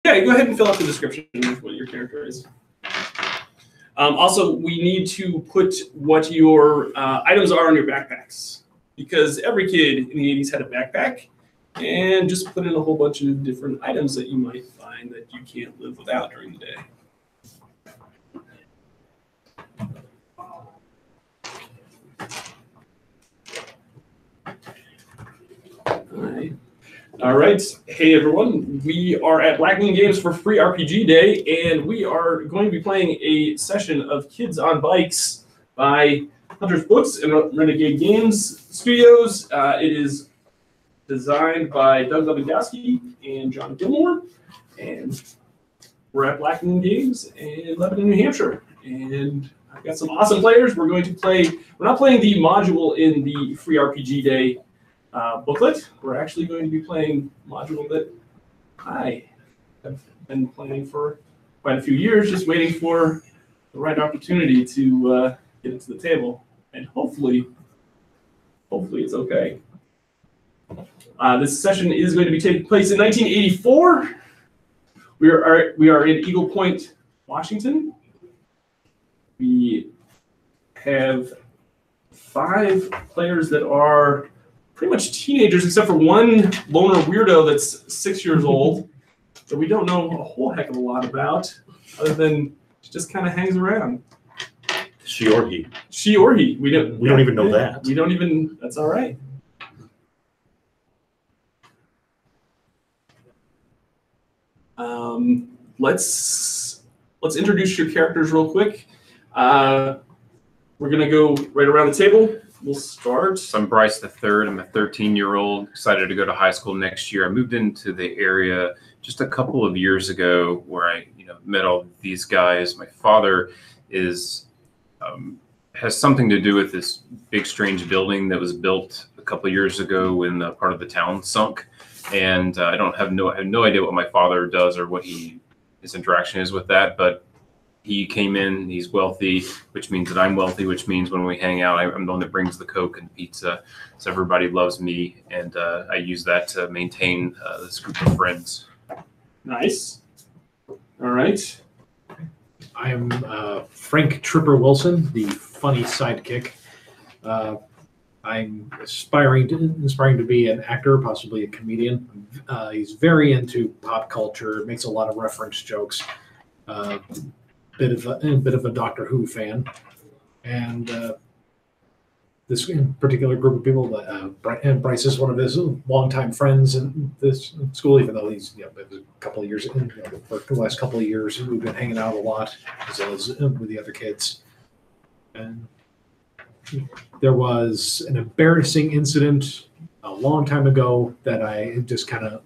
Yeah, go ahead and fill out the description of what your character is. Also, we need to put what your items are on your backpacks, because every kid in the 80s had a backpack, and just put in a whole bunch of different items that you might find that you can't live without during the day. All right. Hey, everyone. We are at Blacking Games for Free RPG Day, and we are going to be playing a session of Kids on Bikes by Hunter's Books and Renegade Games Studios. It is designed by Doug Lewandowski and John Gilmore, and we're at Blacking Games in Lebanon, New Hampshire. And I've got some awesome players. We're going to play. We're not playing the module in the Free RPG Day booklet. We're actually going to be playing a module that I have been playing for quite a few years, just waiting for the right opportunity to get it to the table, and hopefully it's okay. This session is going to be taking place in 1984. We are in Eagle Point, Washington. We have 5 players that are pretty much teenagers, except for one loner weirdo that's 6 years old that we don't know a whole heck of a lot about, other than she just kind of hangs around. She or he. She or he. We don't even know that. We don't even. That's all right. Let's introduce your characters real quick. We're gonna go right around the table. We'll start. So I'm Bryce the Third. I'm a 13-year-old, excited to go to high school next year. I moved into the area just a couple of years ago, where I, met all these guys. My father is has something to do with this big, strange building that was built a couple of years ago when part of the town sunk, and I have no idea what my father does or what his interaction is with that, but he came in, he's wealthy, which means that I'm wealthy, which means when we hang out, I'm the one that brings the Coke and pizza. So everybody loves me, and I use that to maintain this group of friends. Nice. All right. I am Frank Tripper Wilson, the funny sidekick. I'm aspiring to be an actor, possibly a comedian. He's very into pop culture, makes a lot of reference jokes. Bit of a Doctor Who fan, and this particular group of people. Bryce is one of his longtime friends in this school, even though he's it was a couple of years in. For the last couple of years, we've been hanging out a lot, as well as with the other kids. And there was an embarrassing incident a long time ago that I just kind of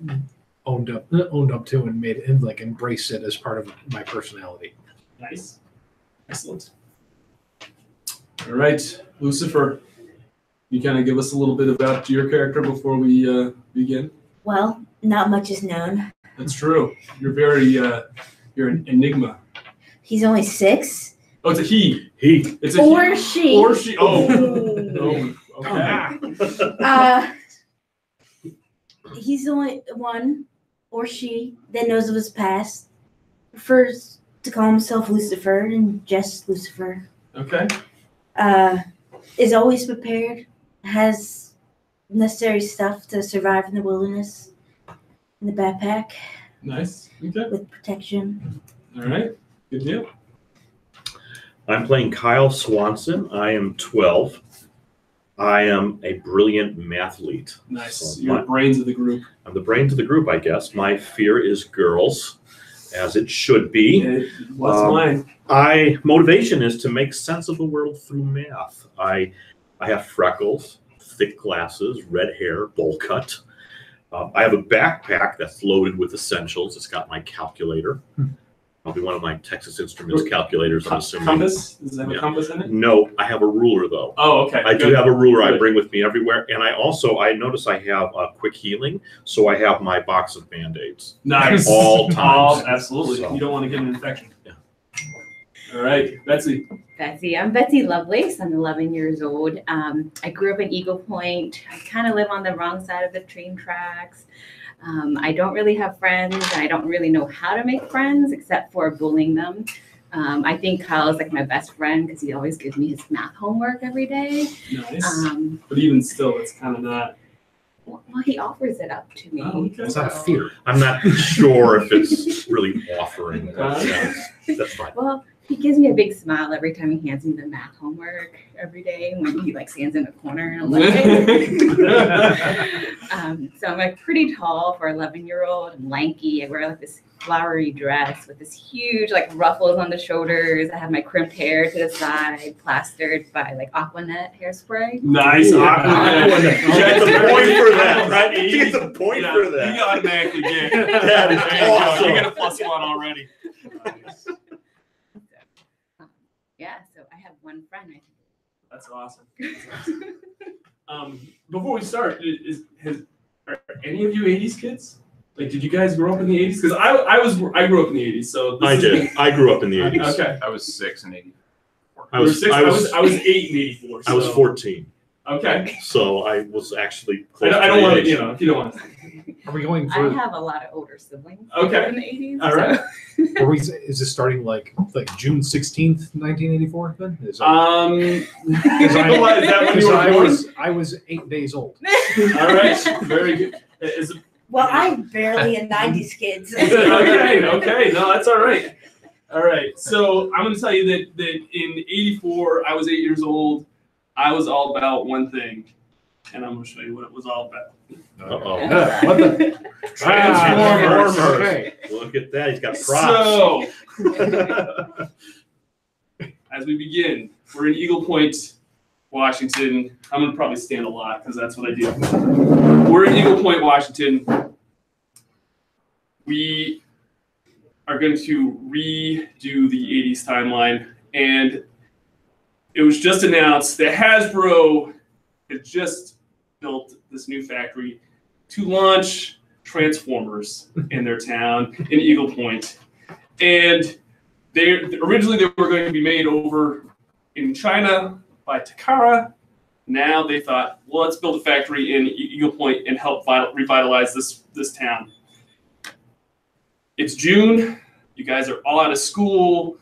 owned up to and made it, like, embraced it as part of my personality. Nice. Excellent. All right, Lucifer, you kind of give us a little bit about your character before we begin? Well, not much is known. That's true. You're very, you're an enigma. He's only 6. Oh, it's a he. He. It's a or he. she. Or she. Oh. No. Okay. He's the only one, or she, that knows of his past. Prefers to call himself Lucifer and just Lucifer. Okay. Is always prepared, has necessary stuff to survive in the wilderness, in the backpack. Nice. Okay. With protection. All right. Good deal. I'm playing Kyle Swanson. I am 12. I am a brilliant mathlete. Nice. So You're the brains of the group. I'm the brains of the group, I guess. My fear is girls, as it should be. What's mine? Motivation is to make sense of the world through math. I have freckles, thick glasses, red hair, bowl cut. I have a backpack that's loaded with essentials. It's got my calculator. Probably one of my Texas Instruments calculators, I'm assuming. Compass? Does it have a compass in it? No, I have a ruler, though. Oh, okay. I do have a ruler I bring with me everywhere. And I notice I have quick healing, so I have my box of Band-Aids. Nice. All times. Absolutely. So. You don't want to get an infection. Yeah. All right. Betsy. I'm Betsy Lovelace. I'm 11 years old. I grew up in Eagle Point. I kind of live on the wrong side of the train tracks. I don't really have friends. I don't really know how to make friends except for bullying them. I think Kyle is like my best friend because he always gives me his math homework every day. Nice. But even still, it's kind of not. Well, he offers it up to me. Oh, okay. Is that a fear? I'm not sure if it's really offering. But, yeah, that's fine. Well, he gives me a big smile every time he hands me the math homework every day when he like stands in a corner and I'm like, hey. So I'm like pretty tall for 11-year-old and lanky. I wear like this flowery dress with this huge like ruffles on the shoulders. I have my crimped hair to the side, plastered by like Aquanet hairspray. Nice. Aquanet. You get the point for that, right? You get the point for that. You automatically get. That is awesome. You get a +1 already. Yeah, so I have one friend. That's awesome. Before we start, are any of you 80s kids? Like, did you guys grow up in the 80s? Because I grew up in the 80s. So I did. I grew up in the 80s. Okay. I was 6 in 84. I was 8 in 84. So. I was 14. Okay. So I was actually. I don't want to, if you don't want to. Are we going I for? have a lot of older siblings. Okay. In the 80s. All right. Are we? Is this starting like June 16th, 1984? Then is that, is that when you were born? I was 8 days old. All right. Very good. Is it? Well, I'm barely a 90s kid. Okay. No, that's all right. All right. So I'm going to tell you that in 84, I was 8 years old. I was all about one thing, and I'm going to show you what it was all about. Uh-oh. What the? Transformers. Okay. Look at that. He's got props. So, as we begin, we're in Eagle Point, Washington. I'm going to probably stand a lot because that's what I do. We're in Eagle Point, Washington. We are going to redo the 80s timeline, and it was just announced that Hasbro had just built this new factory to launch Transformers in their town in Eagle Point. And originally they were going to be made over in China by Takara. Now they thought, well, let's build a factory in Eagle Point and help revitalize this town. It's June. You guys are all out of school.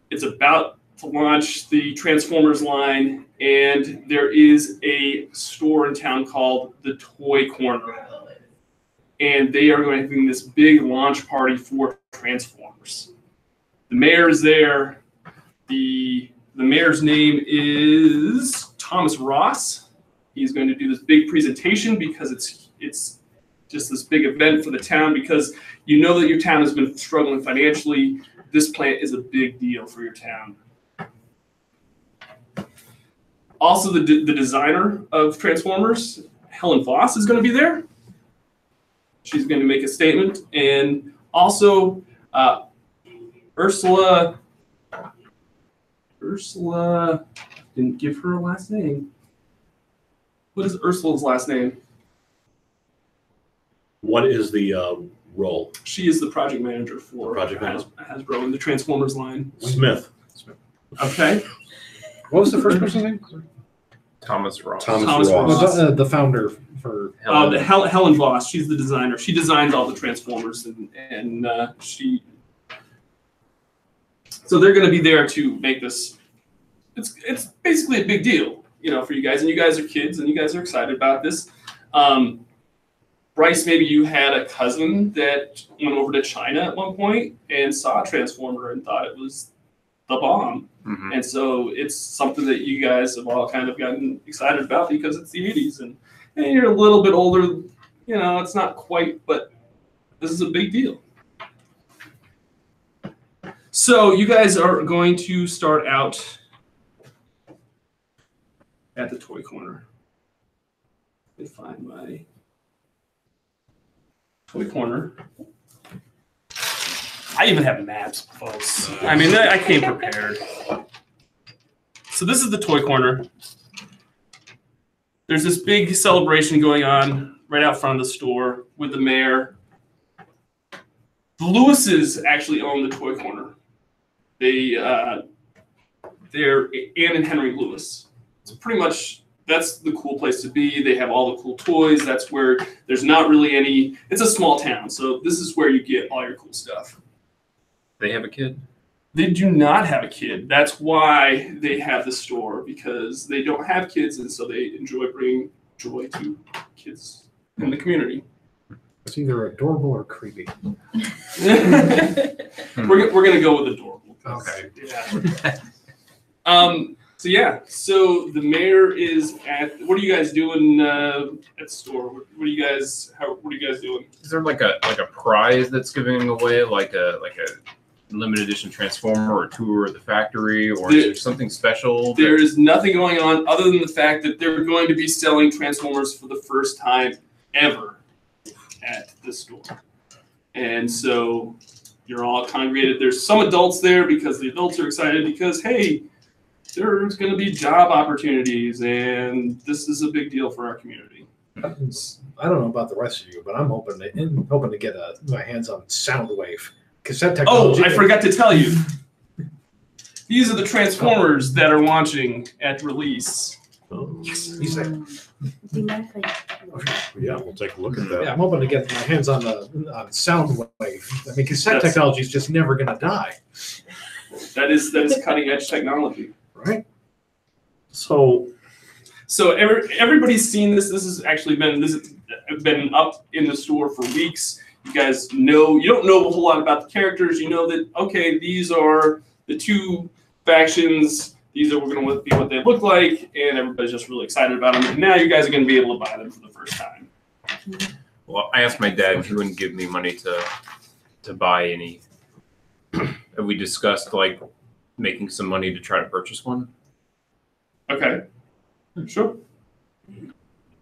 It's about to launch the Transformers line, and there is a store in town called the Toy Corner. And they are going to do this big launch party for Transformers. The mayor is there. The mayor's name is Thomas Ross. He's going to do this big presentation because it's just this big event for the town, because you know that your town has been struggling financially. This plant is a big deal for your town. Also, the designer of Transformers, Helen Voss, is going to be there. She's going to make a statement. And also, Ursula didn't give her a last name. What is Ursula's last name? What is the role? She is the project manager for Hasbro in the Transformers line. Smith. Okay. What was the first person's name? Thomas Ross. Thomas Ross. The founder for Helen Voss. She's the designer. She designs all the Transformers, and she. So they're going to be there to make this. It's basically a big deal, for you guys, and you guys are kids, and you guys are excited about this. Bryce, maybe you had a cousin that went over to China at one point and saw a Transformer and thought it was the bomb. Mm-hmm. And so it's something that you guys have all kind of gotten excited about because it's the 80s. And you're a little bit older, it's not quite, but this is a big deal. So you guys are going to start out at the Toy Corner. Let me find my Toy Corner. I even have maps, folks. I mean, I came prepared. So this is the Toy Corner. There's this big celebration going on right out front of the store with the mayor. The Lewises actually own the Toy Corner. They're Ann and Henry Lewis. It's pretty much that's the cool place to be. They have all the cool toys. That's where there's not really any. It's a small town, so this is where you get all your cool stuff. They have a kid? They do not have a kid. That's why they have the store, because they don't have kids, and so they enjoy bringing joy to kids in the community. It's either adorable or creepy. We're gonna go with adorable. Okay. Yeah. So the mayor is at. What are you guys doing at the store? What are you guys doing? Is there like a prize that's giving away, like a limited edition transformer or tour of the factory, or is there something special? There is nothing going on other than the fact that they're going to be selling Transformers for the first time ever at the store. And so you're all congregated. There's some adults there because the adults are excited because, hey, there's going to be job opportunities, and this is a big deal for our community. I don't know about the rest of you, but I'm hoping to get my hands on Soundwave. Cassette technology. Oh, I forgot to tell you. These are the Transformers that are launching at release. Oh. He's like, Do you mind if I- Yeah, we'll take a look at that. yeah, I'm hoping to get my hands on Soundwave. I mean, cassette Yes. technology is just never going to die, That is cutting edge technology. right? So everybody's seen this. This has actually been up in the store for weeks. You guys know, you don't know a whole lot about the characters. You know that, okay, these are the two factions. These are going to be what they look like, and everybody's just really excited about them. And now you guys are going to be able to buy them for the first time. Well, I asked my dad if he wouldn't give me money to buy any. Have we discussed like making some money to try to purchase one? Okay. Sure.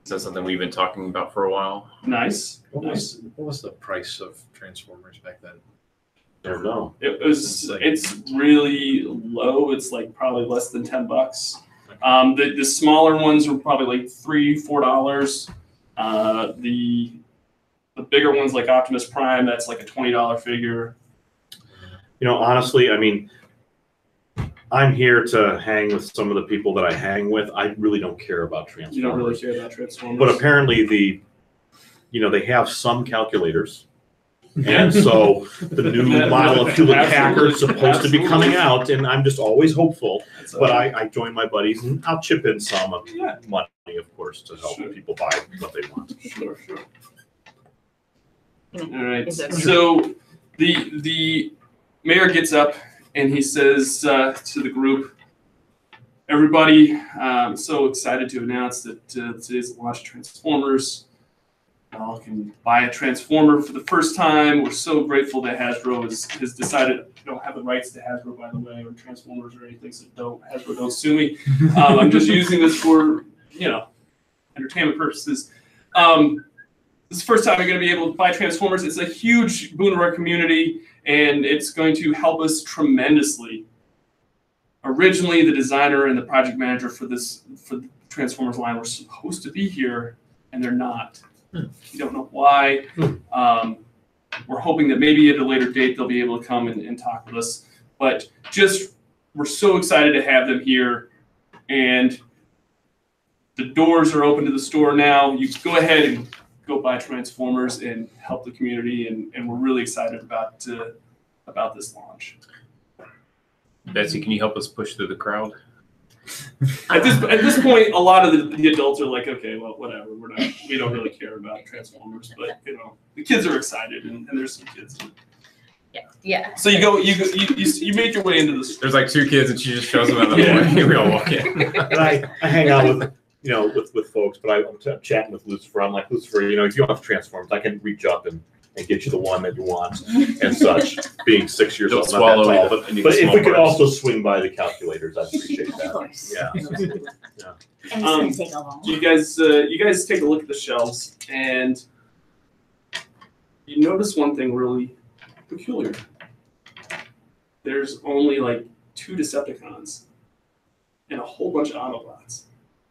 Is that something we've been talking about for a while? Nice. What Nice. was the price of Transformers back then? I don't know. It's really low. It's like probably less than $10. The smaller ones are probably like $3-4. The bigger ones like Optimus Prime, that's like a $20 figure. You know, honestly, I mean, I'm here to hang with some of the people that I hang with. I really don't care about Transformers. You don't really care about Transformers. But apparently they have some calculators. And so the new model of Hewlett Packard is supposed to be coming out, and I'm just always hopeful. But I join my buddies, and I'll chip in some of money, of course, to help people buy what they want. Sure. All right. So the mayor gets up and he says to the group, "Everybody, I'm so excited to announce that today's the launch of Transformers. Y'all can buy a Transformer for the first time. We're so grateful that Hasbro has decided. We don't have the rights to Hasbro, by the way, or Transformers or anything, so Hasbro don't sue me. I'm just using this for, entertainment purposes. This is the first time you're going to be able to buy Transformers. It's a huge boon to our community, and it's going to help us tremendously. Originally, the designer and the project manager for the Transformers line were supposed to be here, and they're not. We don't know why. We're hoping that maybe at a later date they'll be able to come and talk with us. But we're so excited to have them here, and the doors are open to the store now. You can go ahead and go buy Transformers and help the community, and we're really excited about this launch. Betsy, can you help us push through the crowd? At this point, a lot of the adults are like, okay, well, whatever. We don't really care about Transformers, but the kids are excited, and there's some kids. Yeah. So you make your way into the store. There's like two kids, and she just shows them out of the way. We all walk in. And I hang out with folks, but I'm chatting with Lucifer. I'm like, Lucifer, if you want Transformers, I can reach up and get you the one that you want and such. Being 6 years old, not that tall, but if we could also swing by the calculators, I'd appreciate that. Of course. Yeah. And it's going to take a long You guys take a look at the shelves, and you notice one thing really peculiar. There's only like 2 Decepticons and a whole bunch of Autobots.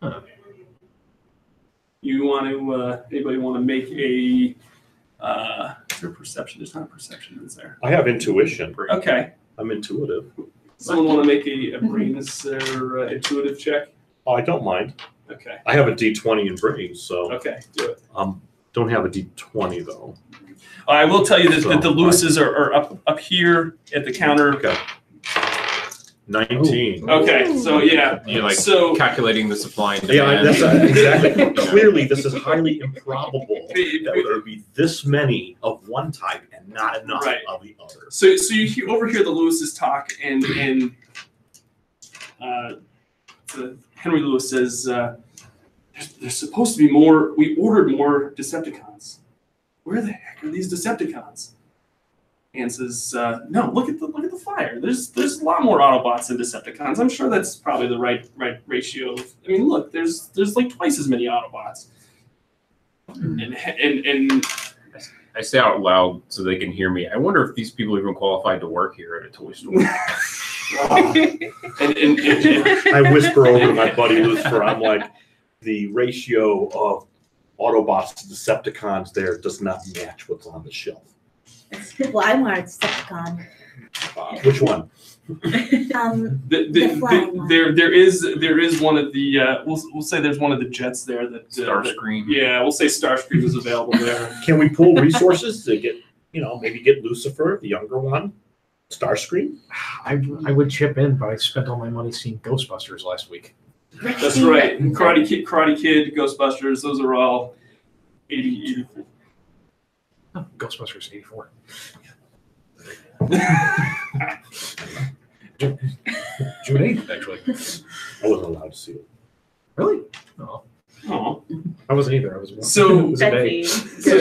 Huh. Anybody want to make a is there perception? There's not a perception, is there? I have intuition. Okay. I'm intuitive. Someone want to make a brains or intuitive check? Oh, I don't mind. Okay. I have a D20 in brains, so Okay. Do it. don't have a D20 though. I will tell you that, So, that the Lewises are up here at the counter. Okay. 19. Okay. So yeah. You're like So calculating the supply and Yeah, demand. that's exactly. Clearly, this is highly improbable that there would be this many of one type and not enough Right. of the other. So you overhear the Lewises talk, and Henry Lewis says, "There's supposed to be more. We ordered more Decepticons. Where the heck are these Decepticons?" And says, "No, look at the flyer. There's a lot more Autobots than Decepticons. I'm sure that's probably the right ratio. I mean, look, there's like twice as many Autobots." And I say out loud so they can hear me. I wonder if these people are even qualified to work here at a toy store. and I whisper over to my buddy Lucifer. I'm like, the ratio of Autobots to Decepticons there does not match what's on the shelf. Well, I wanted Decepticon. Which one? The flat one. there is one of the we'll say there's one of the jets there that Starscream. yeah, we'll say Starscream is available there. Can we pull resources to get, maybe get Lucifer, the younger one, Starscream? I would chip in, but I spent all my money seeing Ghostbusters last week. That's right. Karate Kid, Ghostbusters, those are all 84. Oh, Ghostbusters 84. June 8th, actually. I wasn't allowed to see it. Really? No. Oh. I wasn't either. I was So- it was a Betsy. day.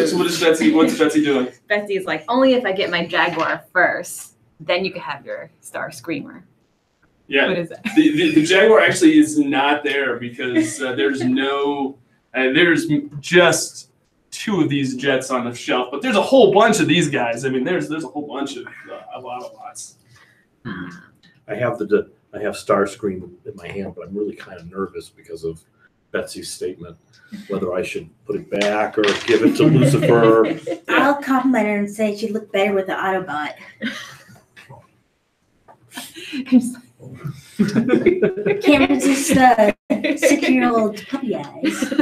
So what is Betsy? What's Betsy doing? Betsy's like, only if I get my Jaguar first, then you can have your Star Screamer. Yeah. What is that? The Jaguar actually is not there because there's there's just 2 of these jets on the shelf, but there's a whole bunch of these guys. I mean, there's a whole bunch of Autobots. I have Starscream in my hand, but I'm really kind of nervous because of Betsy's statement, whether I should put it back or give it to Lucifer. I'll compliment her and say she'd look better with the Autobot. Can't resist the 6-year-old puppy eyes.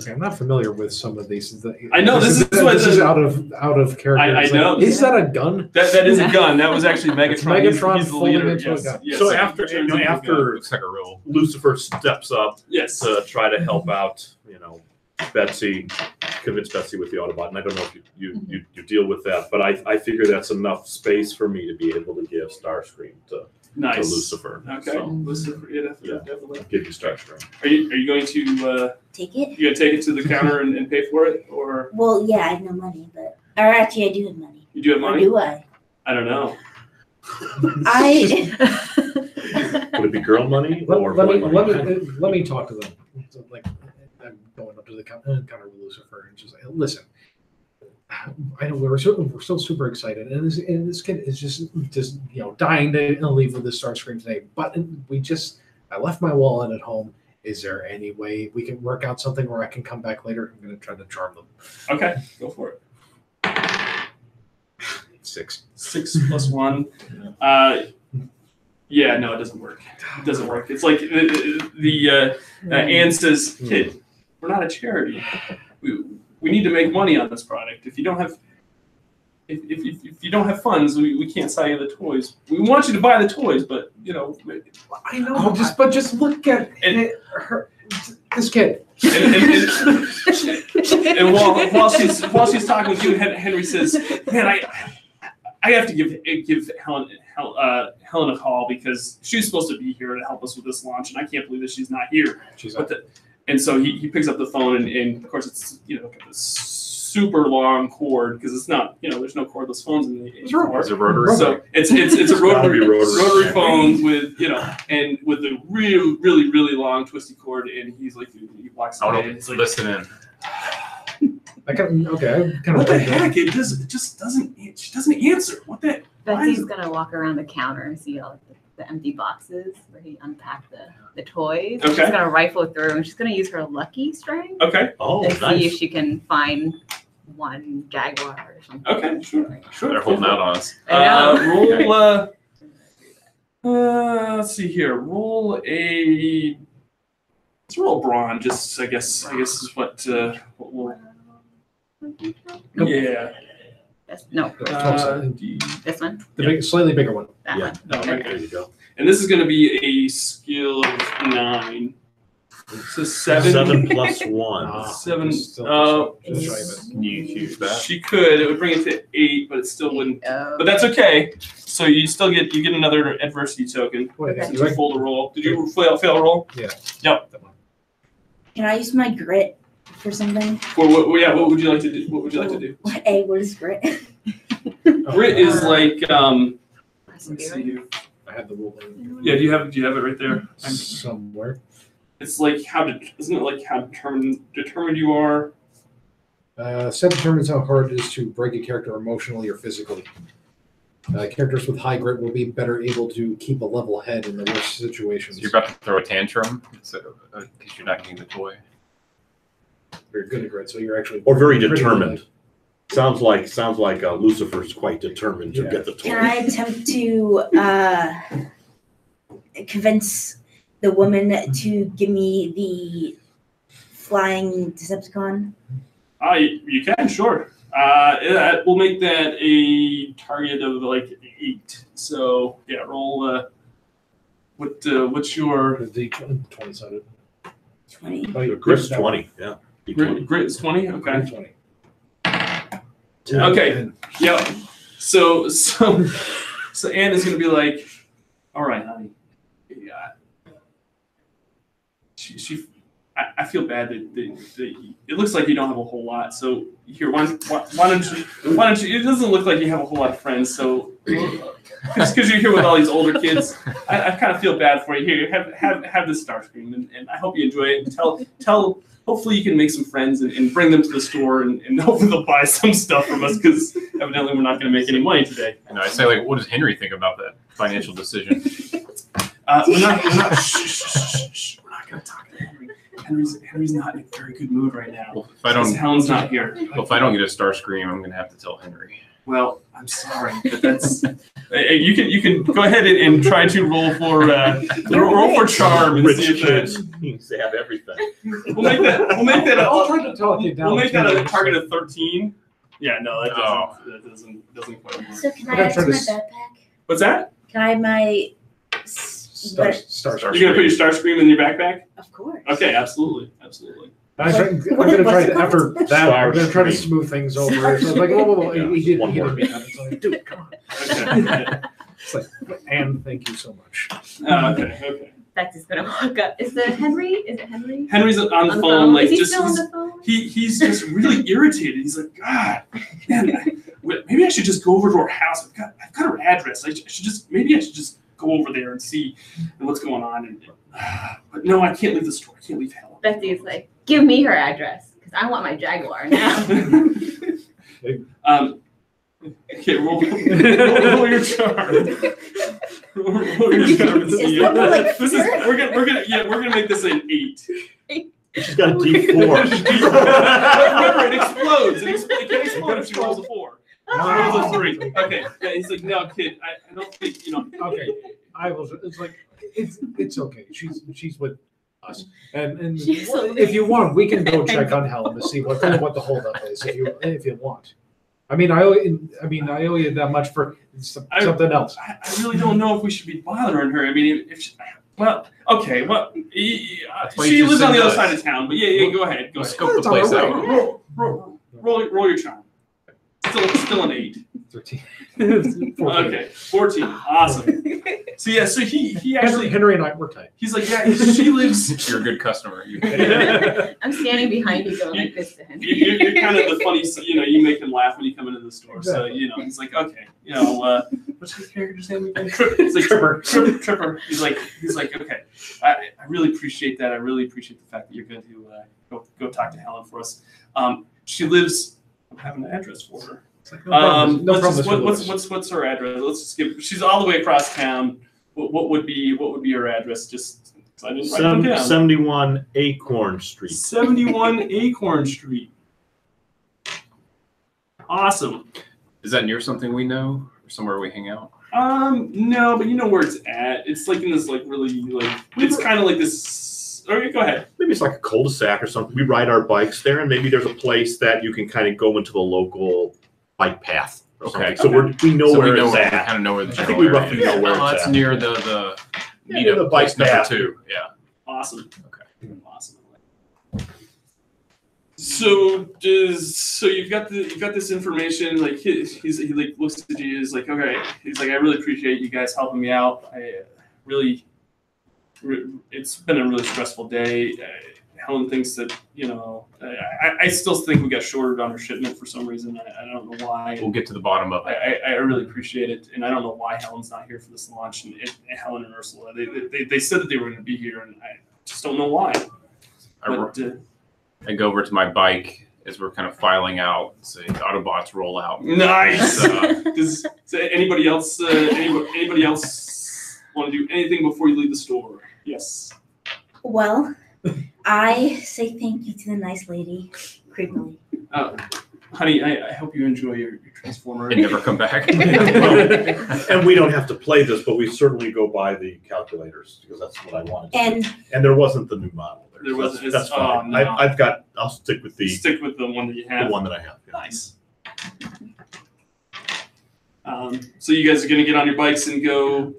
Okay, I'm not familiar with some of these. I know, this is out of character. I It's know. Is that a gun? That is a gun. That was actually Megatron. It's Megatron He's the folding leader. into a Yes. gun. Yes. So He after turns into a gun. Looks like a real. Lucifer steps up Yes. to try to help out, Betsy, convince Betsy with the Autobot. And I don't know if you deal with that, but I figure that's enough space for me to be able to give Starscream to Nice. Lucifer. Okay. So, Lucifer, yeah, Yeah. definitely. I'll give you Starscream. Are you going to Take it? you gonna take it to the counter and pay for it, or Well, yeah, I have no money, or actually I do have money. you do have Or money? do I? I don't know. Would it be girl money or Let boy me money? let me talk to them. So, like, I'm going up to the counter with Lucifer and just listen. I know we're still super excited, and this kid is just dying to leave with this Starscream today. But I left my wallet at home. Is there any way we can work out something where I can come back later? I'm going to try to charm them. Okay, go for it. 6. 6 plus 1. Yeah, no, it doesn't work. It doesn't work. It's like Anne says, "Kid, we're not a charity. We need to make money on this product. If you don't have if you don't have funds, we can't sell you the toys. We want you to buy the toys, but I know. Just look at this kid." And while she's talking with you, Henry says, "Man, I have to give Helen a call because she's supposed to be here to help us with this launch, and I can't believe that she's not here." And so he picks up the phone, and of course it's got this super long cord because it's not there's no cordless phones in the It's a rotary. So it's a rotary phone with and with a really long twisty cord, and he's like he walks away and he's like, listen in. what the heck? She doesn't answer. What the? Betsy's gonna walk around the counter and see all the empty boxes where he unpacked the toys. Okay. She's gonna rifle through and she's gonna use her lucky strength Okay. Oh, and see nice. if she can find one Jaguar or something. Okay. Sure. They're holding out on us. I know. Roll. Let's see here. Roll a. Let's roll a brawn. Just I guess is what we'll. Yeah. No, this one. The slightly bigger one. That one. No, Okay. There you go. And this is going to be a skill of 9. So 7. 7 plus 1. 7. Just shy of it. Can you use that? She could. It would bring it to 8, but it still wouldn't. Oh. But that's okay. So you still get another adversity token. Wait, Okay. Did you fail a roll? Did you fail a roll? Yeah. Yep. Can I use my grit for something? What would you like to do? What would you like to do? What is grit? Grit is like let's see here. I have the rule. Yeah, do you have it right there? Somewhere. It's like isn't it like how determined you are? Set determines how hard it is to break a character emotionally or physically. Characters with high grit will be better able to keep a level head in the worst situations. So you're about to throw a tantrum because you're not getting the toy. Very good at grit, so you're actually Or very pretty determined. good. Sounds like Lucifer's quite determined to get the toy. Can I attempt to convince the woman to give me the flying Decepticon? You can, sure. We'll make that a target of like 8. So yeah, roll. What's your The 20 sided. 20. Your grit's 20. Yeah. grit is 20? Okay. 20. Okay. Yeah. So Anne is gonna be like, all right, honey. Yeah. I feel bad that it looks like you don't have a whole lot. So here, why don't you? It doesn't look like you have a whole lot of friends. So just because you're here with all these older kids, I kind of feel bad for you. Here, have this Starscream, and I hope you enjoy it. And tell. Hopefully, you can make some friends and bring them to the store, and hopefully they'll buy some stuff from us because evidently we're not going to make any money today. And I say, like, what does Henry think about that financial decision? We're not going to talk to Henry. Henry's not in a very good mood right now. Well, if I don't, Helen's not here. well, if I don't get a Starscream, I'm going to have to tell Henry. Well, I'm sorry, but that's you can go ahead and try to roll for charm and Rich see if kids needs to have everything. we'll make that I'll try to talk you down. we'll make that a target of 13. Yeah, no, that doesn't quite work. So can I'm I gonna add try to my to backpack? What's that? Can I have my Star. You're gonna put your Starscream in your backpack? Of course. Okay, absolutely. I'm going to try to, after that, I'm going to try to Starscream. smooth things over. So it's like, whoa. Yeah, He didn't one mean word. that. It's like, dude, come on. Okay. It's like, and thank you so much. Okay. Becky's gonna walk up. Is it Henry? Henry's on the phone, like Is he just still on the phone? he's just really irritated. He's like, God, man, maybe I should just go over to her house. I've got her address. I should just go over there and see what's going on. And but no, I can't leave the store. I can't leave Helen. Becky's like, give me her address because I want my Jaguar now. Okay, roll your charm. Roll your charm and see. We're gonna make this an 8. She's got a D4. Remember, it explodes. It can explode if she rolls a 4. Rolls a 3. Okay. Yeah, he's like, no, kid, I don't think Okay, I was. It's like it's okay. She's with us, and She's so if you want, we can go check on Helen to see what the holdup is. If you want. I mean, I owe you that much for something else. I really don't know if we should be bothering her. I mean, okay. She lives on the other side of town, but yeah, go ahead. Let's scope the place out. Roll your charm. Still an 8. 13. 14. Okay, 14. Awesome. So yeah, so he actually Henry and I were tight. he's like, yeah, she lives. You're a good customer. I'm standing behind you going like this to Henry. You're kind of the funny, you make him laugh when you come into the store. So he's like, okay, what's his character's name again? He's like Tripper. He's like, okay, I really appreciate that. I really appreciate the fact that you're going to go talk to Helen for us. She lives. I'm having an address for her. What's her address? Let's just give. She's all the way across town. What would be her address? Just I didn't write it down. 71 Acorn Street. 71 Acorn Street. Awesome. Is that near something we know or somewhere we hang out? No, but you know where it's at. It's like in this like really like it's kind of like this. Okay, go ahead. Maybe it's like a cul-de-sac or something. We ride our bikes there, and maybe there's a place that you can kind of go into the local bike path. Or Okay. something. So we know So where we know it's where, at. we kind of know where the I general think we area roughly is. know where it's That's at. near the near the meetup bike place number path. 2. Yeah. Awesome. Okay. Awesome. So you've got this information. Like he like looks at you. Is like, okay. He's like, I really appreciate you guys helping me out. It's been a really stressful day. Helen thinks that I still think we got shorted on our shipment for some reason. I don't know why. We'll get to the bottom of it. I really appreciate it, and I don't know why Helen's not here for this launch. And Helen and Ursula, they said that they were going to be here, and I just don't know why. I go over to my bike as we're kind of filing out. Say Autobots roll out. Nice. Does anybody else want to do anything before you leave the store? Yes. Well, I say thank you to the nice lady, creepily. Honey, I hope you enjoy your Transformer. And never come back. And we don't have to play this, but we certainly go buy the calculators because that's what I wanted to do. And there wasn't the new model. There wasn't. That's fine. Oh, no. I'll stick with the one that you have. The one that I have. Yeah. Nice. So you guys are gonna get on your bikes and go.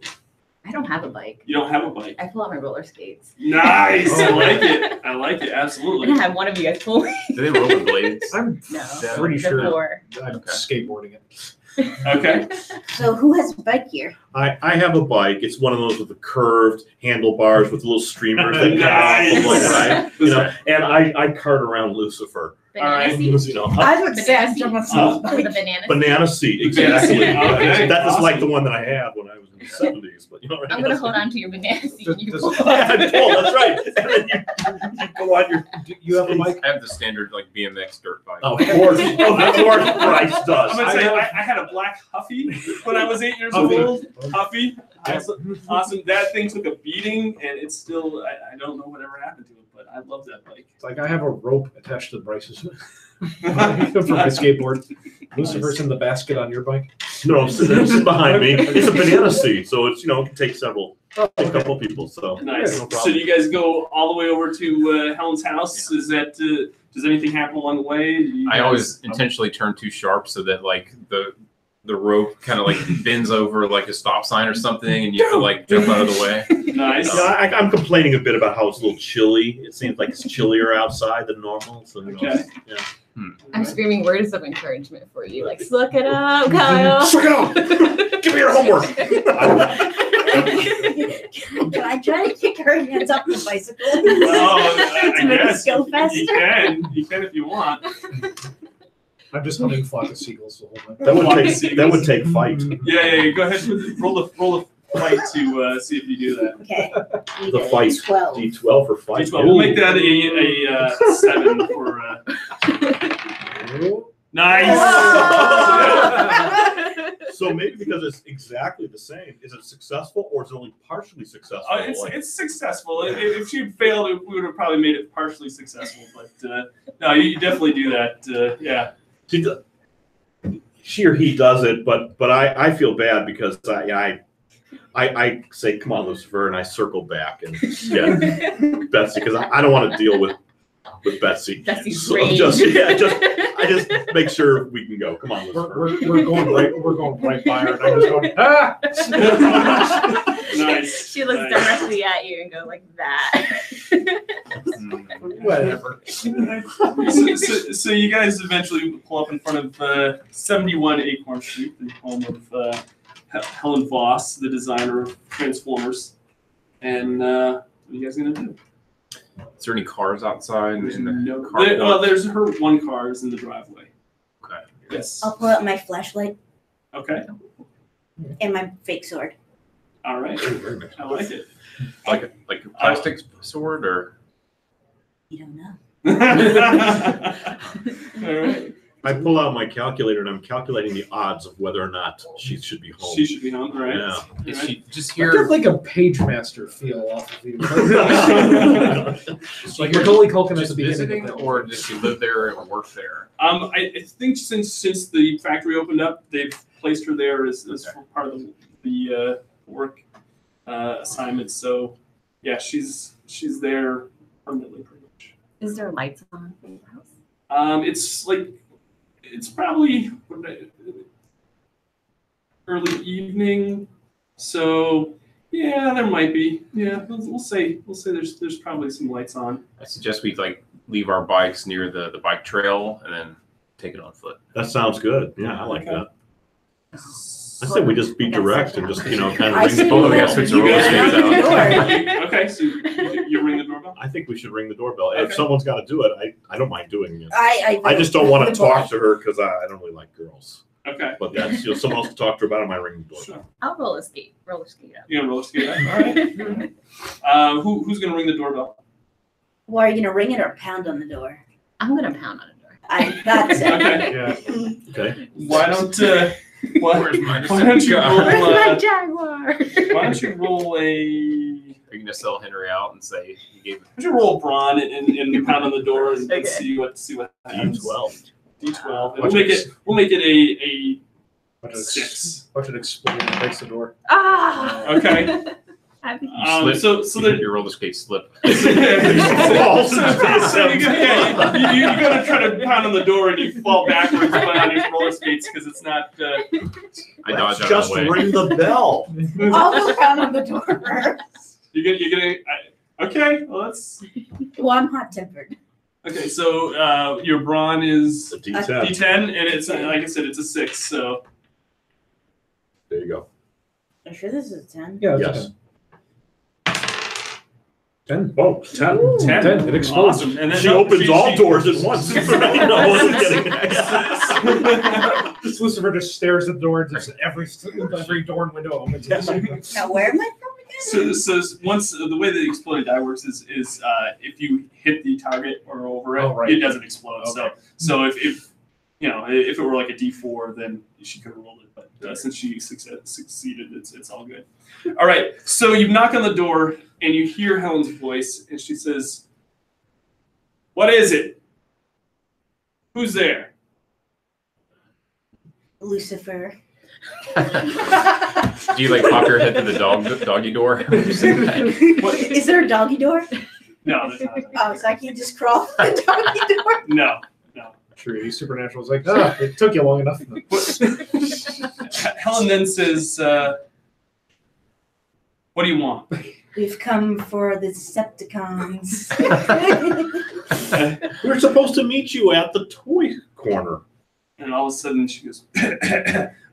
I don't have a bike. You don't have a bike. I pull out my roller skates. Nice. I like it. I like it. Absolutely. I'm gonna have one of you guys pull me. Do they roll blades? I'm No. pretty sure Before. I'm Okay. skateboarding it. Okay. So who has a bike here? I have a bike. It's one of those with the curved handlebars with little streamers that come Nice. off, right? You know, and I cart around Lucifer. Banana Alright. seeds. You know, I would say I'm Banana jumping seeds. With a banana seed. banana seat, exactly. Okay, That is like the awesome. one that I had when I was in the 70s. But you know, I'm gonna hold on to your banana seed. and You Does- pull. Yeah, that's right. And then you go on your. Do you have a bike? I have the standard like BMX dirt bike. Of course, Bryce does. I'm gonna say I- I had a black Huffy when I was 8 years Huffy. old. Huffy. Awesome. That thing took a beating, and it's still. I don't know whatever happened to it, but I love that bike. It's like I have a rope attached to Bryce's for my skateboard. Lucifer's in the basket on your bike. No, I'm sitting behind me. It's a banana seat, so it's it can take a couple people. So Nice. no So problem. you guys go all the way over to Helen's house. Is that does anything happen along the way? You I guys- always intentionally turn too sharp so that like the rope kind of like bends over like a stop sign or something, and you have to like jump out of the way. Nice. I'm complaining a bit about how it's a little chilly. It seems like it's chillier outside than normal. So Okay. yeah. I'm screaming words of encouragement for you. Like, look it up, Kyle. Suck it up! Give me your homework. Can I try to kick her hands off the bicycle? I To make it guess go faster? you can. You can if you want. I'm just hunting flock of seagulls the whole time. That would take fight. Yeah. Go ahead. Roll the fight to see if you do that. Okay. You The get fight. 12. D12 for fight. D12. We'll make that a 7 for. Nice. So maybe because it's exactly the same, is it successful or is it only partially successful? It's successful. If she failed, we would have probably made it partially successful. But no, you definitely do that. Yeah. She or he does it, but I feel bad because I say, come on, Lucifer, and I circle back and get Betsy because I don't want to deal with Betsy. Betsy's So rage. I just make sure we can go. Come on, Lucifer. We're going right by her, and I'm just going, ah! Nice. She looks Nice. directly at you and goes like that. Whatever. So you guys eventually pull up in front of 71 Acorn Street, the home of Helen Voss, the designer of Transformers. And what are you guys gonna do? Is there any cars outside? There's in the no. carport? There's her one car is in the driveway. Okay. Yes. I'll pull out my flashlight Okay. and my fake sword. All right. I like it. Like a plastic sword or? You don't know. All right. I pull out my calculator and I'm calculating the odds of whether or not she should be home. She should be home, right? Yeah. Is All right. she just I here? get like a page master feel off of you. Like Macaulay Culkin at Just the beginning visiting, of that. or does she live there or work there? I think since the factory opened up, they've placed her there as part of the the work assignments. So yeah, she's there permanently, pretty much. Is there lights on in the house? It's probably early evening, so yeah, there might be. Yeah, we'll say there's probably some lights on. I suggest we like leave our bikes near the bike trail and then take it on foot. That sounds good. Yeah, I like Okay. that. I say we just be direct and just, kind of I ring the see. Oh, we doorbell. gotta switch the roller skates out. Okay, so you ring the doorbell. I think we should ring the doorbell. Okay. If someone's got to do it, I don't mind doing it. I I just don't want to the talk boy. to her because I don't really like girls. Okay. But that's, someone else to talk to her about it, I might ring the doorbell. Sure. I'll roller skate up. You're gonna roller skate. All right. Who's gonna ring the doorbell? Well, are you gonna ring it or pound on the door? I'm gonna pound on the door. I thought so. Okay. Yeah. Okay. Why don't Where's my why don't you roll? Where's my Jaguar? Why don't you roll a? Are you gonna sell Henry out and say you gave? Why don't you roll a brawn and pound on the door and Okay. see what happens. D12. D12. And we'll make it a Watch it, 6. watch it explode and breaks the door. Ah. Okay. Happy. So there. your roller skate slip. So you gotta try to pound on the door and you fall backwards on your roller skates because it's not. I dodge out of Just the way. ring the bell. I'll go pound on the door first. You're gonna. Okay. Well, that's Well, I'm hot tempered. okay. So your brawn is The D10. D10, and it's like I said, it's a 6. So There you go. Are you sure this is a 10? Yeah, Yes. that's a 10. Oh, 10. 10. It explodes. Awesome. And then She opens all doors at once. I wasn't kidding. Just Lucifer just stares at the door and just every door and window opens. Now, where am I from again? So once the way the exploded die works is if you hit the target or over it, Oh, right. it doesn't explode. Okay. So if if it were like a D4, then she could have rolled it. But since she succeeded, it's all good. All right. So you knock on the door and you hear Helen's voice, and she says, "What is it? Who's there?" Lucifer. Do you like pop your head to the doggy door? Is there a doggy door? No, there's not. Oh, so I can just crawl through the doggy door? No. True, he's supernatural. It's like, it took you long enough. Helen then says, "What do you want?" We've come for the Decepticons. We were supposed to meet you at the toy corner. And all of a sudden she goes,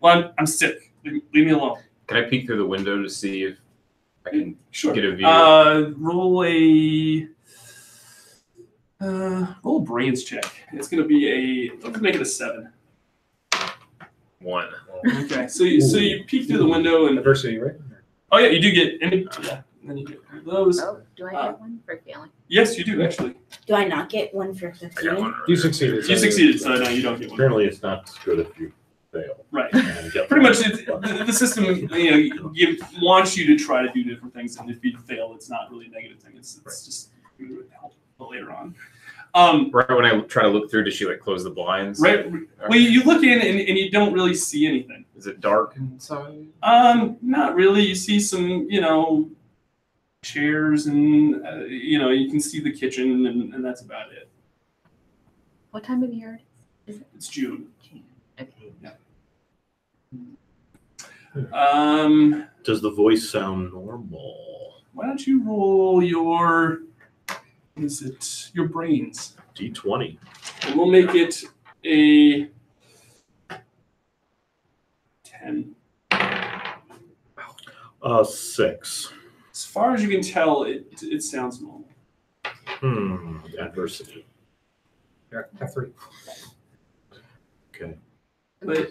"Well, I'm sick. Leave me alone." Can I peek through the window to see if I can Sure. get a view? Roll a brains check. It's gonna be let's make it a 7. 1. Okay. So you peek through the window and Adversity, right? oh yeah, you do get and then you get those. Oh, do I get one for failing? Yes, you do actually. Do I not get one for I got 15? one. You earlier. succeeded. You succeeded, so no, you don't get one. Apparently, it's not good if you fail. Right. And get Pretty much, the system wants you to try to do different things, and if you fail, it's not really a negative thing. It's just help later on. Right when I try to look through, does she like close the blinds? Right. Well, you look in and you don't really see anything. Is it dark inside? Not really. You see some, chairs and you can see the kitchen and that's about it. What time of year is it? It's June. Okay. Does the voice sound normal? Why don't you roll your brains? D20. And we'll make it a 10. 6. As far as you can tell, it sounds normal. Adversity. Yeah, F3. Okay. But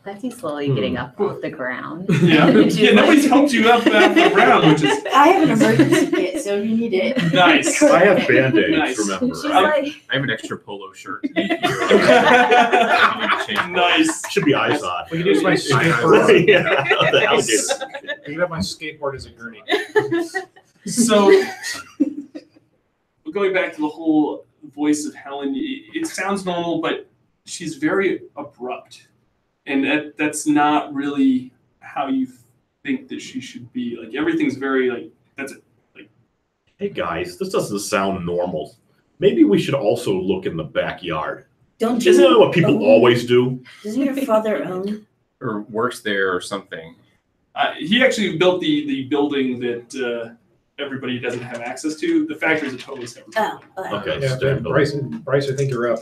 Betsy's slowly getting up off the ground. yeah, nobody's helped you up the ground, which is I have an emergency kit, so if you need it. nice. I have Band-Aids, Nice. remember. She's like, I have an extra polo shirt. Nice. Should be Izod. We can use my skateboard. Yeah, the alligator. You can have my skateboard as a gurney. So, going back to the whole voice of Helen, it sounds normal, but she's very abrupt, and that's not really how you think that she should be. Like everything's very like that's it. Like, hey guys, this doesn't sound normal. Maybe we should also look in the backyard. Don't you? Isn't that what people always do? Doesn't your father own? Or works there or something. He actually built the building that everybody doesn't have access to. The factory is a totally separate building. Oh, Okay, Yeah, stand Bryce, I think you're up.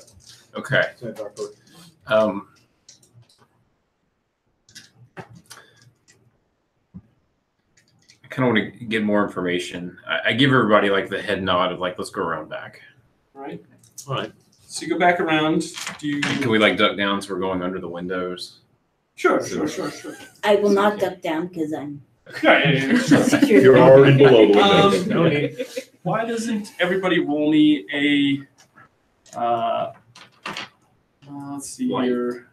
Okay. So I talked to her. I kind of want to get more information. I give everybody like the head nod of like, let's go around back. All right. All right. So you go back around. Do you? Can we like duck down so we're going under the windows? Sure. I will not duck down because I'm Yeah. secure. You're already below the window. No need. Why doesn't everybody roll me a? Let's see here.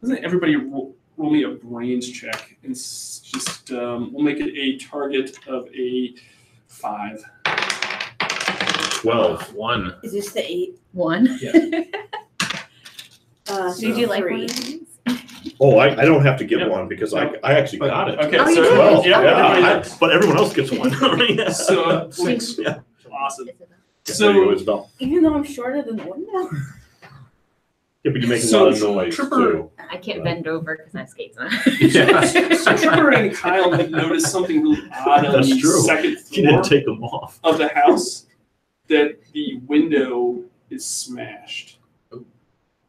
Doesn't everybody roll me a brains check? And just we'll make it a target of a 5. 12. 1. Is this the 8? 1. Did you like 3. one of these? Oh, I don't have to get Yep. one because I actually got it. Okay, Oh, you so did? 12. yeah, everybody Yeah, does. but everyone else gets one. So 6. Yeah. awesome. There you go, So Isabel. Even though I'm shorter than the window. Yeah, but you make a So, lot of noise Tripper- too. I can't bend over because I have skates on. so Tripper and Kyle had noticed something really odd on That's the true. second You floor didn't take them off. of the house. That the window is smashed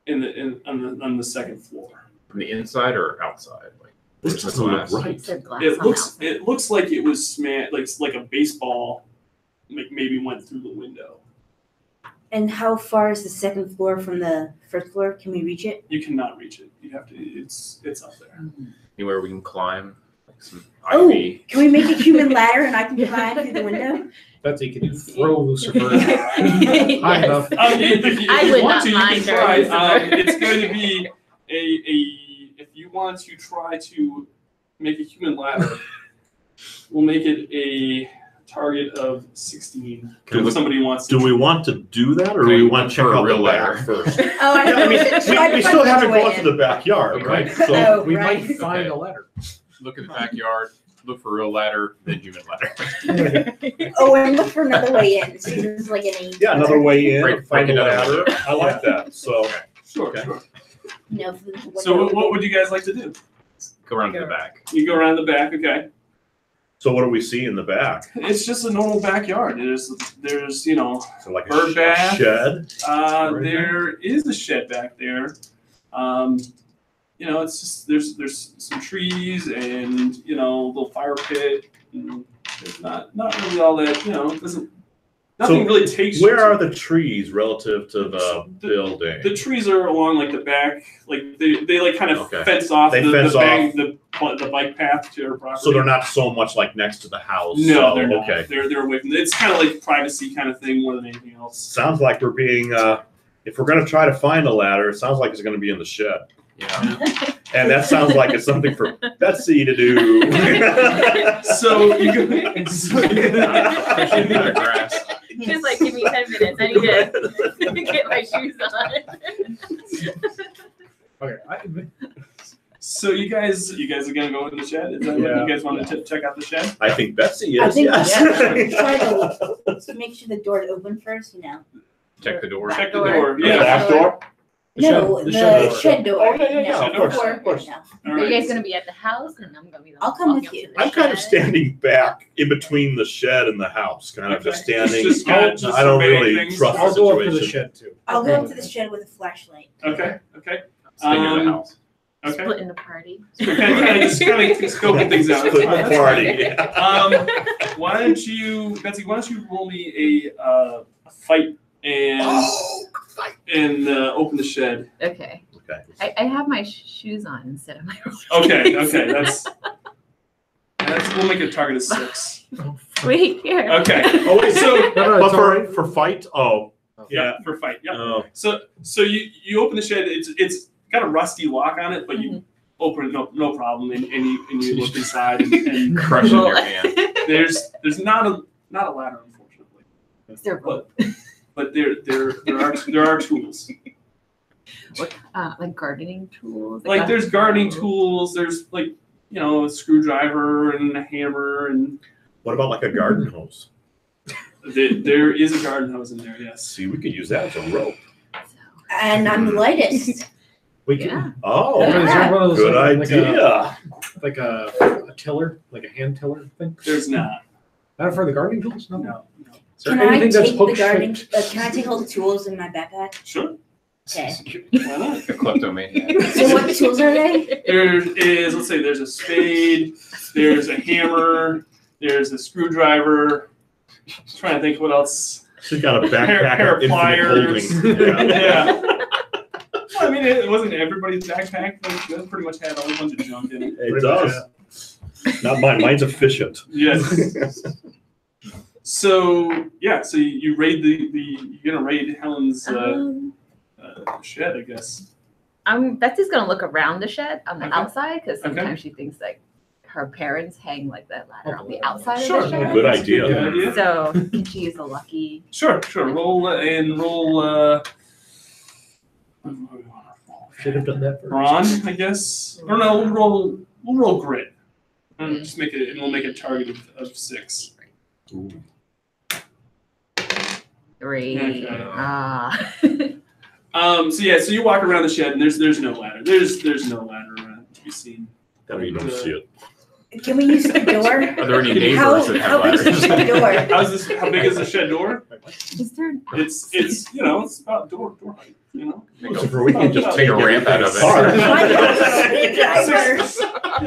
on the second floor. From the inside or outside? Like, This where's the doesn't look glass? right. Said glass It on looks outside. it looks like it was smashed like a baseball maybe went through the window. And how far is the second floor from the first floor? Can we reach it? You cannot reach it. You have to. It's up there. Anywhere we can climb? Like some Oh, ivy? can we make a human ladder and I can climb through the window? Betsy, can you throw Lucifer high Yes. enough? If I you would want not to, you mind can try. her. It's going to be if you want to try to make a human ladder, we'll make it a target of 16. Do If somebody wants to. Do we want to do that, or do Okay, we want to check for a out real the back ladder. first? Oh, Yeah, I mean, we still haven't gone to the. the backyard, right? So Oh, We right. might find Okay. a ladder. Look in the backyard. Look for a real ladder, then human ladder. Oh, and look for another way in. So this is like an 8. yeah, another way in, Break find a it up. ladder. I like that. So Sure, Okay. sure. No, for the So what would you guys like to do? Go around to the back. You go around the back, okay? what do we see in the back? It's just a normal backyard. There's you know, So like Bird a bath. shed. there is a shed back there. You know, it's just there's some trees and you know, a little fire pit. And there's not really all that. You know, it doesn't nothing really takes. Where you are to- the trees relative to the building? the trees are along like the back, like they like kind of Okay. fence off They the fence the bike path to our property. So they're not so much like next to the house. No, so, they're not. Okay. They're away from. It's kind of like privacy kind of thing more than anything else. Sounds like we're being. If we're going to try to find a ladder, it sounds like it's going to be in the shed, Yeah. and that sounds like it's something for Betsy to do. So you go. Pushing the grass. Just like, give me 10 minutes. I need to get my shoes on. Okay. So you guys are gonna go in the shed? Is that Yeah. what you guys want to check out the shed? I think Betsy I is. think Yes. try to make sure the door's open first, you know. Check the door. Check the door. door. The Yeah. back door. No, the the shed door. shed door. Oh, yeah, No, of course, door, of course. no. All Are you guys right. gonna be at the house, and I'm gonna be. I'll come walking with you. up to the I'm kind of shed? standing back in between the shed and the house, kind of just Okay. standing. Just kinda just I don't surveying really things. trust I'll the go up to the situation. shed too. I'll go up to the shed with a flashlight. Okay. Stay near the house. Okay. Splitting the party. So kind of scoping things out. Split the party. Why don't you, Betsy? Why don't you roll me a fight and open the shed? Okay. Okay. I have my shoes on instead of my. Okay. That's we'll make it a target of 6. Wait here. Okay. Oh wait, so No, but it's all right. for fight. Oh Yeah, for fight. Yeah. oh. So you open the shed. It's got a rusty lock on it, but you open it no problem, and you look inside, and Crushing your hand. there's not a ladder, unfortunately, They're but there are tools. like gardening tools. Like there's gardening tools. There's like a screwdriver and a hammer, and What about like a garden hose? there is a garden hose in there. Yes. See, we could use that as a rope. And I'm the lightest. We can. Yeah. Oh, Is there one of those, good like idea. like a tiller, like a hand tiller thing? There's not. Not for the gardening tools? No. No. Is there Can I anything that's take the hook gardening? shaped? Can I take all the tools in my backpack? Sure. Okay. Why not? A kleptomaniac. So what tools are they? There is, let's say, there's a spade, there's a hammer, there's a screwdriver. Just trying to think what else. She's got a backpack Hair of infinite pliers. holding. Yeah. Yeah. Well, I mean, it wasn't everybody's backpack, but it pretty much had a whole bunch of junk in it. It does. Not mine. Mine's efficient. Yes. So yeah, so you raid you're gonna raid Helen's shed, I guess. Betsy's gonna look around the shed on the Okay. outside because Okay. sometimes she thinks like her parents hang like that ladder on the Oh, outside Sure. of the shed. Good That's a idea. Good idea. So can she use a lucky? Sure. Roll. What do we want to roll? Should have done that first. Brawn, I guess. Or no, we'll roll grit. And just make it, and we'll make a target of 6. Ooh. 3. Okay. So you walk around the shed and there's no ladder. There's no ladder to be seen. That way you don't see it. Can we use the door? Are there any neighbors How that have big is ladders? the door? How big is the shed door? Is there? It's it's about door height. Lucifer, we can just Take a ramp out of it. apart. Why don't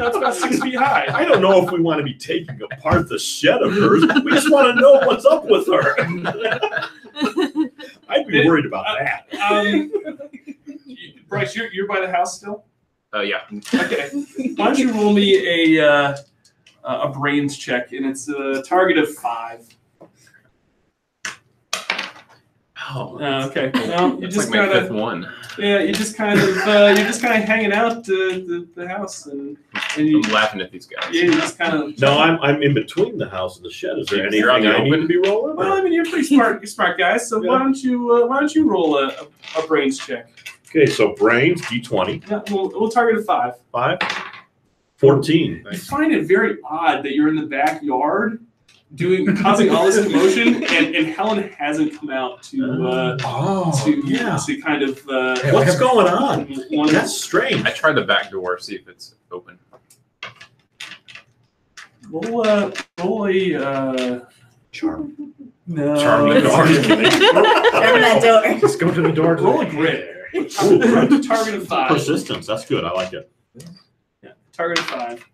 It's about 6 feet high. I don't know if we want to be taking apart the shed of hers. We just want to know what's up with her. I'd be worried about that. Bryce, you're by the house still? Yeah. Okay. Why don't you roll me a brains check, and it's a target of 5. Oh, Okay. Well, you It's just like my kind fifth of one. you're just kind of hanging out the house, and you I'm laughing at these guys. you just kind of. no, I'm in between the house and the shed. Is there anything You're on the I need open? to be rolling? Well, I mean, you're pretty smart. You're smart guys. So why don't you roll a brains check? Okay, so brains, D20. Yeah, we'll target a 5. 5. 14. You find it very odd that you're in the backyard causing all this commotion, and Helen hasn't come out to kind of What's going on? one- That's strange. I tried the back door, see if it's open. roll a Charm. no. Charming dog. Open that door. Just go to the door. Roll a grit. Target of 5. Persistence. That's good. I like it. Yeah, target of 5.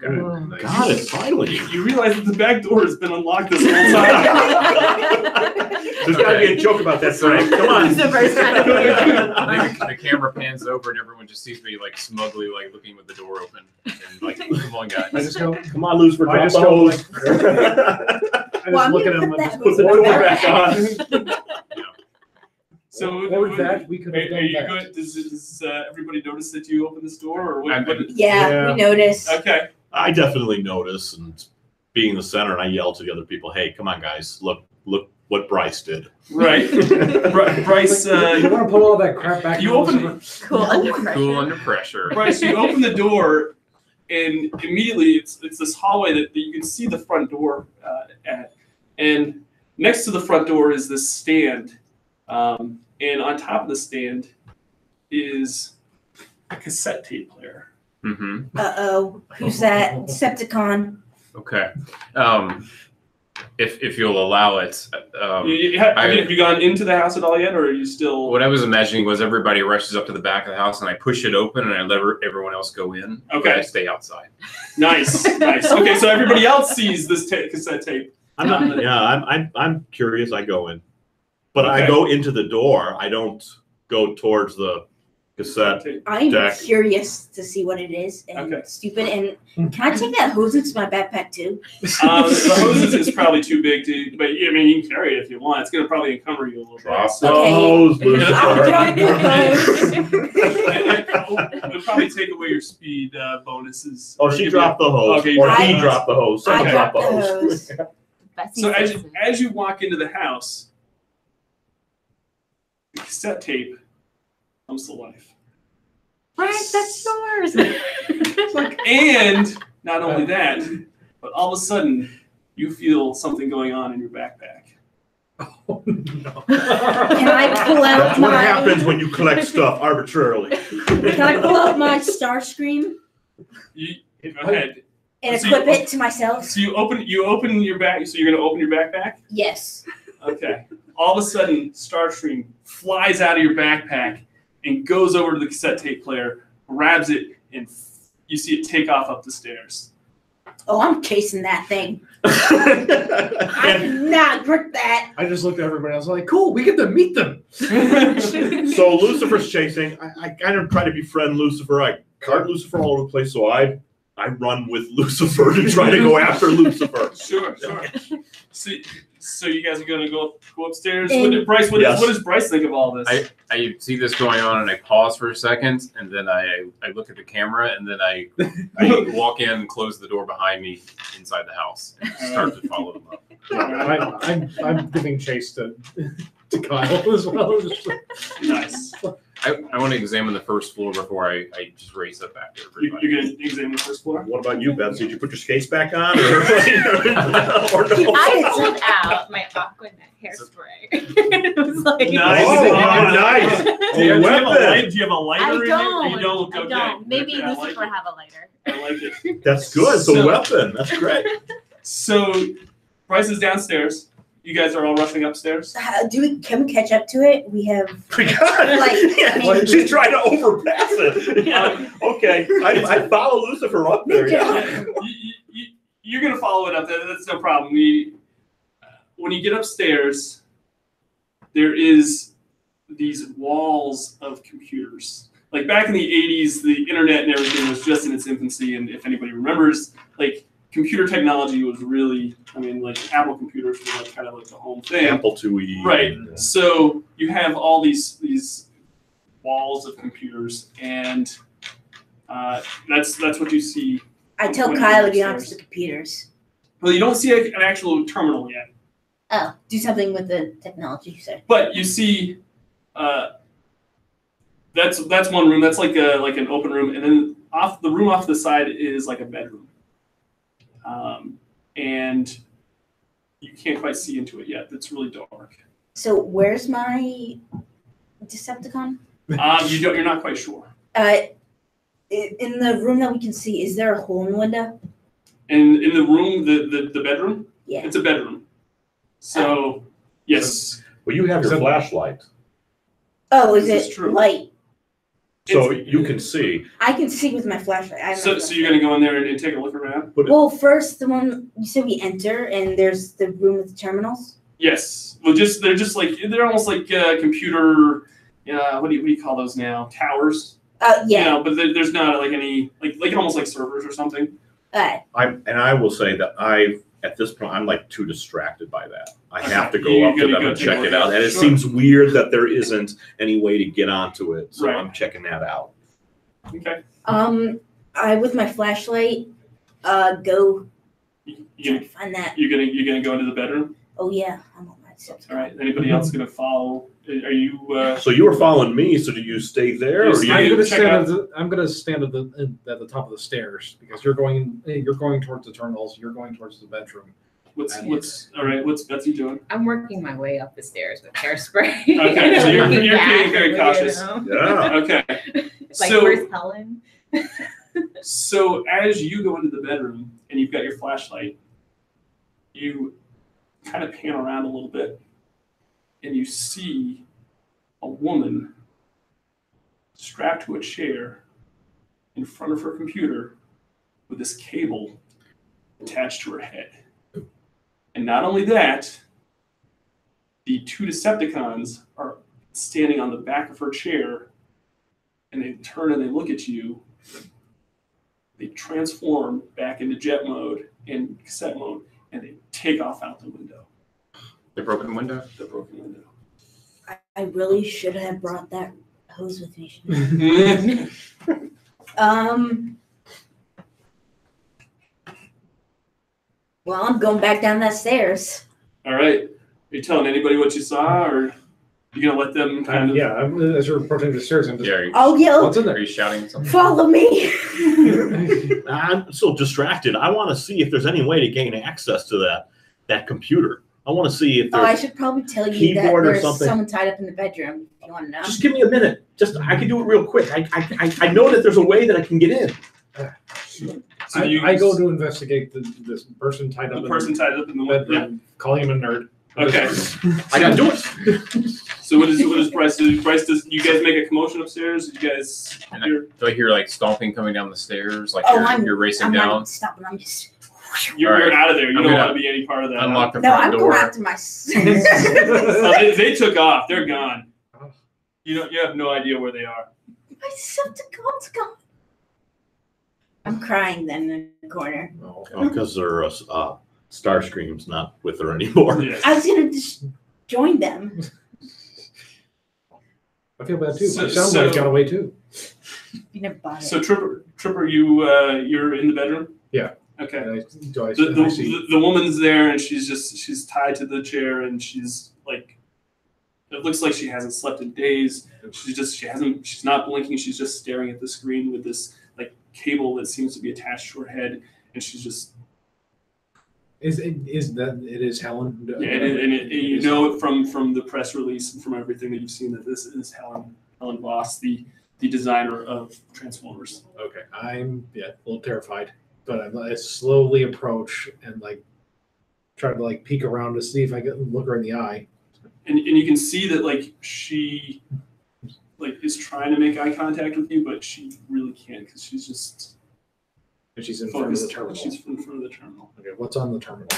Got it. Finally. You realize that the back door has been unlocked this whole time. There's got to be a joke about that, Frank. Come on. It's the first time. I think the camera pans over and everyone just sees me like smugly like looking with the door open and like, come on guys. I just go. Come on, Lucifer. I Drop just the go hose. I Well, I'm just look at gonna him put and that just Put the hose door back. back on. So Or that we could Are have done you that. good? Does everybody notice that you open this door, or what? I'm- Yeah, we noticed. Okay. I definitely notice, and being in the center, and I yell to the other people, "Hey, come on, guys! Look what Bryce did." Right. Bryce, You want to pull all that crap back? you open Cool under pressure. Cool under pressure. Bryce, you open the door, and immediately it's this hallway that you can see the front door at, and next to the front door is this stand, and on top of the stand is a cassette tape player. Mm-hmm. Uh-oh. Who's that? Decepticon. Okay. If you'll allow it. Have you gone into the house at all yet, or are you still? What I was imagining was everybody rushes up to the back of the house and I push it open and I let everyone else go in. Okay. But I stay outside. Nice. Okay, so everybody else sees this cassette tape. I'm not. Yeah, I'm curious. I go in, but I Okay. go into the door. I don't go towards the cassette. I'm Deck. curious to see what it is and Okay. stupid. And can I take that hose into my backpack too? The hoses is probably too big to, but I mean, you can carry it if you want. It's going to probably encumber you a little Drop bit. the So hose, I'll drop Lucifer. the hose. it would probably take away your speed bonuses. Oh, she dropped the hose, Okay, or I- he dropped the hose. I Someone dropped dropped the the hose. hose. Betsy So says as you walk into the house, the cassette tape comes to life. Frank, that's yours. And not only that, but all of a sudden, you feel something going on in your backpack. Oh, no. Can I pull out That's what my? happens when you collect stuff arbitrarily. Can I pull out my Starscream Go ahead. and So equip it to myself? So you open your back. So you're gonna open your backpack. Yes. Okay. All of a sudden, Starstream flies out of your backpack and goes over to the cassette tape player, grabs it, and you see it take off up the stairs. Oh, I'm chasing that thing. I did not grip that. I just looked at everybody. I was like, cool, we get to meet them. So Lucifer's chasing. I kind of try to befriend Lucifer. I cart Lucifer all over the place, so I run with Lucifer to try to go after Lucifer. Sure. So you guys are gonna go upstairs. And- Bryce, what Yes. does Bryce think of all this? I see this going on and I pause for a second and then I look at the camera and then I walk in and close the door behind me inside the house and start to follow them up. I'm giving chase to Kyle as well. Just like, Nice. I want to examine the first floor before I just race up after everybody. You're gonna examine the first floor. What about you, Betsy? Did you put your skates back on? Or no? I pulled out my Aquanet hairspray. It was like, Nice. Oh, Oh, nice. Do you, A have a weapon. light? Do you have a lighter I in don't. here? You don't? I Okay. don't. Maybe Okay, I like Lucifer it. have a lighter. I like it. That's good. It's a So- weapon. That's great. So Bryce is downstairs. You guys are all rushing upstairs. Can we catch up to it? We have Like- She's trying to overpass it. Yeah. Okay. I follow Lucifer up there. Yeah. You're gonna follow it up there. That's no problem. When you get upstairs, there is these walls of computers. Like back in the 80s, the internet and everything was just in its infancy. And if anybody remembers, like computer technology was really, like Apple computers were like kind of like the home thing. Apple IIe. Right. So you have all these walls of computers, and that's what you see. I tell when Kyle you're to get onto upstairs. the computers. Well, you don't see an actual terminal yet, Oh, do something with the technology, sir. but you see that's one room. That's like an open room, and then off to the side is like a bedroom, and you can't quite see into it yet. It's really dark. So where's my Decepticon? You're not quite sure. In the room that we can see, is there a hole in the window? And in the room, the bedroom, Yeah. it's a bedroom. So yes, Well, you have your flashlight, Oh, is This is it true. light? so you can see. I can see with my flashlight. I have so my so you're gonna go in there and take a look around. Well, first the one you said we enter, and there's the room with the terminals. Yes. Well, they're almost like computer. What do you call those now? Towers. Yeah. But there's not like any like almost like servers or something. I will say that at this point, I'm like too distracted by that. I Okay. have to go You're up to gonna them go and take a check look it at out. it. And it Sure. seems weird that there isn't any way to get onto it. So Right. I'm checking that out. Okay. I with my flashlight, go You try to find that. you're gonna go into the bedroom. Oh yeah, I'm on my Decepticon. All right. Anybody else gonna follow? Are you? So you were following me. So do you stay there, or do Yeah, you? I'm gonna stand at the top of the stairs because you're going towards the terminals. You're going towards the bedroom. What's all right? What's Betsy doing? I'm working my way up the stairs with hairspray. Okay, so you're Looking being back, very you cautious. know? Yeah. Okay. Like, So- where's Helen? So as you go into the bedroom and you've got your flashlight, you kind of pan around a little bit and you see a woman strapped to a chair in front of her computer with this cable attached to her head. And not only that, the two Decepticons are standing on the back of her chair, and they turn and they look at you. They transform back into jet mode and cassette mode, and they take off out the window. The broken window? The broken window. I really should have brought that hose with me. Well, I'm going back down that stairs. All right. Are you telling anybody what you saw, or? You gonna let them kind of? Yeah, as you're approaching the stairs, I'm just. Yeah, Oh, yeah. What's in are there? you shouting something? Follow me. I'm so distracted. I want to see if there's any way to gain access to that computer. I want to see if Oh, I there's. should probably tell you that Keyboard or there's something. someone tied up in the bedroom. If you want to know. Just give me a minute. I can do it real quick. I know that there's a way that I can get in. So I go to investigate this person tied up the person tied up in the bedroom, calling him a nerd. Okay. I gotta do it. So what does Bryce do? Bryce, does you guys make a commotion upstairs? You guys And hear? Do I hear like stomping coming down the stairs? Like you're racing I'm down? not stopping. I'm just. You're All right. out of there. You I'm don't gonna want to be any part of that. Unlock the No, front I'm door. going after my. Oh, they took off. They're gone. Oh. You have no idea where they are. My Decepticon's gone. I'm crying then in the corner. Oh, okay. Because they're Starscream's not with her anymore. Yes. I was gonna just join them. I feel bad too. So- My sound so- wave got away too. You never bought it. So Tripper, you're in the bedroom. Yeah. Okay. And I see. The woman's there and she's tied to the chair and she's like, it looks like she hasn't slept in days. She's not blinking. She's just staring at the screen with this like cable that seems to be attached to her head, and she's just Is Helen? yeah. And you know it from the press release and from everything that you've seen that this is Helen Voss, the designer of Transformers. Okay, I'm a little terrified, but I slowly approach and like try to like peek around to see if I can look her in the eye. And you can see that like she like is trying to make eye contact with you, but she really can't because she's just And she's in front of the focused. terminal. She's in front of the terminal. Okay, what's on the terminal?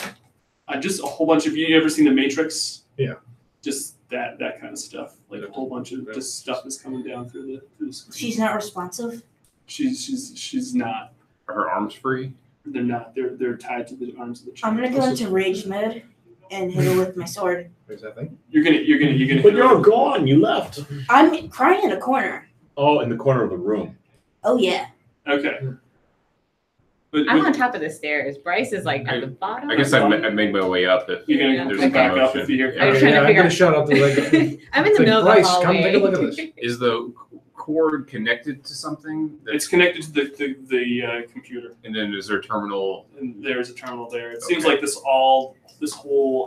Just a whole bunch of you ever seen The Matrix? Yeah. Just that kind of stuff. Like a whole bunch of just stuff is coming down through the screen. She's not responsive. She's not. Are her arms free? They're not. They're tied to the arms of the chair. I'm gonna go into rage mode and hit her with my sword. There's that thing. You're gonna. But you're gone. You left. I'm crying in a corner. Oh, in the corner of the room. Oh yeah. Okay. But I'm on top of the stairs. Bryce is like at the bottom. I guess I made my way up. If you're gonna Yeah. there's just back up commotion. if you hear. I was trying to I'm figure gonna out- shout out to like. I'm in the Like, middle Bryce, of the hallway. come take a look at this. Is the cord connected to something? It's connected to the computer, And then is there a terminal? and there's a terminal there. It Okay. seems like this whole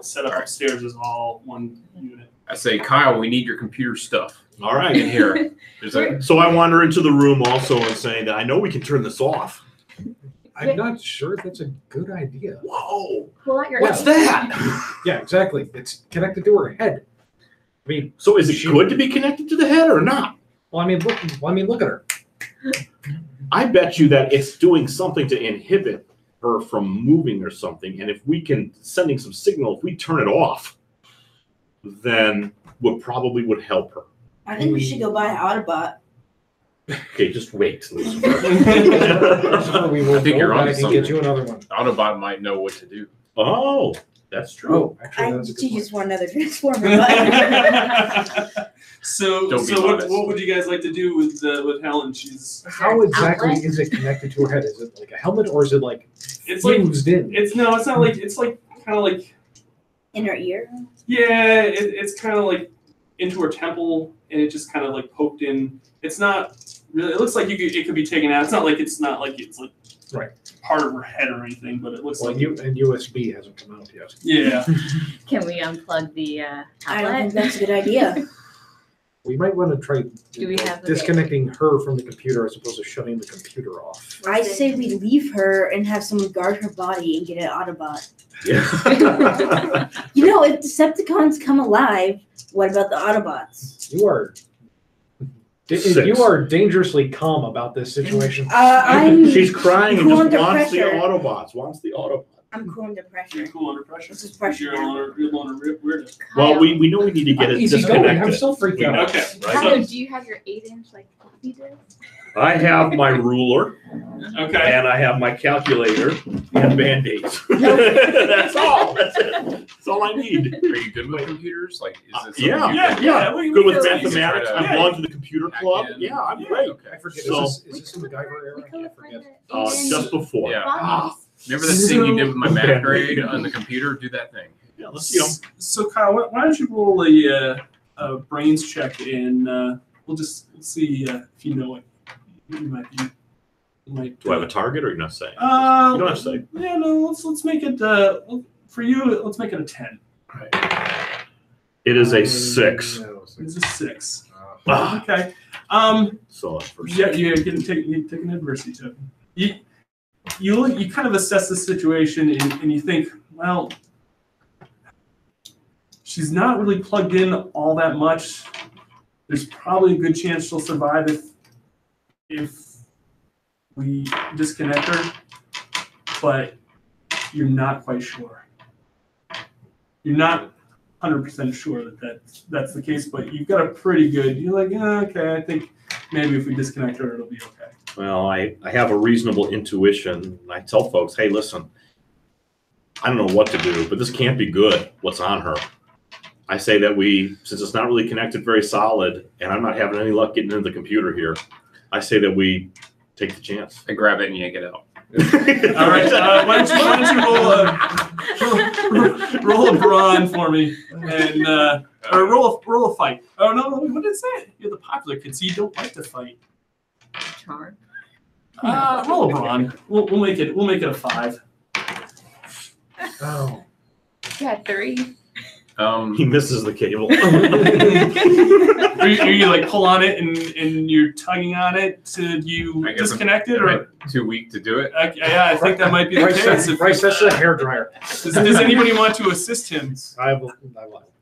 setup Alright. upstairs is all one unit. I say, Kyle, we need your computer stuff All right. in here. There's a So I wander into the room also and saying that I know we can turn this off. I'm not sure if that's a good idea. Whoa. Pull out your What's that? Yeah, exactly. It's connected to her head. I mean, So is it good to be connected to the head or not? well, I mean, look at her. I bet you that it's doing something to inhibit her from moving or something. And if we can sending some signal, if we turn it off, then probably would help her. I think we should go buy an Autobot. Okay, just wait, Lucifer. We will I think go you're onto back and get something. you another one. Autobot might know what to do. Oh, that's true. Oh, actually, that's a good She point. just want another Transformer. But So Don't be what modest. would you guys like to do with Helen? She's How exactly Outlet? is it connected to her head? Is it like a helmet or is it like it's like fused in? it's not like it's like kind of like in her ear. yeah it's kind of like into her temple and it just kind of like poked in. It's not really. It looks like it could be taken out. It's not like it's like Right. part of her head or anything, but it looks Well, like and USB hasn't come out yet. yeah. Can we unplug the I don't think outlet? that's a good idea. We might want to try Do we have the- disconnecting her from the computer as opposed to shutting the computer off. I say we leave her and have someone guard her body and get an Autobot. Yeah. You know, if Decepticons come alive, what about the Autobots? You are dangerously calm about this situation. I'm She's crying and cool just under wants the pressure. Autobots. Wants the Autobots. I'm cool under pressure. You're cool under pressure. This is pressure You're now. on a weird. Well, we know we need to get it Easy going. I'm disconnected. still freaked out. Okay. Right? Kyle, do you have your 8-inch like floppy disk? I have my ruler Okay. and I have my calculator and Band-Aids. That's all. That's it. That's all I need. Are you good with computers? Like, is it something Yeah, you yeah, can- yeah. we Good with can- mathematics. Yeah. I belong to the computer club. Hack in. Yeah, I'm Yeah. great. Okay. I forget. So- Is this the MacGyver era? I can't forget. Just before. Yeah. Ah, Remember that thing you did with my math Okay. grade on the computer? Do that thing. yeah, let's see. So Kyle, why don't you roll a a brains check, and we'll just see if you know it. You might be. Do I have a target, or you're not saying? You don't have to say. Yeah, no. Let's make it for you. Let's make it a 10. It is a 6. It's a 6. Ah. Okay. So Yeah, you take an adversity token. You kind of assess the situation and you think, well, she's not really plugged in all that much. There's probably a good chance she'll survive if we disconnect her, but you're not quite sure. You're not 100% sure that that's the case, but you've got a pretty good. You're like, okay, I think maybe if we disconnect her, it'll be okay. Well, I have a reasonable intuition. I tell folks, hey, listen, I don't know what to do, but this can't be good, what's on her. I say that since it's not really connected very solid, and I'm not having any luck getting into the computer here, I say that we take the chance. I grab it and yank it out. All right, why don't you roll a brawn for me, and or roll a fight. Oh no, what did it say? You're the popular kid, so you don't like to fight. Charm. Roll a brawn. We'll make it a 5. Oh. Yeah, 3. He misses the cable. you like pull on it and you're tugging on it to disconnect it, or too weak to do it? Yeah, I think that might be the case. Bryce, that's a hairdryer. Does anybody want to assist him? I will.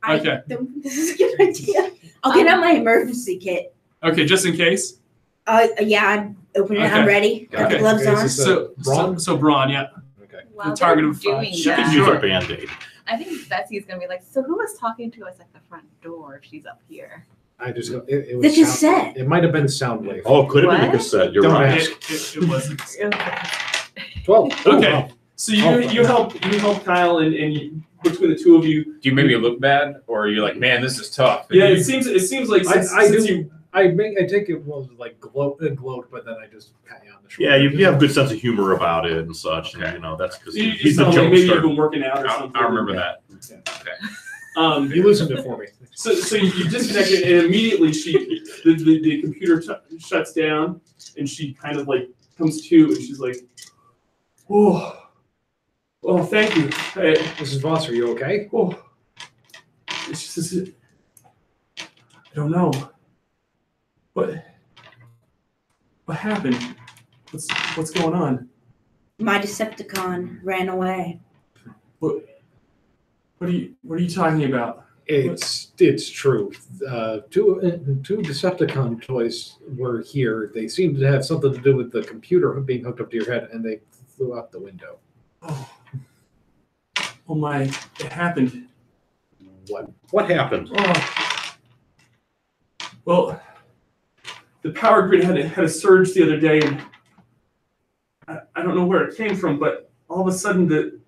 Okay. This is a good idea. I'll get out my emergency kit. Okay, just in case. Yeah, I'm opening it. Okay. I'm ready. Got the Okay. gloves on. So brawn, yeah. Okay. While The target they're of 5. doing You can that, use Sure. a Band-Aid. I think Betsy's gonna be like, so who was talking to us at the front door if she's up here? I just it The was cassette. It might have been Soundwave. Oh, it could have been the What? cassette. You're Don't right. ask. It wasn't. 12. Oh, Okay. wow. So you help Kyle and you, between the two of you. Do you make me look bad, or are you like, man, this is tough? Yeah, it seems like since you. I take it like gloat, but then I just pat you on the shoulder. Yeah, you have a good sense of humor about it and such. Okay. And, you know, that's because You he's the sound like joke maybe you've starter. been working out or something. I'll remember that. You loosened it for me. So you disconnect it, and immediately the computer shuts down, and she kind of like comes to, and she's like, "Oh, thank you." Mrs. Voss, are you okay? Oh, it's just, I don't know. What happened? What's going on? My Decepticon ran away. What are you talking about? It's true. Two Decepticon toys were here. They seemed to have something to do with the computer being hooked up to your head, and they flew out the window. Oh my! It happened. What happened? Oh. Well, the power grid had a surge the other day, and I don't know where it came from, but all of a sudden the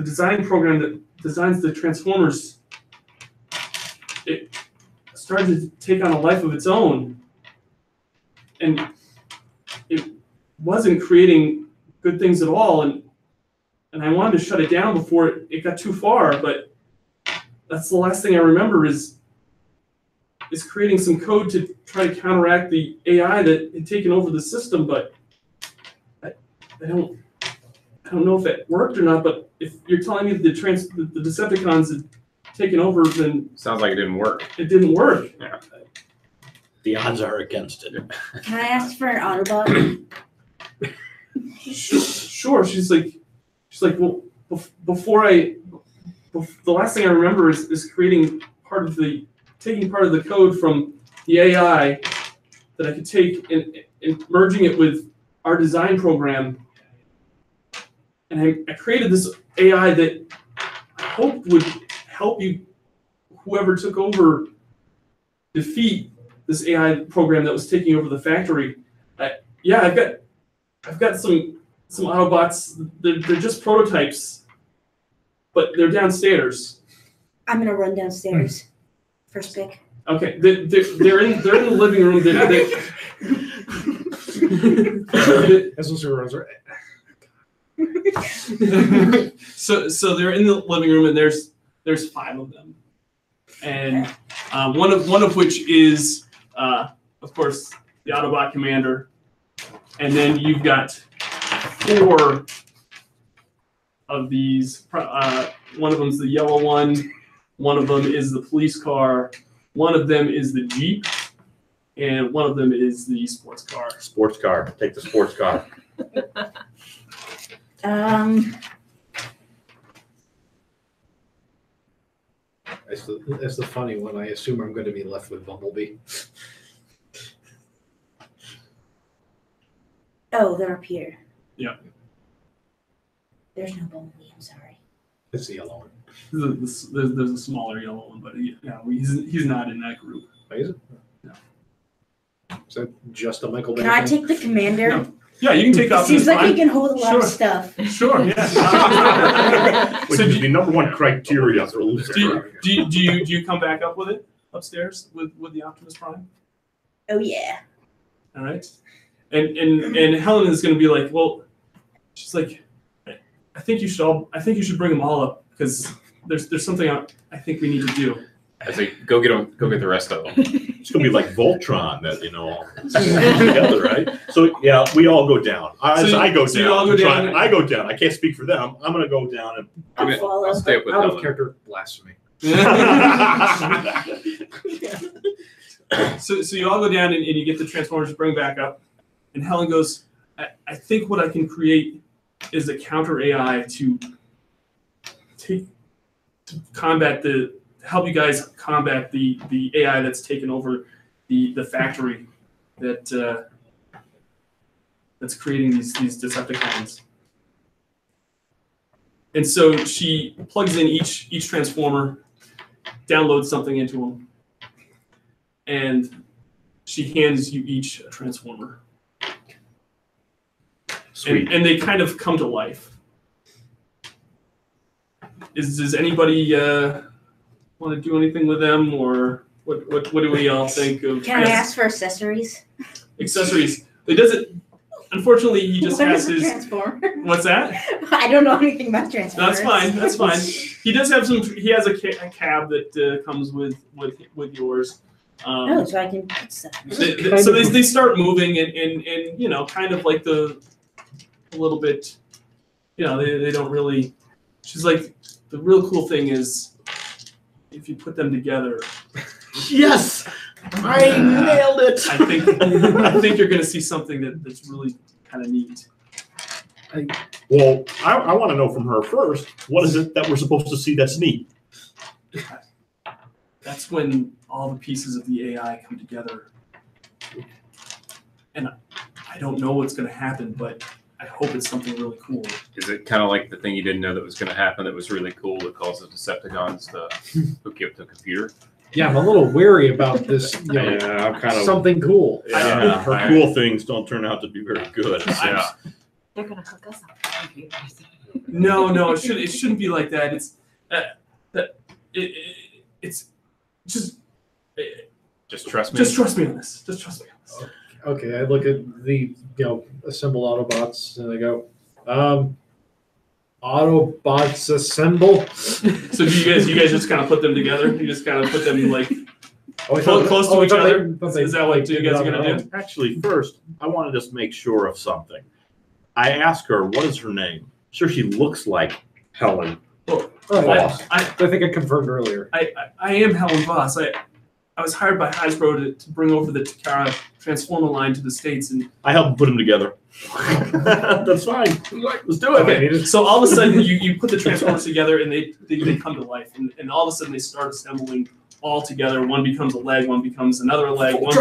design program that designs the transformers, it started to take on a life of its own, and it wasn't creating good things at all, and I wanted to shut it down before it got too far, but that's the last thing I remember is creating some code to try to counteract the AI that had taken over the system, but I don't know if it worked or not, but if you're telling me that the Decepticons had taken over, then Sounds like it didn't work. it didn't work. Yeah. The odds are against it. Can I ask for an Autobot? Sure. She's like, well, the last thing I remember is taking part of the code from the AI that I could take and merging it with our design program. And I created this AI that I hoped would help whoever took over, defeat this AI program that was taking over the factory. Yeah, I've got some Autobots. They're just prototypes, but they're downstairs. I'm gonna run downstairs. First pick. Okay, they're in the living room. That's what runs right. So they're in the living room, and there's 5 of them. and one of which is, of course, the Autobot commander, and then you've got 4 of these. One of them's the yellow one. One of them is the police car. One of them is the Jeep, and one of them is the sports car. Sports car. Take the sports car. That's the funny one. I assume I'm going to be left with Bumblebee. Oh, they're up here. Yeah. There's no Bumblebee. I'm sorry. It's the yellow one. There's a smaller yellow one, but he's not in that group. Oh, is it? No. Is that just a Michael Bay Can I thing? take the commander? No. Yeah, you can take It off. seems like he Prime. can hold a lot Sure. of stuff. Sure, yeah. Which is the number one criteria for losing. Do you come back up with it upstairs with the Optimus Prime? Oh yeah. All right. And Helen is going to be like, well, she's like, I think you should bring them all up because there's something I think we need to do. I say, go get the rest of them. It's gonna be like Voltron, that all together, right? So yeah, we all go down. I go down. You all go down. I go down. I can't speak for them. I'm gonna go down and. I'll stay up with Out of Helen. character blasphemy. So you all go down and you get the Transformers to bring back up, and Helen goes, I think what I can create is a counter AI to help you guys combat the AI that's taken over the factory that's creating these Decepticons. And so she plugs in each Transformer, downloads something into them, and she hands you each a Transformer. Sweet. And they kind of come to life. Does anybody want to do anything with them, or what do we all think of? Can I ask for accessories? Accessories. It doesn't. Unfortunately, he just What has is a his. Transformer? What's that? I don't know anything about Transformers. That's fine. That's fine. He does have some. He has a cab that comes with yours. Oh, so I can put stuff. So they start moving and kind of like a little bit. They don't really. She's like, the real cool thing is if you put them together. Yes, I nailed it. I think you're going to see something that's really kind of neat. Well, I want to know from her first. What is it that we're supposed to see that's neat? That's when all the pieces of the AI come together. And I don't know what's going to happen, but I hope it's something really cool. Is it kind of like the thing you didn't know that was going to happen that was really cool that caused the Decepticons to hook you up to a computer? Yeah, I'm a little wary about this. Yeah, I'm kind of something cool. Yeah, her cool things don't turn out to be very good. Yeah. They're gonna hook us up to computers. No, it shouldn't be like that. It's Just trust me. just trust me on this. Just trust me on this. Okay, I look at the assembled Autobots and I go, Autobots assemble. So do you guys just kind of put them together? You just kind of put them like Oh, close to each other? They Is that what you guys are gonna do? Actually, first, I want to just make sure of something. I asked her, what is her name? Sure, she looks like Helen. Oh, Voss. I think I confirmed earlier. I am Helen Voss. I was hired by Hasbro to bring over the Takara Transformer line to the States, and I helped put them together. That's fine. Let's do it. okay. So all of a sudden, you put the Transformers together, and they come to life, and all of a sudden they start assembling all together. One becomes a leg, one becomes another leg, one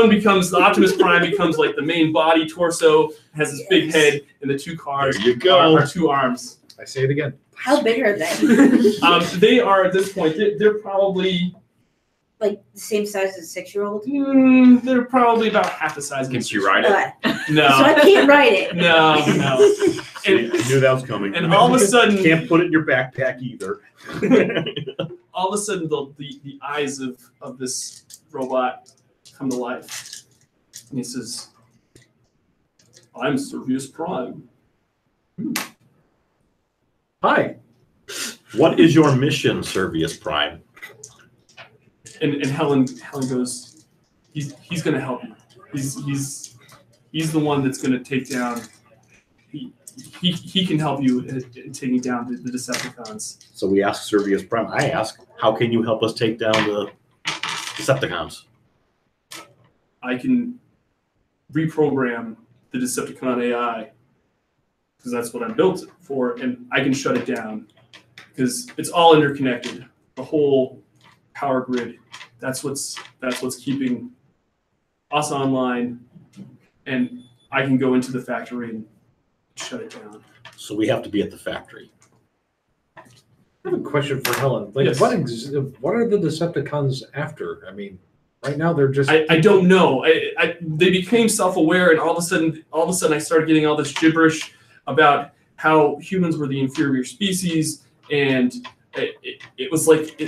becomes the Optimus Prime becomes like the main body, torso, has this big head, and the two cars There you go. are two arms. I say it again. How big are they? They are at this point. They're probably Like the same size as a 6-year-old? they're probably about half the size. Can of you ride it? No. So I can't write it. No. See, I knew that was coming. And all of a sudden, Can't put it in your backpack either. all of a sudden, the eyes of this robot come to life, and he says, "I'm Servius Prime." Hi. What is your mission, Servius Prime? and Helen goes, he's going to help you. He's the one that's going to take down. He can help you in taking down the Decepticons. So we ask Servius Prime. I ask, how can you help us take down the Decepticons? I can reprogram the Decepticon AI because that's what I'm built for, and I can shut it down because it's all interconnected. The whole power grid. That's what's keeping us online, and I can go into the factory and shut it down. So we have to be at the factory. I have a question for Helen. Like, yes. what are the Decepticons after? I mean, right now they're just. I don't know. They became self-aware, and all of a sudden, I started getting all this gibberish about how humans were the inferior species, and it was like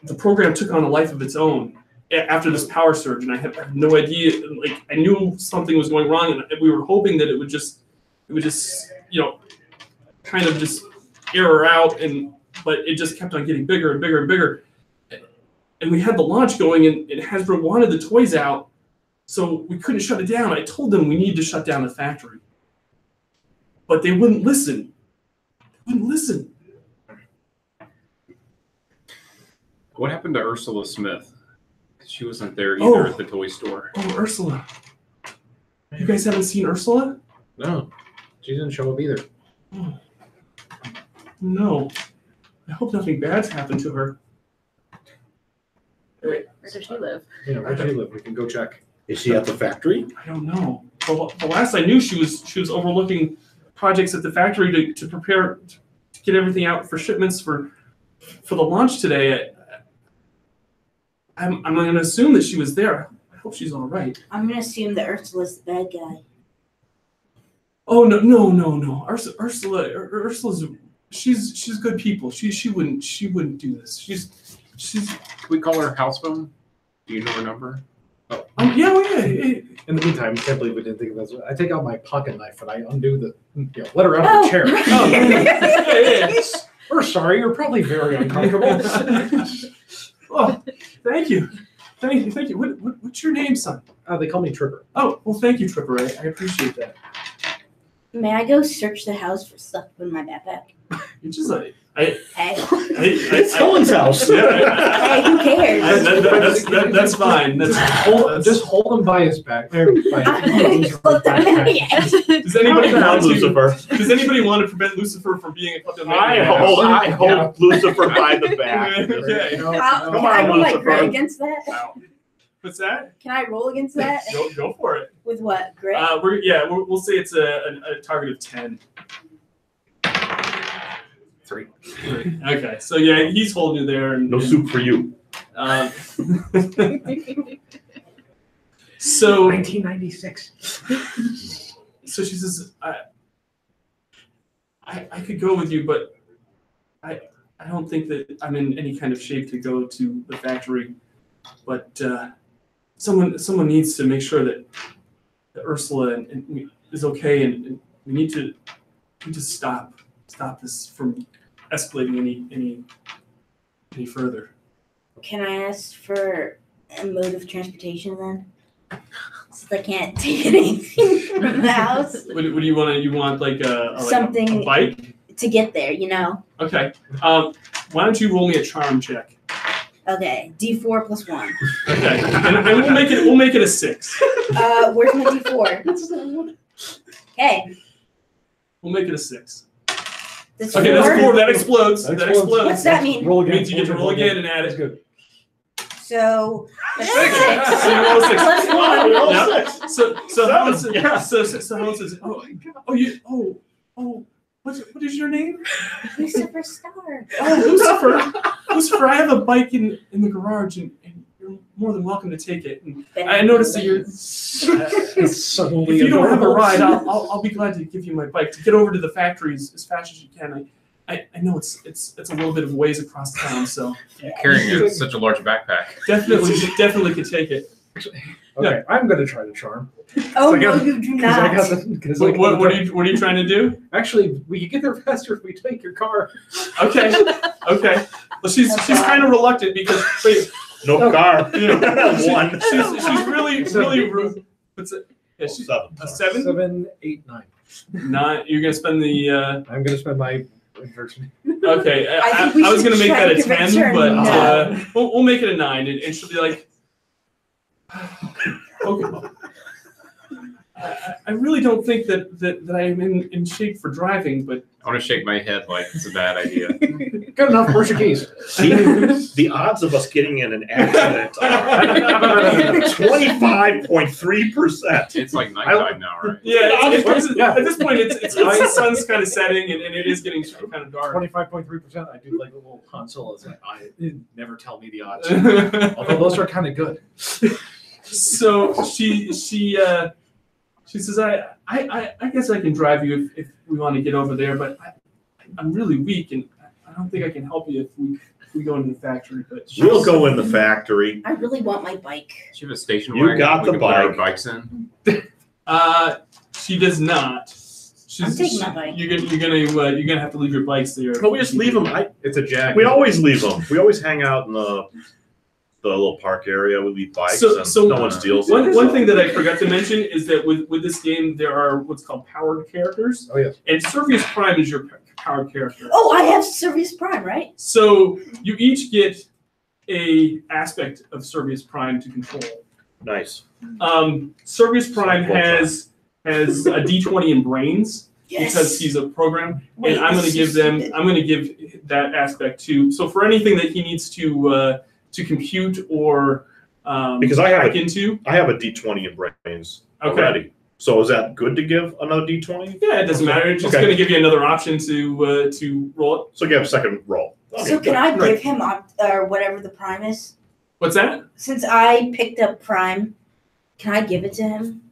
the program took on a life of its own after this power surge, and I have no idea. Like, I knew something was going wrong, and we were hoping that it would just kind of just error out, but it just kept on getting bigger and bigger and bigger. And we had the launch going, and Hasbro wanted the toys out, so we couldn't shut it down. I told them we need to shut down the factory, but they wouldn't listen. What happened to Ursula Smith? She wasn't there either at the toy store. Oh, Ursula. You guys haven't seen Ursula? No, she didn't show up either. Oh. No. I hope nothing bad's happened to her. Where does she live? Yeah, where does she live? We can go check. Is she at the factory? I don't know. The last I knew, she was overlooking projects at the factory to prepare to get everything out for shipments for the launch today. I'm going to assume that she was there. I hope she's all right. I'm going to assume that Ursula's the bad guy. Oh no! Ursula's she's good people. She wouldn't do this. She's. Can we call her Housebone? Do you know her number? Yeah. In the meantime, I can't believe we didn't think of this. I take out my pocket knife and I undo let her out of the chair. Oh, yeah. We're sorry, you're probably very uncomfortable. Oh, thank you. What's your name, son? They call me Tripper. Oh, well, thank you, Tripper. I appreciate that. May I go search the house for stuff in my backpack? You're just like Hey. It's Helen's house. Hey, who cares? That's fine. Just hold him by his back. Does anybody want to prevent Lucifer from being a kleptomaniac? I hold Lucifer by the back. Okay. Can I roll like grit against that? Wow. What's that? Can I roll against that? Go for it. With what? Grit? We'll say it's a target of 10. 3. Okay, so yeah, he's holding you there. No soup for you. So 1996. So she says, I could go with you, but I don't think that I'm in any kind of shape to go to the factory. But someone needs to make sure that Ursula is okay, and we need to stop this from escalating any further. Can I ask for a mode of transportation then? Since I can't take anything from the house. What do you want? You want like something a bike to get there, you know? Okay. Why don't you roll me a charm check? Okay, D4 plus 1. Okay, and we'll make it a 6. Where's my D4? Okay. We'll make it a 6. That's okay, 4? that's 4. That explodes. That explodes. What's that mean? Roll again. It means you get to roll again and add it. That's good. So that's 6. So you roll 6. Plus 1. Yep. So Helen says, what is your name? Lucifer Star. Oh, Lucifer, I have a bike in the garage, and you're more than welcome to take it. And I noticed that you're suddenly. If you don't have a ride, I'll be glad to give you my bike to get over to the factories as fast as you can. I know it's a little bit of ways across town, so carrying such a large backpack. Definitely could take it. Okay, I'm going to try to charm. Oh, no, you do not. What are you trying to do? Actually, we can get there faster if we take your car. Okay. Well, she's kind of reluctant because No car. Yeah. One. She's really rude. What's it? Yeah, she's a 7? 7, 8, 9. 9. You're gonna spend the. I'm gonna spend my inversion. Okay, I think we I was should gonna make try that a to give it 10, turn but now. we'll make it a 9, and she'll be like, okay. I really don't think that I am in shape for driving, but I want to shake my head like it's a bad idea. Good enough. Where's your keys? See, the odds of us getting in an accident are 25.3%. It's like nighttime now, right? yeah, Yeah. at this point it's the sun's kind of setting and it is getting kind of dark. 25.3%. I do like a little Han Solo. It's like, I never tell me the odds. Although those are kind of good. So she says, I guess I can drive you if we want to get over there, but I'm really weak and I don't think I can help you if we go into the factory. But We'll go in the factory. I really want my bike. She have a station You wagon. got we the can put our bike. bikes in. she does not. I'm taking my bike. You're gonna have to leave your bikes there. No, we just leave them. It's a Jag. We always leave them. We always hang out in the little park area. We leave bikes, and no one steals them. One thing that I forgot to mention is that with this game there are what's called powered characters. Oh, yeah. And Servius Prime is your powered character. Oh, I have Servius Prime, right? So you each get a aspect of Servius Prime to control. Nice. Servius Prime has a D20 in brains because he's a program, and I'm going to give that aspect to. So for anything that he needs to compute or Because I have hack into, I have a D20 in brains Okay. already. So is that good to give another D20? yeah, it doesn't matter. It's just Okay. going to give you another option to roll it. So you have a second roll. So can I Right. give him or whatever the Prime is? What's that? Since I picked up Prime, can I give it to him?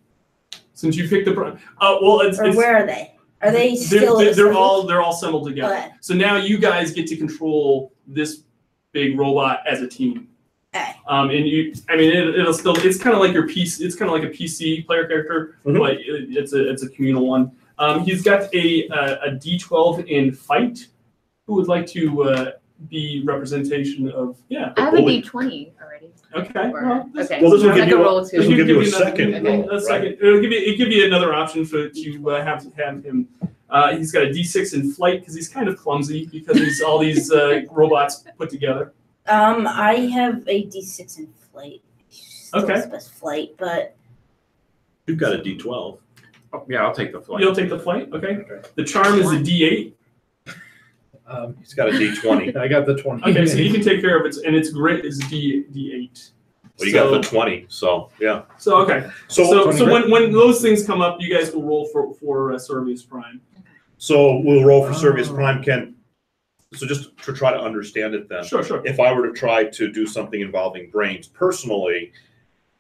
Since you picked the Prime, well, it's Where are they? Are they still? they're all assembled together. Okay. So now you guys get to control this big robot as a team. Okay. And it'll still, it's kind of like your PC, it's kind of like a PC player character, Mhm. but it's a communal one. He's got a D12 in fight. Who would like to be representation of? Yeah. I have a D20 already. Okay. Or- Well, this okay. Well, this so will I give have you to a- roll this two. will give you a another- second Okay. roll, a second. It'll give you another option to have him. He's got a D6 in flight because he's kind of clumsy because he's all these robots put together. I have a D6 in flight. Okay. Best flight, but You've got a D12. Oh, yeah, I'll take the flight. You'll take the flight, okay? The charm is a D8. He's got a D20. I got the 20. Okay, so you can take care of it, and its grit is D8. Well, you got the 20. So yeah. So okay. So So when those things come up, you guys will roll for Servius Prime. so we'll roll for Servius Prime. So just to try to understand it then. Sure. If I were to try to do something involving brains personally,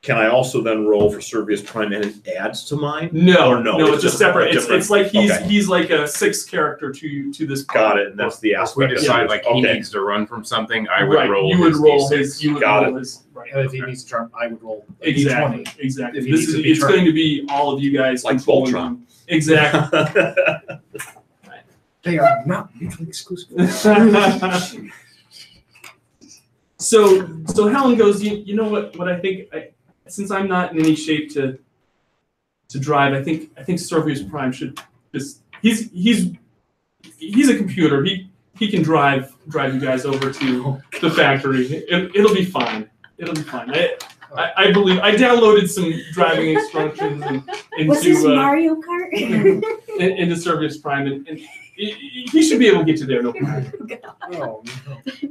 can I also then roll for Servius Prime and it adds to mine? No, Or no, it's it's just just separate. different. It's like Okay. he's like a sixth character to this. Got it, and that's the If we aspect. of decide it. like he Okay. needs to run from something, I would Right, roll. you would his roll D6. his. You would Got roll it. his. Right. And if he needs to charm, I would roll a Exactly. D20. Exactly. If he This needs is to be it's charmed. going to be all of you guys Like controlling Voltron. them. Exactly. They are not mutually exclusive. So Helen goes, you know what I think, since I'm not in any shape to drive, I think Servius Prime should just he's a computer. He can drive you guys over to the factory. It'll be fine. It'll be fine. I believe I downloaded some driving instructions was this into Mario Kart? into Servius Prime, and he should be able to get you there. No problem. Oh,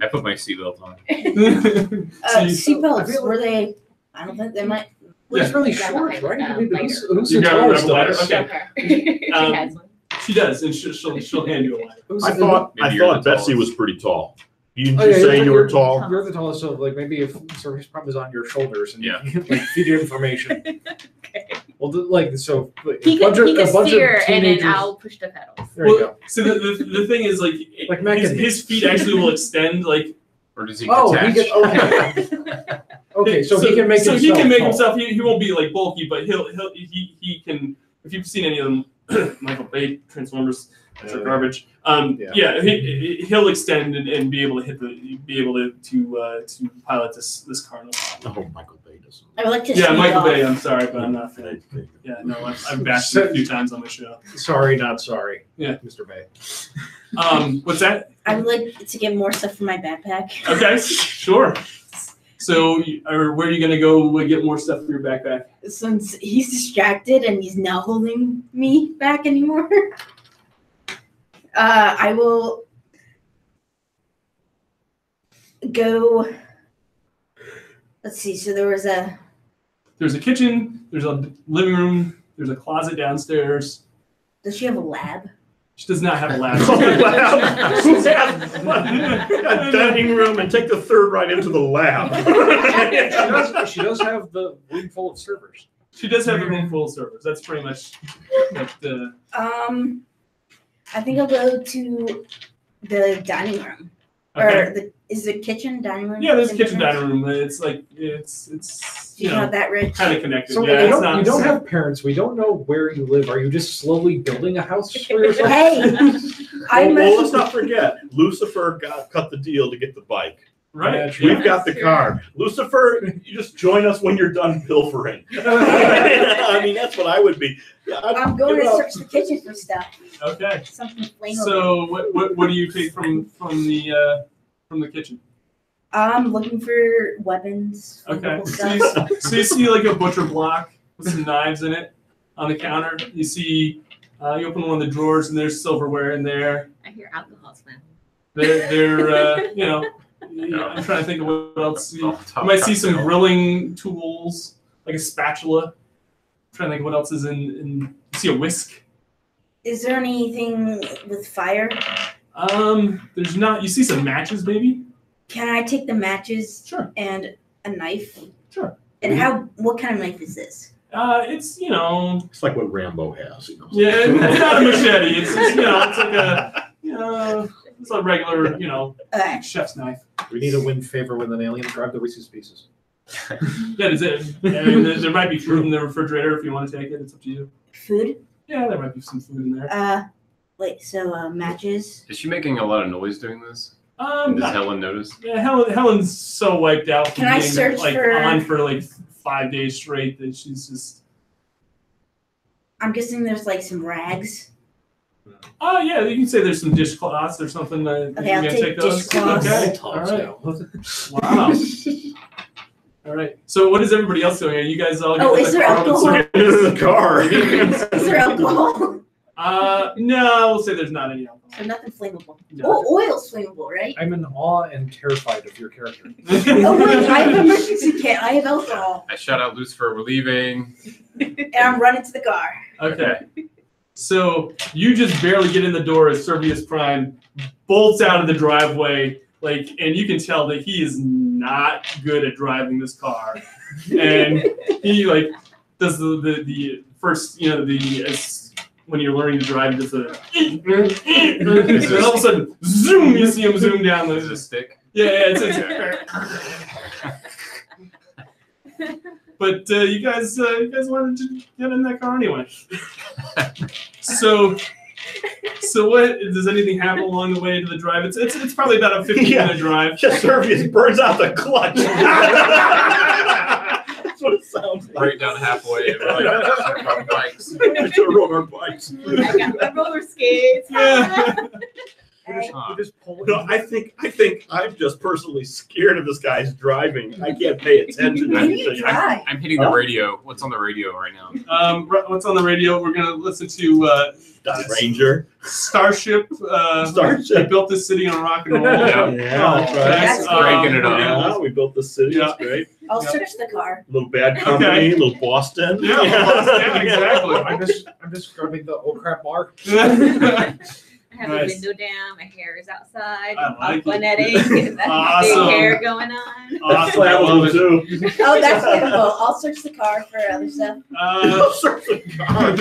I put my seatbelt on. Seatbelts, were they? I don't think they might. well, it's really Yeah. short, right? I mean, who's You the got a tallest of ladder? us? Okay. She has one. She does, and she'll hand you a ladder. Who's I the- thought Maybe you're the Betsy tallest. was pretty tall. Didn't Oh, you yeah, say you're- you were tall? You're the tallest, so like maybe if Service Prime is on your shoulders and Yeah. you can like feed you information. Okay. Well, like so. He a bunch can of steer, and then teenagers- I'll push the pedals. There you go. So the thing is, like his feet actually will extend, like Or does he Oh, he detach? gets okay. Okay, so he can make so himself. he can make tall. himself. He won't be like bulky, but he can. If you've seen any of them, Michael Bay Transformers, That's our garbage. Yeah. He'll extend and be able to to pilot this car. No problem. Oh, Michael Bay doesn't. I would like to. Yeah, sneak Michael off. Bay. I'm sorry, but I'm not. Yeah, no, I've bashed him a few times on the show. Sorry, not sorry. Yeah. Mr. Bay. What's that? I would like to get more stuff for my backpack. Okay, sure. So, where are you gonna go get more stuff for your backpack? Since he's distracted and he's not holding me back anymore, I will go. Let's see. So there's a kitchen. There's a living room. There's a closet downstairs. Does she have a lab? She does not have a lab. A dining room and take the third right into the lab. She does have the room full of servers. She does have a room full of servers. That's pretty much what the. I think I'll go to the dining room. Okay. Or is the kitchen dining room? Yeah, there's a in kitchen there? dining room. It's You're not that rich. kind of connected. So Yeah, you don't have parents. We don't know where you live. Are you just slowly building a house for yourself? Hey, Well, let's not forget, Lucifer cut the deal to get the bike. right. Yeah, We've got the car. Lucifer, you just join us when you're done pilfering. I mean, that's what I would be. Yeah, I'm going to search the kitchen for stuff. Okay. Something flammable. So what do you take from the kitchen? I'm looking for weapons. Okay. flammable So stuff. you see like a butcher block with some knives in it on the counter. You see you open one of the drawers and there's silverware in there. I hear alcohol smell. They're I'm trying to think of what else. You might see some grilling tools, like a spatula. I'm trying to think of what else is in. You see a whisk. Is there anything with fire? There's not. You see some matches, maybe. Can I take the matches Sure. and a knife? Sure. And what kind of knife is this? It's It's like what Rambo has. Yeah, it's not a machete. It's just, it's like a it's a regular Okay. chef's knife. We need to win favor with an alien. Grab the Reese's Pieces. That is it. I mean, there might be fruit in the refrigerator if you want to take it. It's up to you. Food? Yeah, there might be some food in there. Wait, so matches? Is she making a lot of noise doing this? Does Does Helen notice? Yeah, Helen's so wiped out from Can I being search for- on for like 5 days straight that she's just. I'm guessing there's like some rags. Oh yeah, you can say there's some dishcloths or something. Okay, I'll you gonna take those? dishcloths. Okay, all right. Wow. All right. So what is everybody else doing? Are you guys all? Oh, getting is in the there car with alcohol? some- In the car. Is there alcohol? No, we'll say there's not any alcohol. So nothing flammable. No. Oh, oil's flammable, right? I'm in awe and terrified of your character. Oh wait, I have an emergency kit. I have alcohol. I shout out Lucifer, we're leaving. And I'm running to the car. Okay. So you just barely get in the door as Servius Prime bolts out of the driveway, and you can tell that he is not good at driving this car. And he does the first, when you're learning to drive, just a and all of a sudden, zoom! You see him zoom down Is it a the. stick? Yeah, it's. But you guys wanted to get in that car anyway. So what? Does anything happen along the way to the drive? It's probably about a 15-minute drive. Just Servius burns out the clutch. That's what it sounds like. Break down halfway and we're like, our bikes. We should rode our bikes. I got my roller skates. Yeah. You just pull it. No, I think I'm just personally scared of this guy's driving. I can't pay attention to Maybe you anything. drive. I'm hitting the radio. What's on the radio right now? What's on the radio? We're gonna listen to Dodge Ranger. Starship. They Starship. built this city on rock and roll. Yeah. That's right. That's Cranking it up. Yeah, we built the city. Yeah. That's great. I'll Yeah. search the car. Little bad company, Okay. little Boston. Yeah, Boston, exactly. I'm just grabbing the oh crap bar. I have Nice. the window down. My hair is outside. I like Aqua it. netting. That's Awesome. big hair going on. That's Awesome. I love flammable it. too. Oh, that's flammable. I'll search the car for other stuff. Search the car.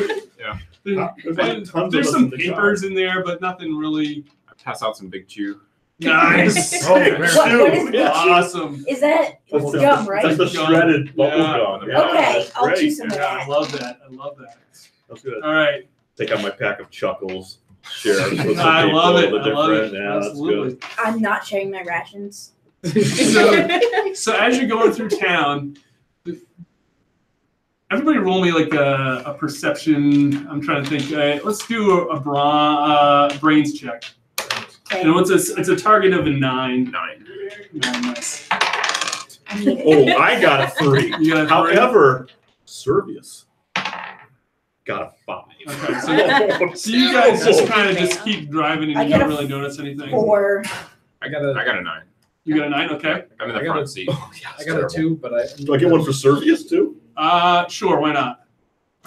There's Tons of there's us some in the car. papers in there, but nothing really I pass out some big chew. nice. Oh, What is yeah. Awesome. Is that That's it's the- gum, right? That's the shredded bubble Yeah. gum. Yeah, Okay, that's I'll great. choose some of Yeah, I that. love that. I love that. That's good. All right. Take out my pack of Chuckles. share. With some I love it. people, the I love it. different- Yeah, that's Absolutely. good. I'm not sharing my rations. So as you're going through town, everybody roll me like a perception. I'm trying to think. Let's do a brains check. Okay. And it's a target of a 9. 9. 9, nice. I need it. Oh, I got a 3. You got a 3? However, Servius got a 5. Okay, so you guys just kind of just keep driving and I you get don't a really notice anything. 4. I got a I got a 9. You got a 9, okay. I'm in the I got front a- seat. I got a 2, but Do I get one for Servius too? Sure, why not?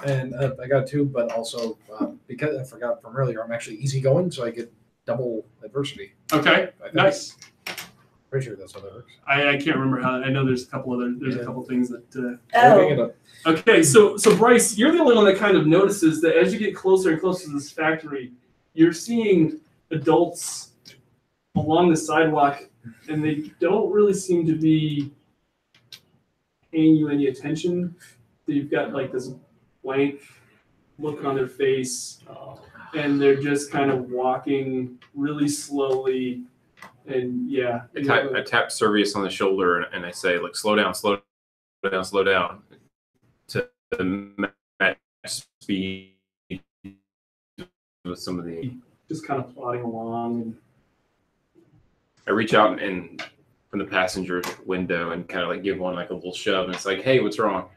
And I got a 2, but also because I forgot from earlier, I'm actually easygoing, so I get double adversity. Okay, I think. nice. Pretty sure that's how that works. I can't remember how. I know there's a couple Yeah. couple things that. Looking it Oh, up. Okay, so Bryce, you're the only one that kind of notices that as you get closer and closer to this factory, you're seeing adults along the sidewalk, and they don't really seem to be paying you any attention. You've got like this blank look on their face, and they're just kind of walking really slowly. And yeah, I tap Servius on the shoulder and I say, like, slow down, slow down, slow down. To match speed with some of the. just kind of plodding along. And I reach out and from the passenger window and kind of like give one like a little shove, and it's like, hey, what's wrong?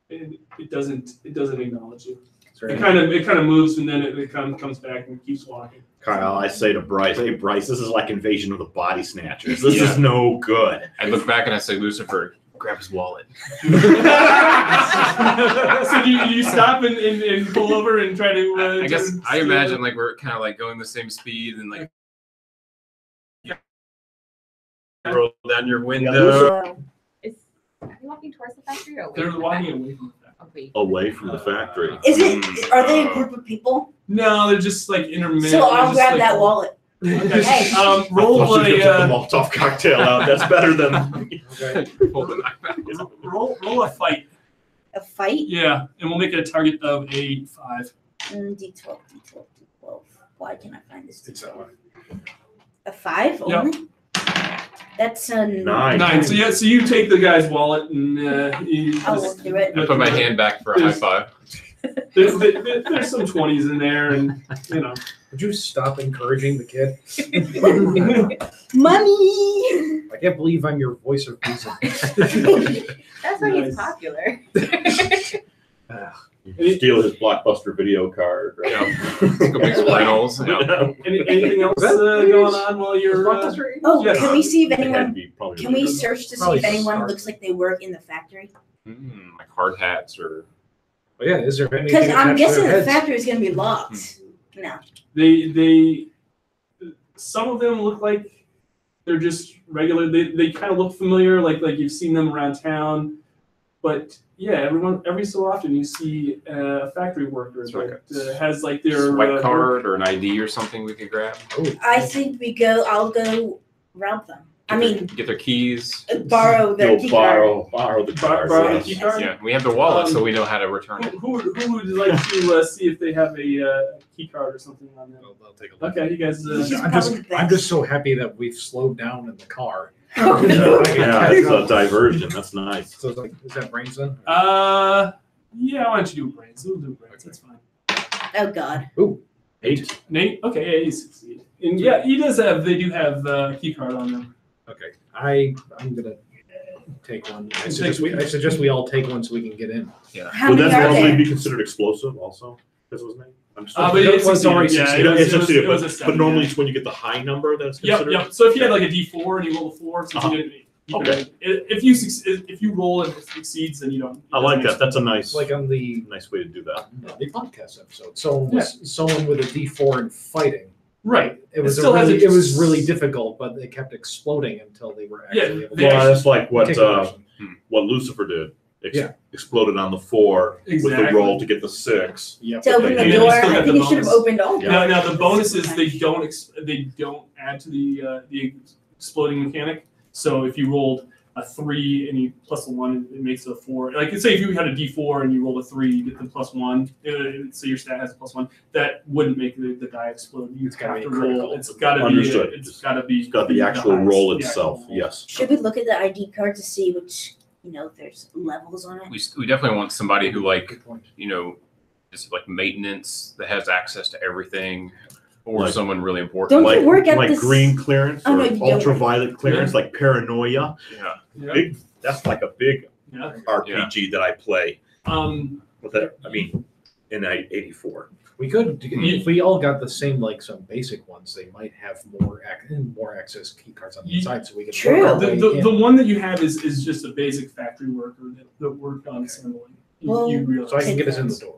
it doesn't acknowledge you. Sorry. It kind of moves and then it comes back and keeps walking. Kyle, I say to Bryce, hey, Bryce, this is like Invasion of the Body Snatchers. This Yeah. is no good. I look back and I say, Lucifer, grab his wallet. So you stop and pull over and try to. I guess to I steal imagine it? like we're kind of like going the same speed and like roll down your window. Are they walking towards the factory or away They're from the walking factory? away from the factory. Away. Away from the factory. is it? Are they a group of people? No, they're just like intermittent. So They're I'll just, grab like- that wallet. Okay. Hey. Roll I thought you took the a Molotov cocktail out. That's better than. Okay. Pull the knife out. roll a fight. A fight? Yeah, and we'll make it a target of a 5. D12, D12, D12. Why can't I find this? It's that one. A 5 Yep. only? That's a 9. 9. So yeah, so you take the guy's wallet and you I'll just- look through it. I put my hand back for a high five. There's some 20s in there, and you know. Would you stop encouraging the kid? Money! I can't believe I'm your voice of reason. That's why Nice. he's popular. You steal his Blockbuster video card. Right? Go big spinals. Yeah. Anything else going on while you're? Oh, Yes. can we see if It had to anyone? be probably Can we really search to see Probably if anyone start. looks like they work in the factory? Like hard hats or. Oh, yeah, is there anything Because I'm attached to guessing their the heads? factory is going to be locked. No. They some of them look like they're just regular. They kind of look familiar, like you've seen them around town. But yeah, every so often you see a factory worker That's right. that has like their Swipe card or an ID or something we could grab. I think I'll go rob them. I mean, Get their keys. borrow their You'll key card. borrow the card. borrow the yes. key card. Yeah, we have their wallet, so we know how to return it. Who would like to see if they have a key card or something on them? I'll take a look. Okay, you guys. He's I'm probably the I'm best. just so happy that we've slowed down in the car. Oh, Yeah, yeah, it's a diversion. That's nice. So it's like, is that brains then? Yeah, why don't you do brains? We'll do brains. That's fine. Oh God. 8. Nate, okay, yeah, you succeed. And yeah, they do have key card on them. Okay, I'm gonna take one. I suggest we all take one so we can get in. How Would many that are normally there? be considered explosive also? That's his name? I'm just But It it's was already yeah, succeeded. it was succeeded, a but seven, normally yeah. it's when you get the high number that's Yep, considered. yep. So if you had like a D4 and you roll a 4, since Uh-huh. you didn't, Okay. If you roll and it succeeds, then you don't. I like that. That's a nice, Like on the nice way to do that. podcast episode, someone with a D4 in fighting. Right. It was still has really, a- it was really difficult, but they kept exploding until they were Yeah, actually able they to Well, that's like take a person. what Lucifer did. Yeah. Exploded on the 4 with Exactly. the roll to get the 6. Yep. To open And the then you door, still I got think the you should have bonus. opened all Yeah. Now the bonus is they don't add to the exploding mechanic. So if you rolled a 3 and you plus a 1, it makes it a 4. Like say if you had a D4 and you roll a 3, you get the +1. So your stat has a +1. That wouldn't make the die explode. You have to roll. It's got to be. Understood. It's got to be. It's got the actual roll itself. Yes. Should we look at the ID card to see which, there's levels on it? We definitely want somebody who Good point. is like maintenance that has access to everything, or Like- someone really important. Don't Like, you work at like this? green clearance Oh, or no, you don't. ultraviolet clearance, like paranoia. Yeah. Yeah. Big. That's like a big Yeah. RPG that I play. With that, I mean, in 84. We could, if we all got the same, like some basic ones, they might have more access key cards on the inside, so we could. True. work our way in. The one that you have is just a basic factory worker that worked on assembling. Well, You realize. So I can get us in the door.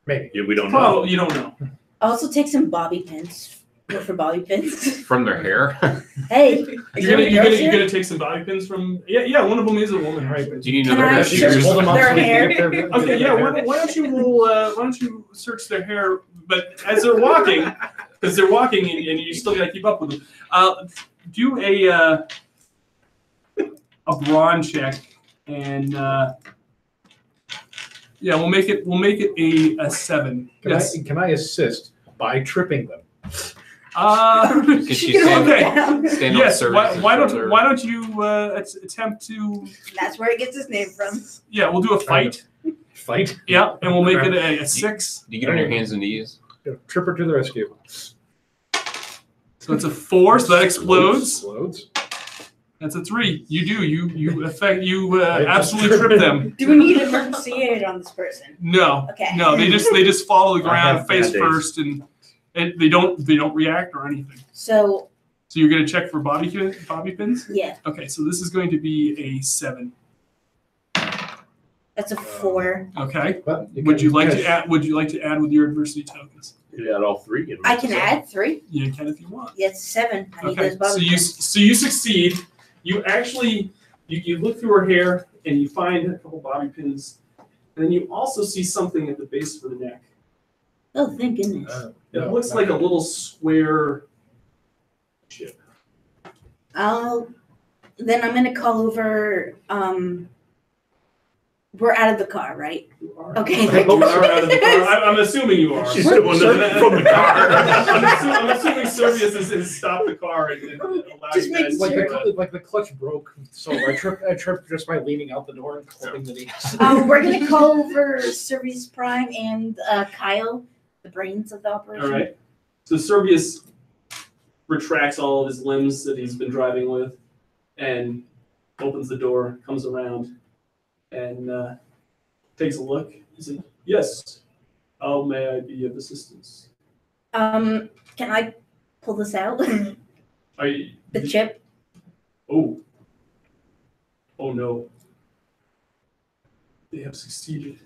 Maybe. Yeah, we don't know. Probably, you don't know. Also take some bobby pins. Look for bobby pins. From their hair. Hey, You're gonna take some bobby pins from one of them is a woman. All right, Do you need Can another I hair? just Shears? hold them up Their so we can hair? get their- Okay, yeah. Why don't you roll? Why don't you search their hair? But as they're walking, because they're walking and you still gotta keep up with them. Do a brawn check, and we'll make it a 7. Yes. Can I assist by tripping them? Can she Get stand, okay. stand on Yes. service? Why don't you attempt to? That's where it gets its name from. Yeah, we'll do a fight. Fight? Yeah, and we'll make it a 6. Do you get on your hands and knees? Tripper to the rescue. So it's a 4, so that explodes. Explodes. That's a 3. You do. You absolutely trip them. Do we need emergency aid on this person? No. Okay. No, they just fall to the I ground have face Band-Aids. first, and they don't react or anything. So, So you're gonna check for bobby pins. yeah, Okay, so this is going to be a 7. that's a 4. Okay. But Would you like to add? Would you like to add with your adversity tokens? You add all 3. and I make can it add 3. You can if you want. Yeah, it's 7. I need Okay. those bobby So pins. you succeed. You actually you look through her hair and you find a couple bobby pins, and then you also see something at the base of the neck. Oh, thank goodness. It looks like a little square chip. Then I'm gonna call over. We're out of the car, right? You are. Okay. You are out of the car. I'm assuming you are. She's the one that's from the car. I'm assuming Servius has stopped the car and allowed Just you make guys Like to. like the clutch broke, so I tripped just by leaning out the door and holding the knees. We're gonna call over Service Prime and Kyle, the brains of the operation. All right. So Servius retracts all of his limbs that he's been driving with, and opens the door, comes around, and takes a look. He said, "Yes. How may I be of assistance?" Can I pull this out? Are you, The chip? Oh. Oh no. They have succeeded.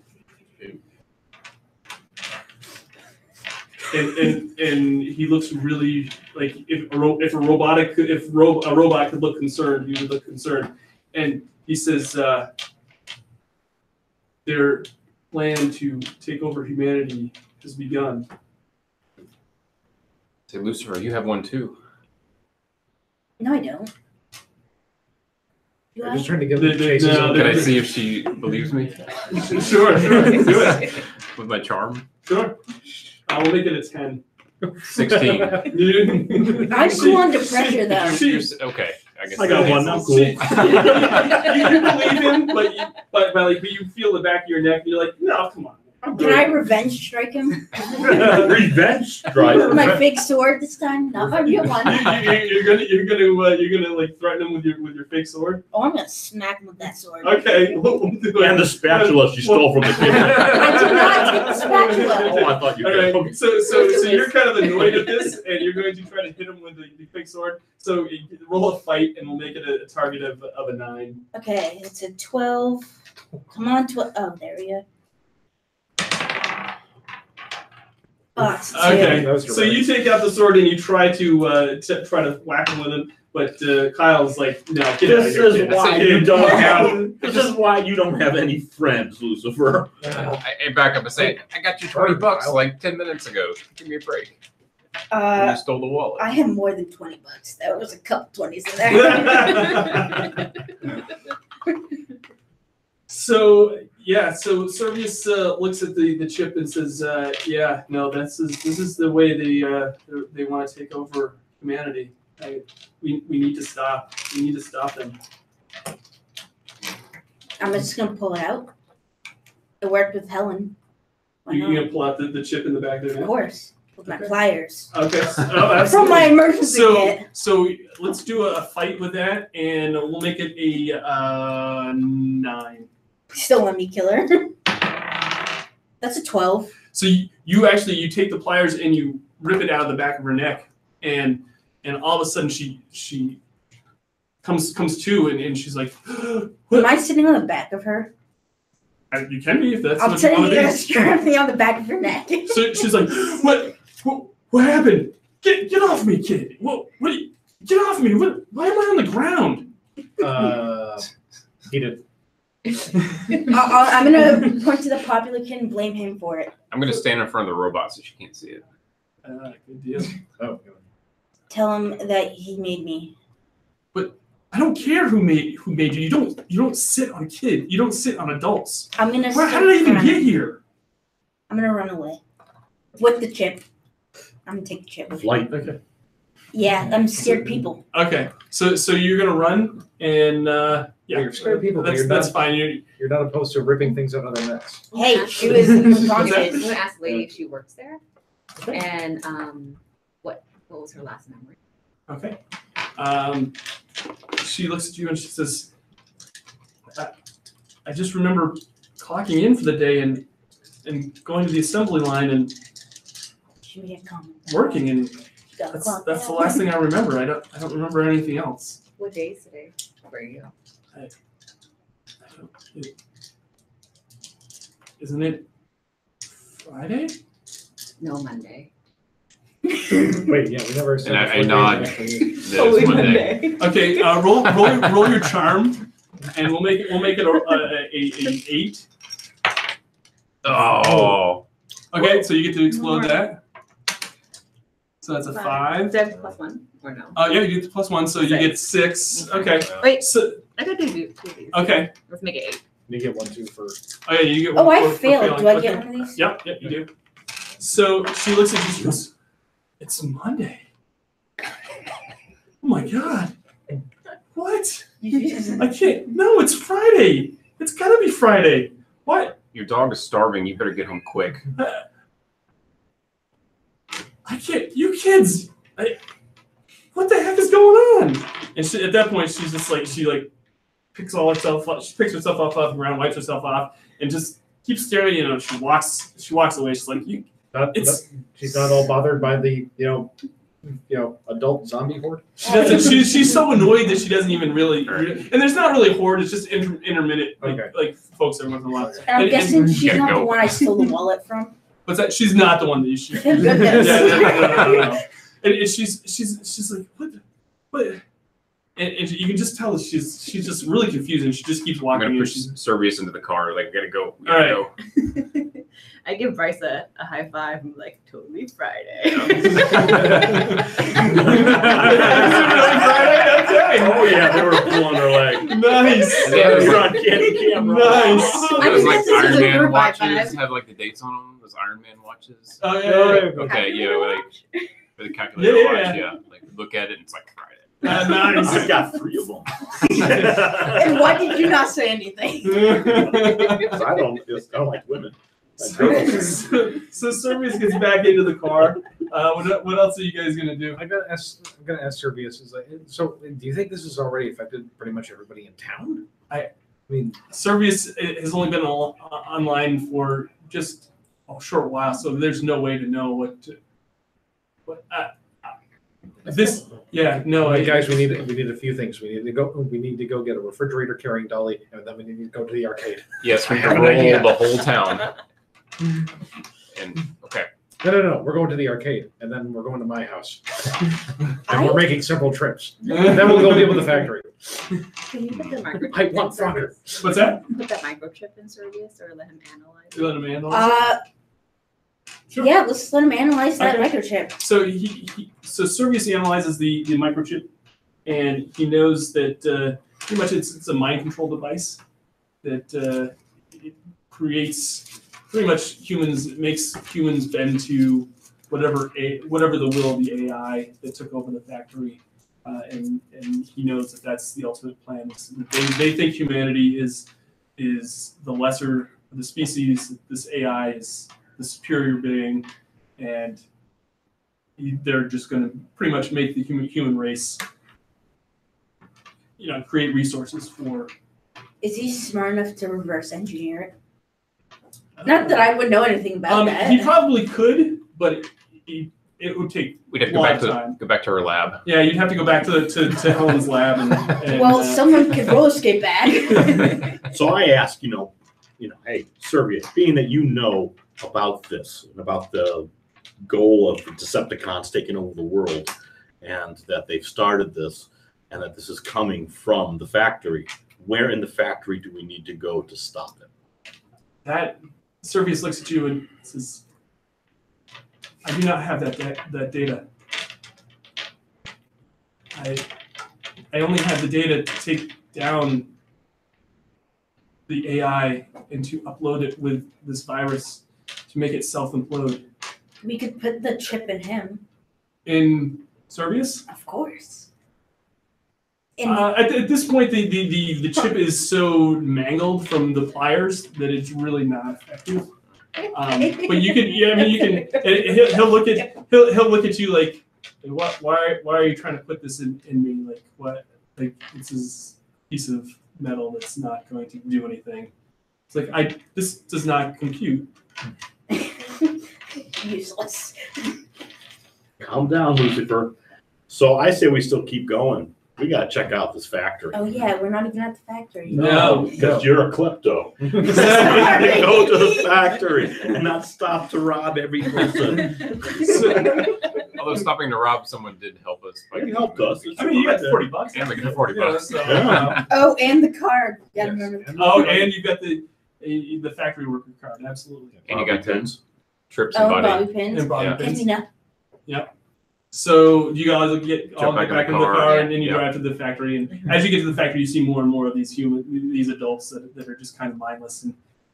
And he looks really like if a robot could look concerned, he would look concerned. And he says their plan to take over humanity has begun. Say, Lucifer, you have one too. No, I don't. Do I'm I? just trying to get the chases. No, Can I see if she believes me Sure, do it. with my charm? Sure. I will make it a 10. 16. I'm cool under pressure, though. Okay, I guess. I got one. I'm cool. You believe him, but like you feel the back of your neck, and you're like, no, come on. I'm Can I revenge strike him? Revenge With drive. my fake sword this time? Not my real one. You're gonna like threaten him with your fake sword. Oh, I'm gonna smack him with that sword. Okay. We'll do it. And the spatula she stole from the kid. I did not take the spatula. Oh, I thought you All did. right. So you're kind of annoyed at this, and you're going to try to hit him with the fake sword. So you roll a fight, and we'll make it a target of a 9. Okay, it's a 12. Come on, 12. Oh, there we go. Oh, it's 2. Okay. That was So you take out the sword and you try to whack him with it, but Kyle's like, no, get out of This here, is kid. why Kid. you don't have. This is why you don't have any friends, Lucifer. I back up and say, I got you $20 like 10 minutes ago. Give me a break. You stole the wallet. I have more than $20. There was a couple 20s in there. So Servius looks at the chip and says, "Yeah, no, this is the way they want to take over humanity. We need to stop. We need to stop them." I'm just gonna pull it out. It worked with Helen. Why You're not? gonna pull out the chip in the back there Of now? course, with my Okay. pliers. Okay. From my emergency kit. So let's do a fight with that, and we'll make it a 9. Still let me kill her. That's a 12. So you take the pliers and you rip it out of the back of her neck, and all of a sudden she comes to and she's like, Am I sitting on the back of her? You can be if that's I'm what you telling want you, to you're be. strap me on the back of her neck. So she's like, what happened? Get off me, kid! Get off me! Why am I on the ground? He did. I'm gonna point to the popular kid and blame him for it. I'm gonna stand in front of the robot so she can't see it. Good deal. Oh. Tell him that he made me. I don't care who made you. You don't sit on a kid. You don't sit on adults. I'm gonna. How did I even get here? I'm gonna run away with the chip. I'm gonna take the chip. Flight. Okay. Yeah, I'm scared people. Okay. So you're gonna run and yeah. You're scared people, but That's fine. You're not opposed to ripping things out of their necks. Hey, she was unconscious. I'm gonna ask the lady if she works there, Okay. and what was her last memory? Okay. She looks at you and she says, I just remember clocking in for the day and going to the assembly line and She made a comment. working, and Got that's clocked the out. last thing I remember. I don't remember anything else. What day is today? Where are you? Isn't it Friday? No, Monday. Wait, yeah, we never said. And I what nod. day That's Monday. Okay, roll your charm, and we'll make it a 8. Oh. Okay, so you get to explode that. So that's a 5. Is that +1 or no? Yeah, you get the +1, so you get 6. Okay. Wait, So I gotta do 2 of these. okay. Let's make it 8. You get 1, 2 first. Oh yeah, you get Oh, one I for failed. Do failing. I get Okay. one of these? Yep, you do. So she looks at you. She goes, "It's Monday. Oh my god! What? I can't. No, it's Friday. It's gotta be Friday. What? Your dog is starving. You better get home quick. I can't. You kids. What the heck is going on?" And she, at that point, she's just like she picks all herself up. She picks herself off the ground, wipes herself off, and just keeps staring. You know, she walks away. She's like, "You." She's not all bothered by the adult zombie horde. She doesn't. She's so annoyed that she doesn't even really. And there's not really a horde. It's just intermittent, like folks every once in a while. And I'm guessing she's gotta not the go. one I stole the wallet from. What's that? She's not the one that you shoot. Thank goodness. No. And she's like, what? And you can just tell that she's just really confused, and she just keeps I'm walking. gonna and push she's- Servius into the car. Like, gotta go. All right. Go. I give Bryce a high five. I'm like, totally Friday. Oh yeah, they were pulling her leg. Nice. Yeah, You're on candy camera. Nice. I Those just like guess this is Iron a Man group high watches five. have like the dates on them. Those Iron Man watches. Oh yeah. Okay, yeah, like for the calculator watch, yeah. Like look at it, and it's like Friday. Nice. I've got 3 of them. And why did you not say anything? 'Cause I don't like women. So Servius gets back into the car. What else are you guys gonna do? I'm gonna ask Servius. So do you think this has already affected pretty much everybody in town? I mean, Servius has only been online for just a short while, so there's no way to know what. This, yeah, no, hey guys, we need a few things. We need to go get a refrigerator carrying dolly, and then we need to go to the arcade. Yes, we I can have an roll idea. the whole town. And okay, No. We're going to the arcade, and then we're going to my house, and we're making several trips. And then we'll go deal with the factory. Can you put the microchip I in want Servius? Frogger. What's that? Put that microchip in Servius or let him analyze? You let him handle it? Sure. Yeah, let's let him analyze that Okay. microchip. So so Servius analyzes the microchip, and he knows that pretty much it's a mind control device that it creates pretty much makes humans bend to whatever the will of the AI that took over the factory, and he knows that that's the ultimate plan. They think humanity is the lesser of the species. This AI is the superior being, and they're just going to pretty much make the human race, create resources for. Is he smart enough to reverse engineer it? Not that I would know anything about that. He probably could, but it would take. We'd have to a lot of time. go back to her lab. Yeah, you'd have to go back to Helen's lab and well, someone could roller skate back. So I ask, hey, Servius, being that you know about this and about the goal of the Decepticons taking over the world, and that they've started this, and that this is coming from the factory, where in the factory do we need to go to stop it? That Servius looks at you and says, "I do not have that data. I only have the data to take down the AI and to upload it with this virus to make it self-implode." We could put the chip in him. In Servius? Of course. At this point, the chip is so mangled from the pliers that it's really not effective. But you can, you can. He'll look at you like, why are you trying to put this in me? Like what? Like this is a piece of metal that's not going to do anything. It's like this does not compute. Useless. Calm down, Lucifer. So I say we still keep going. We got to check out this factory. Oh yeah, we're not even at the factory. No. Because you're a klepto. You need to go to the factory and not stop to rob every person. Although stopping to rob someone did help us. It helped us. I mean, you got $40. And we got $40. Yeah. Oh, and the card. Yes. Gotta remember. Oh, and you got the factory worker card. Absolutely. And you got pins. Trips and Oh, body. bobby pins. And bobby Yeah. pins. Cantina. So you guys get all Jump back in the car, and then you drive to the factory. And as you get to the factory, you see more and more of these adults that are just kind of mindless.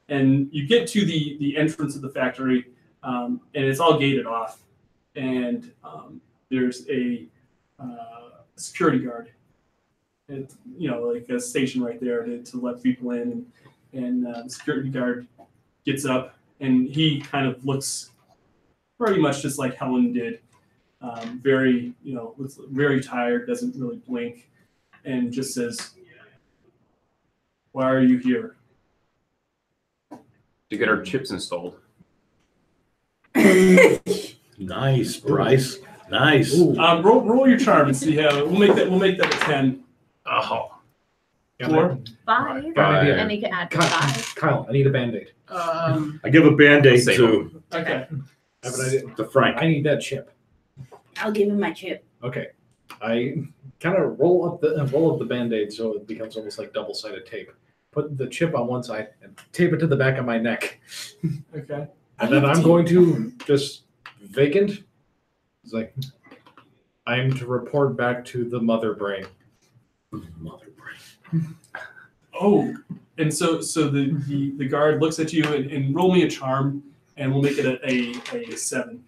And you get to the entrance of the factory, and it's all gated off. And there's a security guard, and like a station right there to let people in. And the security guard gets up, and he kind of looks pretty much just like Helen did. Very, looks very tired, doesn't really blink, and just says, "Why are you here?" To get our chips installed. Nice, Bryce. Nice. Roll your charm and see how we'll make that a 10. Oh. Four. 5. Five. And you can add 5. Kyle, I need a Band-Aid. I give a Band-Aid Save to Okay. I have an idea. Frank. I need that chip. I'll give him my chip. Okay. I kind of roll up the Band-Aid so it becomes almost like double-sided tape. Put the chip on one side and tape it to the back of my neck. Okay. And then I'm going to just vacant. It's like, I'm to report back to the mother brain. Mother brain. Oh, and so the guard looks at you and roll me a charm, and we'll make it a 7.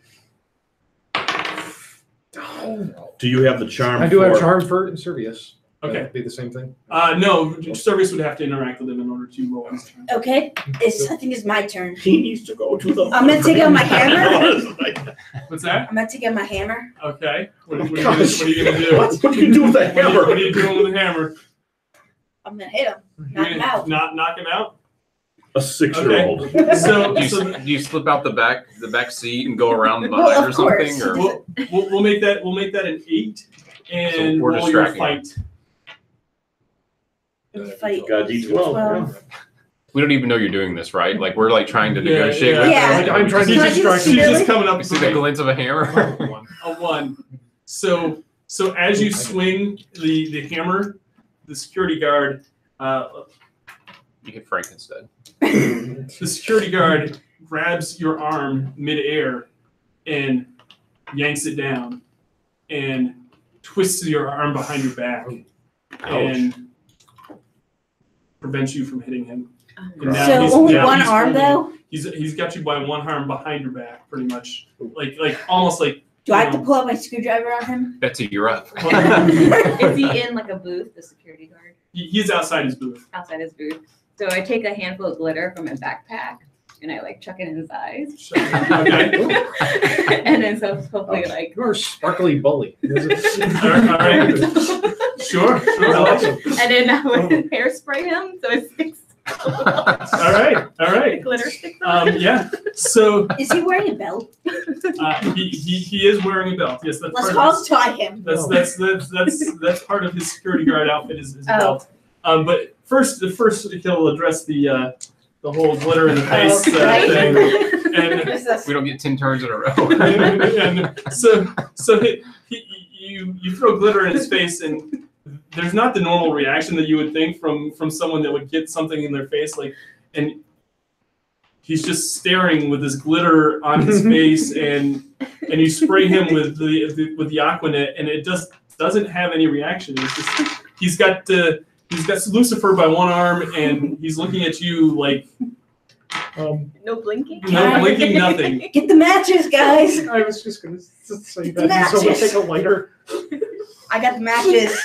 Do you have the charm? I do have charm for Servius. Okay. That'd be the same thing. No, Service would have to interact with him in order to roll his charm. Okay. I think it's my turn. He needs to go to the. I'm gonna take out my hammer. What's that? I'm gonna take out my hammer. Okay. What are you gonna do? What do you do with that hammer? What are you doing with the hammer? I'm gonna hit him. You're Knock him gonna out. Knock him out. A 6-year-old. So Do you slip out the back seat and go around behind Well, or of course. something? Or we'll make that an 8, and So we're roll your distracting fight. Fight. Got a D12. 12. we don't even know you're doing this, right? Like we're like trying to Yeah, negotiate yeah. with Yeah. her. I'm trying to Can I distract just- She's you. just coming up. You see the glint of a hammer? A 1. So as you swing the hammer, the security guard, You hit Frank instead. the security guard grabs your arm midair and yanks it down and twists your arm behind your back and prevents you from hitting him. And now So he's- only now one he's arm holding- though? He's got you by one arm behind your back, pretty much, like almost like. Do I have to pull out my screwdriver on him? Betsy, you're up. Is he in like a booth, the security guard? He's outside his booth. Outside his booth. So I take a handful of glitter from my backpack and I like chuck it in his eyes. Okay. And then so hopefully like You're a sparkly bully. All right. Sure. Awesome. and then I would hairspray him so it sticks. All right. The glitter sticks on. Yeah. So Is he wearing a belt? he is wearing a belt. Yes, that's Let's part of hog tie him. that's part of his security guard outfit is a Oh. belt. But first he'll address the whole glitter in the face right. thing. And This is- We don't get 10 turns in a row. and so you throw glitter in his face, and there's not the normal reaction that you would think from someone that would get something in their face, and he's just staring with this glitter on his face, and you spray him with the Aquanet, and it just doesn't have any reaction. It's just he's got Lucifer by one arm, and he's looking at you like No blinking. no blinking, nothing. Get the matches, guys. I was just going to say The that. Someone matches. take a lighter I got the matches.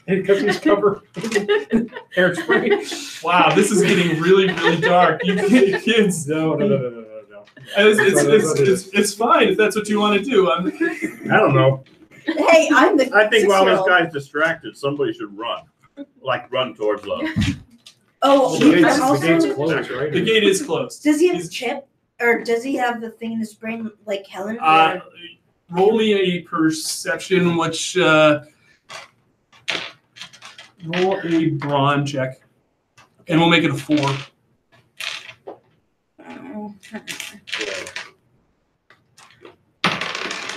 because he's covered in hairspray. Wow, this is getting really, really dark. You kids, No. it's fine if that's what you want to do. I don't know. Hey, I'm the I think while this 6-year-old. guy's distracted, somebody should run. Like run towards love. Oh, The gate's, also, the gate's closed, right? The gate is closed. does he have a chip? Or does he have the thing in his brain like Helen? Roll me a perception, which roll a brawn check, and we'll make it a 4. Oh.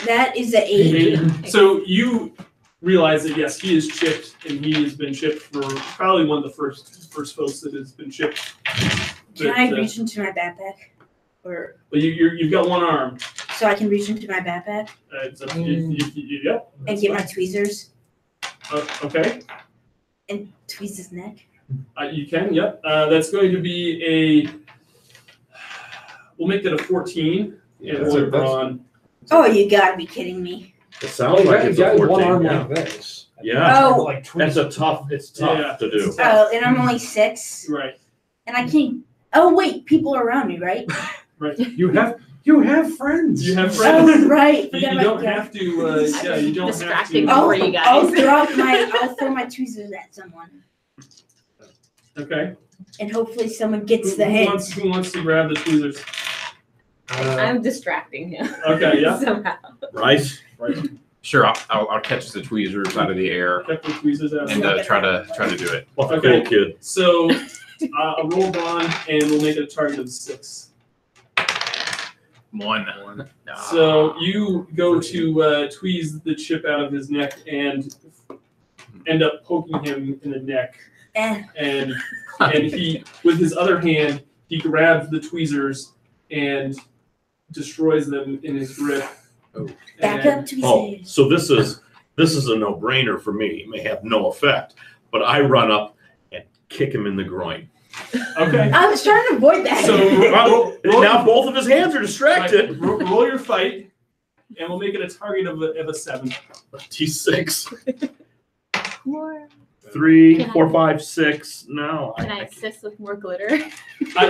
That is an 8. So you realize that yes, he is chipped, and he has been chipped for probably one of the first folks that has been chipped. Can I reach into my backpack? Or But you've got one arm. so I can reach into my backpack It's up to you. Yeah. and that's get fine. my tweezers Okay. and tweeze his neck? You can. Yep. That's going to be a. We'll make that a 14. Yeah, and that's roll a- a brawn. Oh, you gotta be kidding me. It sounds like it's a got 14. one arm Yeah. like this. Yeah. Oh. Like That's a tough. It's tough Yeah. to do. Oh, and I'm only 6, Right. and I can't. Oh wait, people are around me, right? Right. You have friends. You have friends. Oh, right. You Forgot about don't that. have to. Yeah. You don't have Distracting to. them. I'll, for you guys. I'll throw my tweezers at someone, Okay. and hopefully someone gets the Who hint. wants to grab the tweezers? I'm distracting him. Okay. Yeah. Somehow. Rice. Sure, I'll catch the tweezers out of the air Kept the tweezers out. and try to do it. What a Okay. cool kid. So a roll brawn, and we'll make it a target of 6. 1. So you go to tweeze the chip out of his neck and end up poking him in the neck, Eh, and he, with his other hand, he grabs the tweezers and destroys them in his grip. back And- up tweezers. Oh, so this is a no-brainer for me. It may have no effect, but I run up and kick him in the groin. Okay. I was trying to avoid that. So roll, Now both of his hands are distracted. roll your fight, and we'll make it a target of a 7. T6. More. 3, 4, 5, 6. No. Can I assist with more glitter?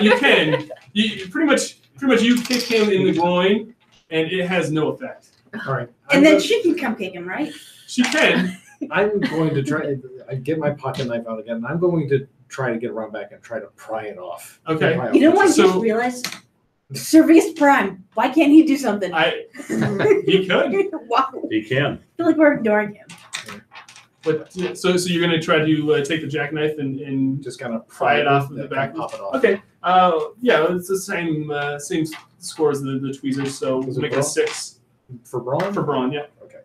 You can. You pretty much you kick him in the groin, and it has no effect. All right. and then she can come kick him, right? She can. I'm going to try. I get my pocket knife out again, and I'm going to try to get around back and try to pry it off. Okay. Pry You know off. what I So- just realized? Servius Prime. Why can't he do something? He could. Wow. He can. I feel like we're ignoring him. But so you're gonna try to take the jackknife and Just kind of pry it off of the and back. pop it off. Okay. Yeah, it's the same score as the tweezers. So Was we'll it make it a brawn? 6 For brawn? for brawn. Yeah. Okay.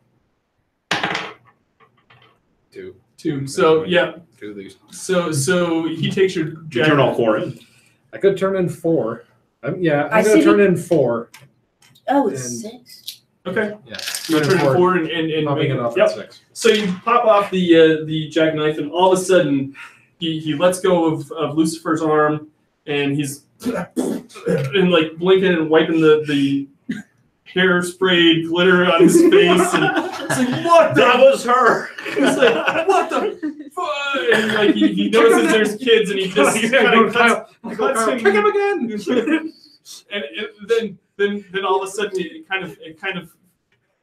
2. So yeah. 2 of these. So he takes your You turn all jackknife. 4 in. I could turn in 4. I'm I going to see turn in 4. Oh, it's And- 6. Okay. Yeah. You turn it forward and Popping make it off Yep. at 6. So you pop off the jackknife, and all of a sudden, he lets go of Lucifer's arm, and he's and like blinking and wiping the hair sprayed glitter on his face, and it's like, what the? That was her. He's like, what the fuck? And like he notices there's kids, and he just kind of cuts him. Kick him again. And then all of a sudden it kind of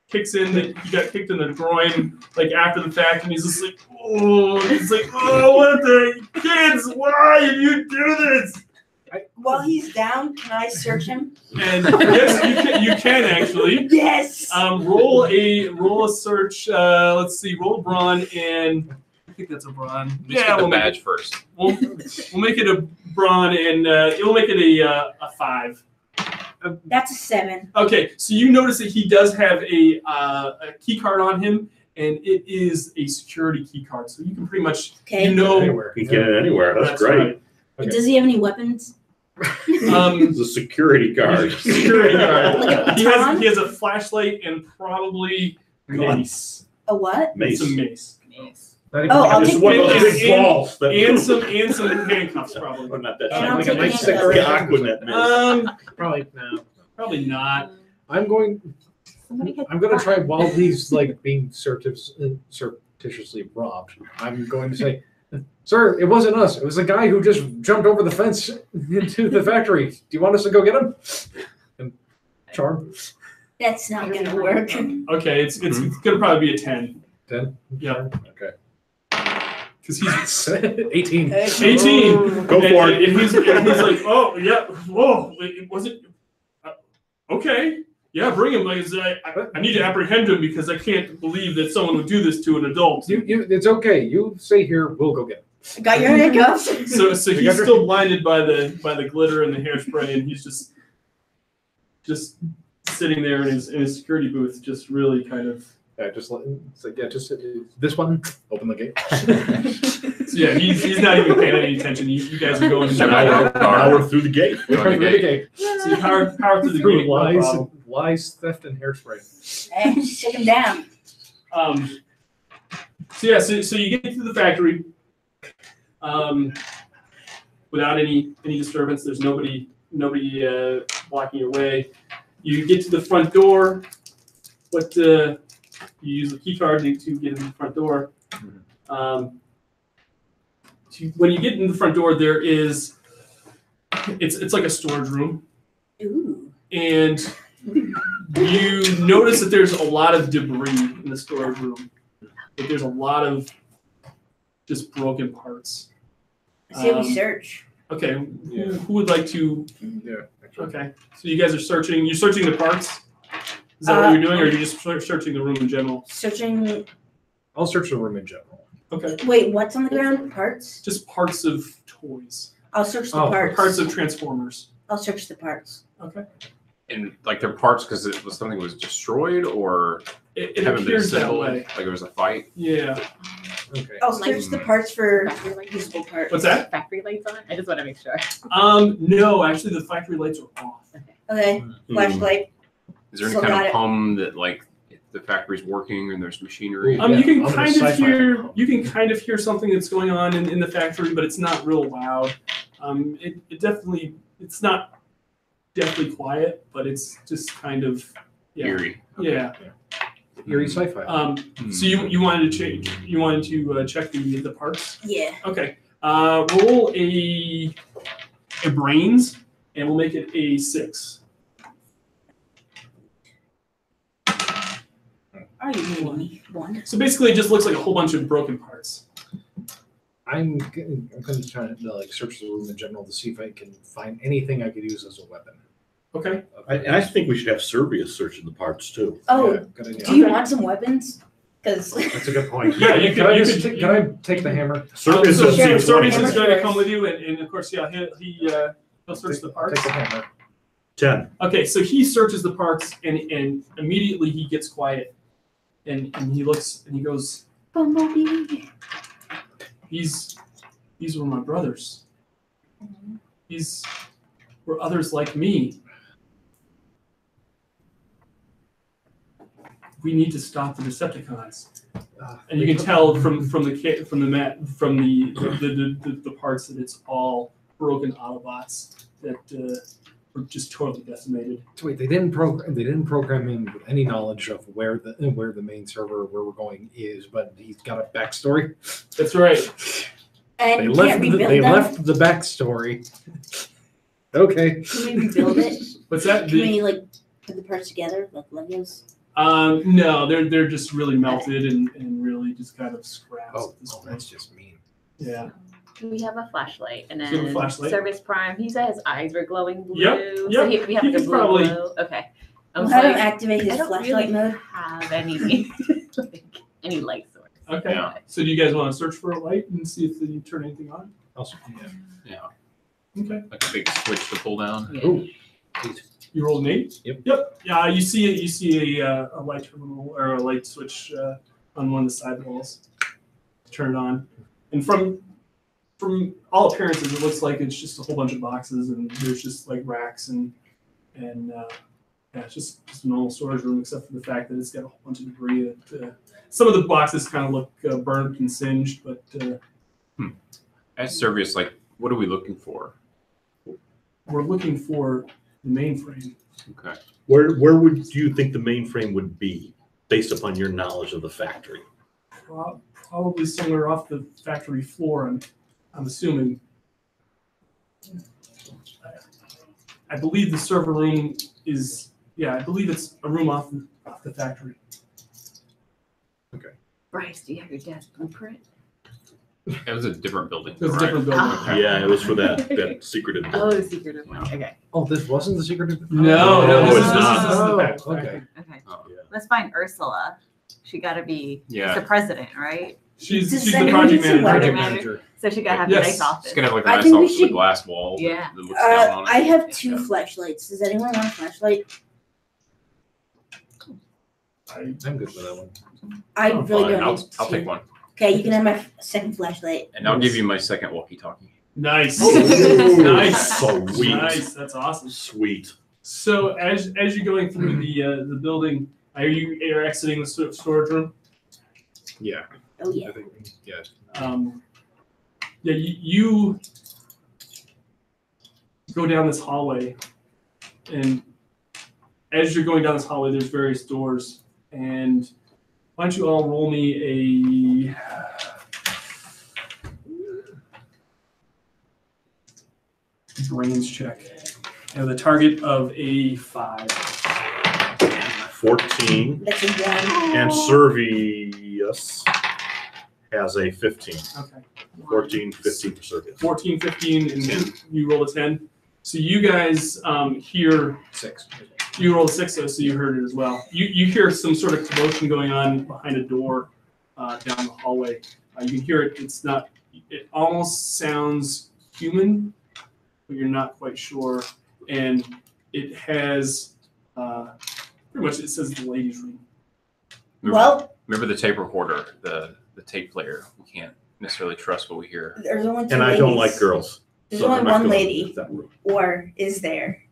kicks in that he got kicked in the groin like after the fact, and he's just like, oh, what the kids? Why did you do this? While he's down, can I search him? And yes, you can actually. Yes. Roll a search. Let's see. Roll a brawn, and I think that's a brawn. Just get the badge first. We'll make it a brawn, and we'll make it a 5. That's a 7. Okay, so you notice that he does have a key card on him, and it is a security key card. So you can pretty much, Okay. you know, Anywhere. You can get it anywhere. That's great. right. Okay. Does he have any weapons? It's a security card. Security card. Like a he baton? has a flashlight and probably mace. A what? Mace. Some mace. Not even Oh, I'll This take is one of those and- big balls. That And some handcuffs probably. Oh, not that And I'll like take a nice handcuffs. thick Aquanet mace. Probably no. Probably not. I'm going to try while he's like being surreptitiously robbed. I'm going to say, sir, it wasn't us. It was a guy who just jumped over the fence into the factory. Do you want us to go get him? And charm. That's not gonna work. Okay, it's gonna probably be a 10. 10. Yeah, Okay. because he's 18. 18. Go for it. And he's like, oh yeah, whoa, it wasn't. Okay, yeah, bring him. Like, I need to apprehend him because I can't believe that someone would do this to an adult. It's okay. You stay here. We'll go get him. Got your handcuffs? So he's still blinded by the glitter and the hairspray, and he's just sitting there in his security booth, just really kind of. Yeah, just this one. Open the gate. So yeah, he's not even paying any attention. You guys are going. Now we're through the gate. Through the gate. So you power through the Through gate. No problem. lies, theft, and hairspray. Hey, take him down. So you get to the factory without any disturbance. There's nobody blocking your way. You get to the front door. You use the key card to get into the front door. When you get in the front door, there is it's like a storage room. Ooh. And you notice that there's a lot of debris in the storage room. That there's a lot of just broken parts. I say we search. Okay, Yeah. who would like to? Yeah. Actually. Okay, so you guys are searching. You're searching the parts. Is that what you're doing, or are you just searching the room in general? Searching. I'll search the room in general. Okay, Wait, what's on the ground? Parts? just parts of toys, I'll search the Oh, parts. parts of Transformers. I'll search the parts. Okay, And like their parts because it was something that was destroyed or it haven't been appears that assembled. way. Like it was a fight. Yeah. Okay. I'll search the parts for Factory lights. useful parts. What's that? Factory lights on? I just want to make sure. No, actually, the factory lights are off. Okay, flashlight. Is there any So kind got of it. hum that like the factory's working and there's machinery? Yeah, You can I'm gonna kind of sci-fi hear it. you can kind of hear something that's going on in the factory, but it's not real loud. It definitely it's not definitely quiet, but it's just kind of Eerie. yeah. Eerie sci-fi. So you wanted to check the parts. Yeah. Okay. Roll a brains, and we'll make it a 6. Are you kidding me? 1. So basically, it just looks like a whole bunch of broken parts. I'm going to try to like search the room in general to see if I can find anything I could use as a weapon. Okay. And I think we should have Servius searching the parts too. Oh, Yeah, good idea. do you Okay. want some weapons? Because That's a good point. Yeah, you can I could- just can I take the hammer? Servius so is sure, Servius hammer is going to first. come with you, and of course, yeah, he'll search the parts. Take the hammer. 10. Okay, so he searches the parts, and immediately he gets quiet, and he looks and he goes, Bumblebee. these were my brothers. These or others like me. We need to stop the Decepticons. And you can tell from the parts that it's all broken Autobots that were just totally decimated. So wait, they didn't program him with any knowledge of where the main server where we're going is, but he's got a backstory. That's right. And They left the backstory. Okay. Can we rebuild it? What's that? Can we like put the parts together like Legos? No, they're just really melted and really just kind of scraps. Oh, at this point. that's just mean. Yeah. We have a flashlight, and So you have a then flashlight? Service Prime. He said his eyes were glowing blue. Yep, So we have he like a could blue probably- glow. Okay. We'll have him like, activate I his don't flashlight really mode. have any like, any light source. Okay. Yeah. So do you guys want to search for a light and see if you turn anything on? Also, Yeah. Okay. Like a big switch to pull down. Yeah. Oh, You rolled an 8? Yep. Yep. Yeah, you see a light terminal or a light switch on one of the side walls. Turn it on. And from all appearances, it looks like it's just a whole bunch of boxes and there's just like racks and yeah, it's just a normal storage room except for the fact that it's got a whole bunch of debris. That some of the boxes kind of look burnt and singed, but As Servius, like, what are we looking for? we're looking for the mainframe. Okay. Where do you think the mainframe would be based upon your knowledge of the factory? Probably somewhere off the factory floor, I'm assuming. I believe the server room is, I believe it's a room off the factory. Bryce, do you have your dad's blueprint? It was a different building. It was a right? different building. Ah. Yeah, it was for that secretive. Oh, the secretive one. Okay. oh, this wasn't the secret. No, no, this it's is not. the factory. Okay. Okay. Oh. Yeah. Let's find Ursula. She got to be Yeah. the president, right? She's Just the send her project to some manager. Project manager. So she got to have Yes. a nice office. It's gonna have like a I nice think we office with a should- glass wall Yeah. that looks down on it. I have 2 Yeah. flashlights. Does anyone want a flashlight? I'm good with that one. I I'm really fine. don't I'll need I'll 2. take one, Okay, you can have my second flashlight. and I'll give you my second walkie-talkie. Nice. Ooh, Nice. Sweet. Nice. That's awesome. Sweet. So as you're going through the building, you're exiting the storage room. Yeah. Oh yeah. I think, yeah. You go down this hallway, and as you're going down this hallway, there's various doors. And why don't you all roll me a brains check? I have a target of a 5. 14. That's a 1. And Servius has a 15. Okay. 14, 15 for Servius. 14, 15, and you roll a 10. So you guys hear 6. you rolled a 6, so you heard it as well. You hear some sort of commotion going on behind a door down the hallway. You can hear it. It's not. It almost sounds human, but you're not quite sure. And it has pretty much. It says the ladies' room. Remember the tape recorder, the tape player. We can't necessarily trust what we hear. There's only 2 And ladies. I don't like girls. There's so only I'm not one going lady. to that room. Or is there?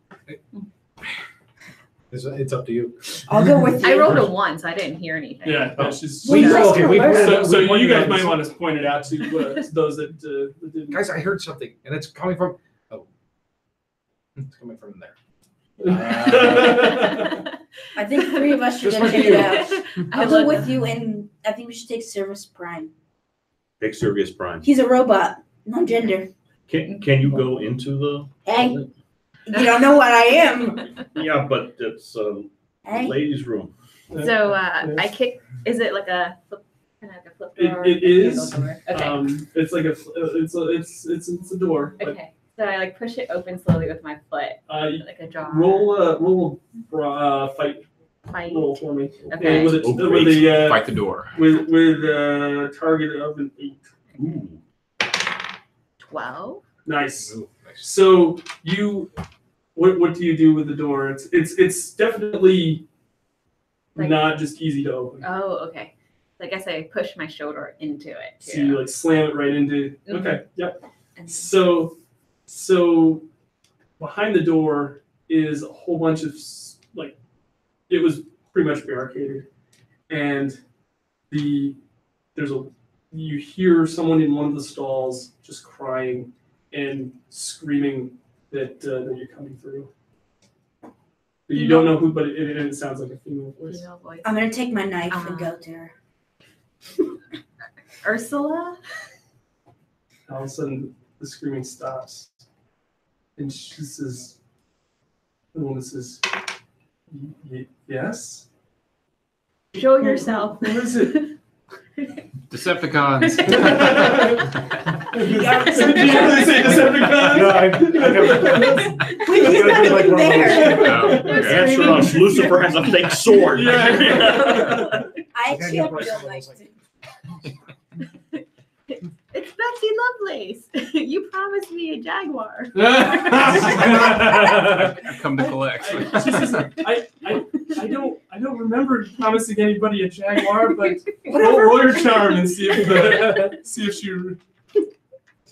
It's up to you. I'll go with you. I rolled a 1, so I didn't hear anything. Yeah, that's just. We so okay, we pointed so we you guys pointed might out- want to point it out to those that didn't. Guys, I heard something, and it's coming from. Oh, it's coming from there. I think 3 of us should Just go like check you. it out. I I'll go love with that. you, and I think we should take Service Prime. Take Servius Prime. He's a robot, non-gender. Can you go into the? Hey, you don't know what I am. Yeah, but it's Hey, ladies' room. So I kick. Is it like a flip, kind of like a flip door? It is. Door? Okay. It's like it's a door. But, Okay. So I like push it open slowly with my foot, you like a jar. roll fight Fight. roll for me. Okay. With Oh, a great. Fight the door. with a target of an 8. Ooh. 12. Nice. Ooh, nice. So what do you do with the door? It's definitely Like- not just easy to open. Oh, okay. So I guess I push my shoulder into it So you too. like slam it right into. Mhm. Okay. Yep. And So behind the door is a whole bunch of like, it was pretty much barricaded, and you hear someone in one of the stalls just crying and screaming that you're coming through. But you don't know who, but it sounds like a female voice. I'm gonna take my knife and go to her. Ursula? All of a sudden, the screaming stops, and she says, the woman says, yes? Show yourself. What is it? Decepticons. Did you really say Decepticons? No, Wait, he's not like even one of there. Oh, okay. Answer us. Lucifer has a fake sword. Yeah. I actually have a real knife too. It's Betsy Lovelace. You promised me a jaguar. I've come to collect. She says, I don't remember promising anybody a jaguar, but roll your charm and see if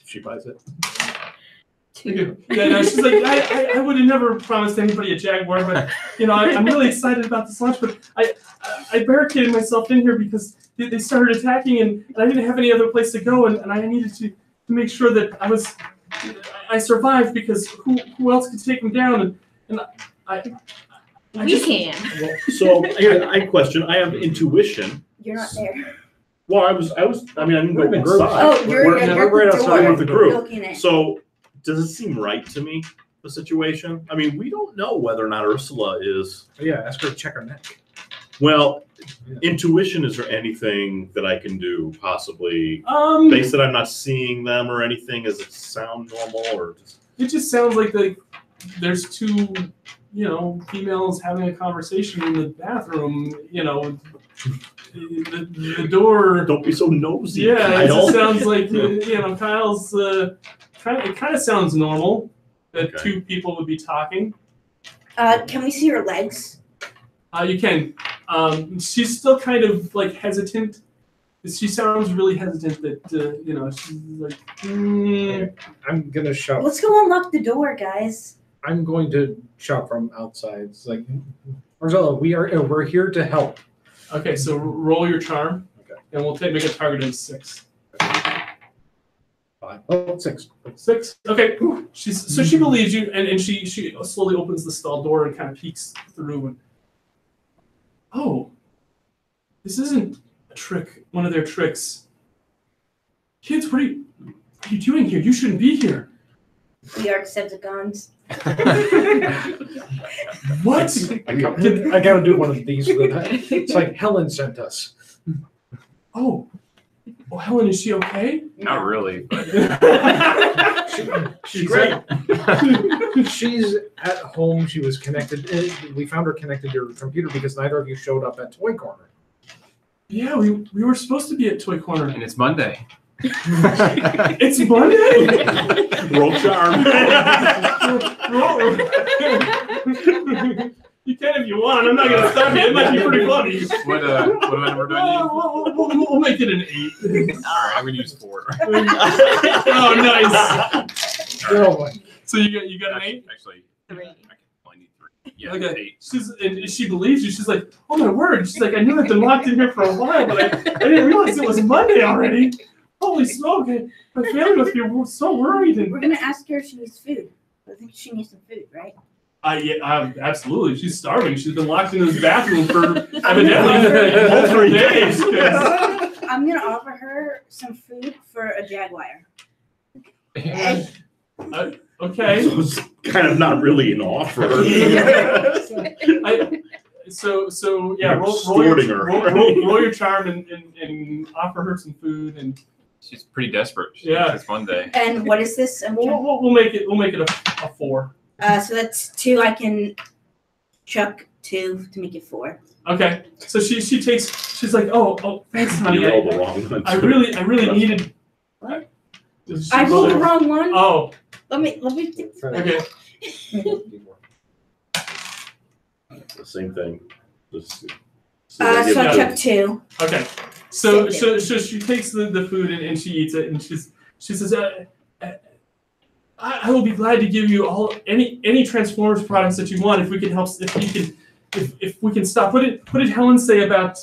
She buys it. Yeah, no, she's like, I would have never promised anybody a jaguar, but I'm really excited about this lunch, but I barricaded myself in here because they started attacking, and I didn't have any other place to go, and I needed to make sure that I survived, because who else could take them down? And We can. Well, so I question. I have intuition. You're not there. Well, I mean, We're in I'm a group. inside. Oh, you're We're right at the outside door. of the group. Looking at. So does it seem right to me, the situation? I mean, we don't know whether or not Ursula is. Yeah, ask her to check her neck. Well, intuition, is there anything that I can do, possibly? Based that I'm not seeing them or anything, does it sound normal, or just... it just sounds like there's two, females having a conversation in the bathroom, the door. Don't be so nosy. Yeah, it Kyle. just sounds like, Kyle's, it kind of sounds normal that Okay. two people would be talking. Can we see her legs? You can. She's still kind of like hesitant. She sounds really hesitant that, she's like, I'm gonna shout. Let's go unlock the door, guys. I'm going to shout from outside. It's like, Ursula, we're here to help. Okay, so roll your charm, Okay. and we'll make a target of 6. 5. Oh, 6. 6. Okay. So she believes you, and she slowly opens the stall door and kind of peeks through. And this isn't a trick. One of their tricks. Kids, what are you doing here? You shouldn't be here. We are Decepticons. What? I gotta do one of these. It's like Helen sent us. Oh, Helen, is she okay? Not really, but She's great. She's at home. She was connected. We found her connected to your computer because neither of you showed up at Toy Corner. Yeah, we were supposed to be at Toy Corner. and it's Monday. It's Monday. Roll charm. You can if you want. I'm not gonna stop you. It might be pretty funny. What number do I need? We'll make it an 8. All right, I'm gonna use 4. Oh, nice. Oh, boy. So you got an 8? Actually, 3. I only need 3. Yeah, Okay. 8. And she believes you. She's like, oh my word. She's like, I knew I'd been locked in here for a while, but I didn't realize it was Monday already. Holy smoke! My family must be so worried. We're gonna ask her if she needs food. I think she needs some food, right? Yeah, absolutely. She's starving. She's been locked in this bathroom for evidently all 3 days. I'm gonna offer her some food for a jaguar. Okay. So it's kind of not really an offer. So yeah, roll Extorting her. roll your charm and offer her some food, and She's pretty desperate. Yeah. It's Monday. And what is this? we'll make it a 4. So that's 2. I can chuck 2 to make it 4. Okay. So she's like, oh, thanks, honey. You rolled the wrong one. I really needed. What? She I rolled the rolled- wrong one. Oh, Let me. okay. The same thing. So I Yeah. chuck 2. Okay. So Same she takes the food and she eats it, and she says, I will be glad to give you any Transformers products that you want if we can help. If we can stop. What did Helen say about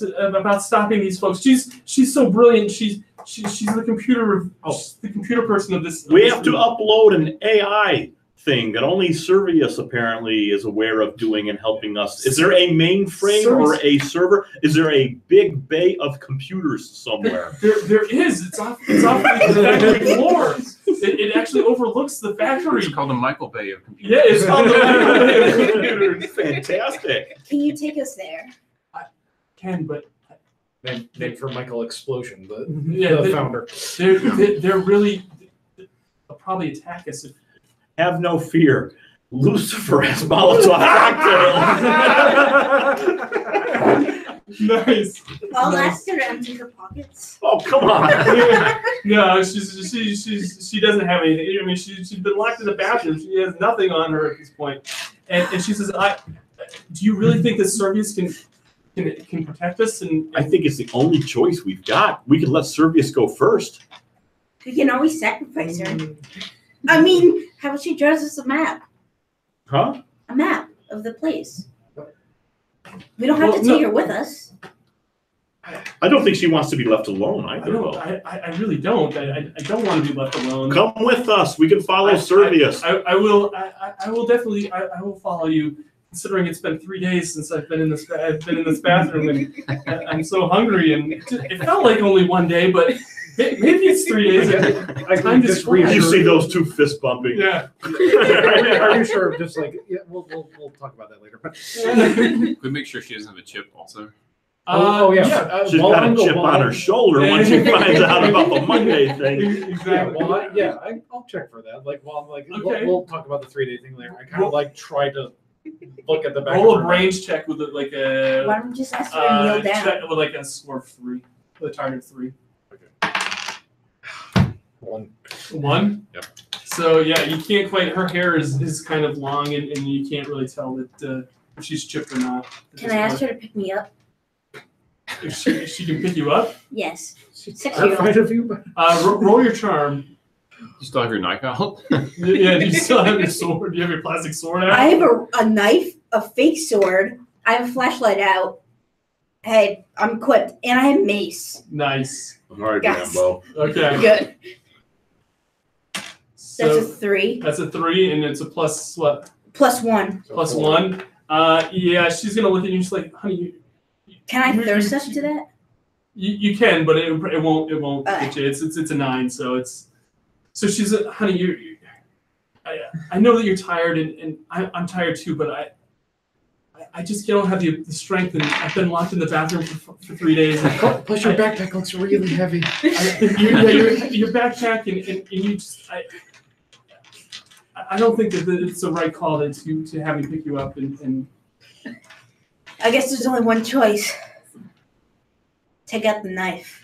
stopping these folks? She's so brilliant. She's the computer person of this. We have to upload an AI thing that only Servius apparently is aware of doing and helping us. Is there a mainframe or a server? Is there a big bay of computers somewhere? There is. It's off the factory floor. It actually overlooks the factory. It's called the Michael Bay of computers. Yeah, it's called the Michael Bay of computers. Fantastic. Can you take us there? But Named for Michael Explosion, the founder. They're really they'll probably attack us. Have no fear. Lucifer has Molotov cocktail. Nice. I'll ask her to empty her pockets. Oh, come on. No, she doesn't have anything. I mean, she's been locked in the bathroom. She has nothing on her at this point. And she says, do you really think that Servius can protect us? And I think it's the only choice we've got. We can let Servius go first. We can always sacrifice her. I mean, how about she draws us a map? Huh? A map of the place. We don't have to take her with us. I don't think she wants to be left alone either. I really don't. I don't want to be left alone. Come with us. We can follow Servius. I will definitely. I will follow you. Considering it's been 3 days since I've been in this bathroom, and I'm so hungry, and it felt like only 1 day, but maybe it's 3 days. Time just You see those two fist bumping. Yeah. Are you sure? Just like we'll talk about that later. But Can we make sure she doesn't have a chip also? yeah. She's got a chip on her shoulder when she finds out about the Monday thing. Exactly. I'll check for that. Okay. We'll talk about the 3-day thing later. I kind of try to look at the back. Roll a range check with like a. Why don't we just ask her to kneel down? Check with like a score of 3, with a target of 3. Okay. 1. Yep. So yeah, you can't quite. Her hair is kind of long, and you can't really tell that if she's chipped or not. Can I ask her to pick me up? If she can pick you up? Yes. She's 6 terrified of you. Roll your charm. You still have your knife out? Yeah, do you still have your sword? Do you have your plastic sword out? I have a knife, a fake sword. I have a flashlight out. Hey, I'm equipped, and I have mace. Nice. All right, Yes. Rambo. Okay. Good. So That's a 3. that's a 3, and it's a plus what? +1. Plus 1. Yeah, she's gonna look at you and she's like, honey, Can I thirst us to that? you can, but it won't Okay. get you. It's a 9, so it's. So she's like, honey, I know that you're tired, and I'm tired too, but I just don't have the strength, and I've been locked in the bathroom for 3 days. Plus, your backpack looks really heavy. Your backpack, and you just I don't think that it's the right call to have me pick you up and. I guess there's only one choice. Take out the knife.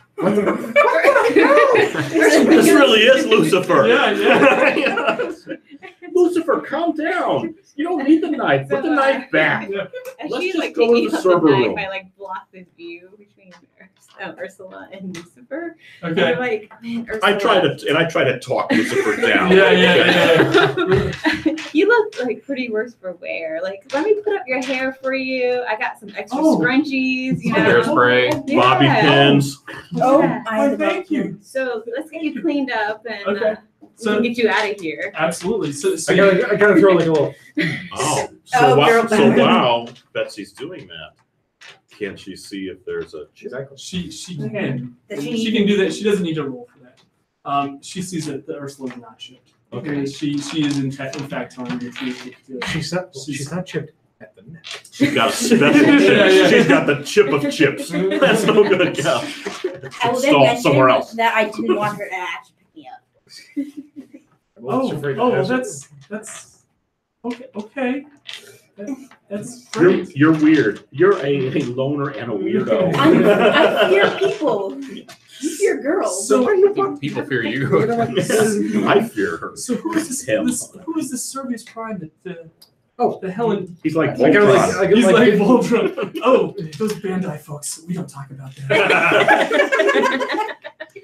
This really is Lucifer. Yeah. Lucifer, calm down. You don't need the knife. Put the knife back. Yeah. As Let's she's just go to taking the out server knife, room. I block this view between Ursula and Lucifer. Okay. And I'm like, man, Ursula. I try to talk Lucifer down. Yeah. You look pretty worse for wear. Let me put up your hair for you. I got some extra scrunchies, you know. Hairspray. Yeah. Bobby pins. Oh, Yeah. I have Thank you. So let's get you cleaned up and Okay. we can get you out of here. Absolutely. So I gotta throw like a little. Oh, Oh, girl power. wow, Betsy's doing that. Can she see if there's a chip? Exactly. she can. Does She can do that. She doesn't need to roll for that. She sees that the Ursula is not chipped. Okay. She is in fact telling you to. She's not chipped at the neck. She's got a special chip. Yeah. She's got the chip of chips. That's no good. Yeah. I will then Install mention somewhere else. that I didn't want her to actually pick me up. That's okay. That's great. You're weird. You're a loner and a weirdo. I fear people. You fear girls. So People fear you. I fear her. So who is Him. who is this Servius Prime that the Helen? He's like I gotta Voltron. like. He's like Voltron. Oh, those Bandai folks. We don't talk about that.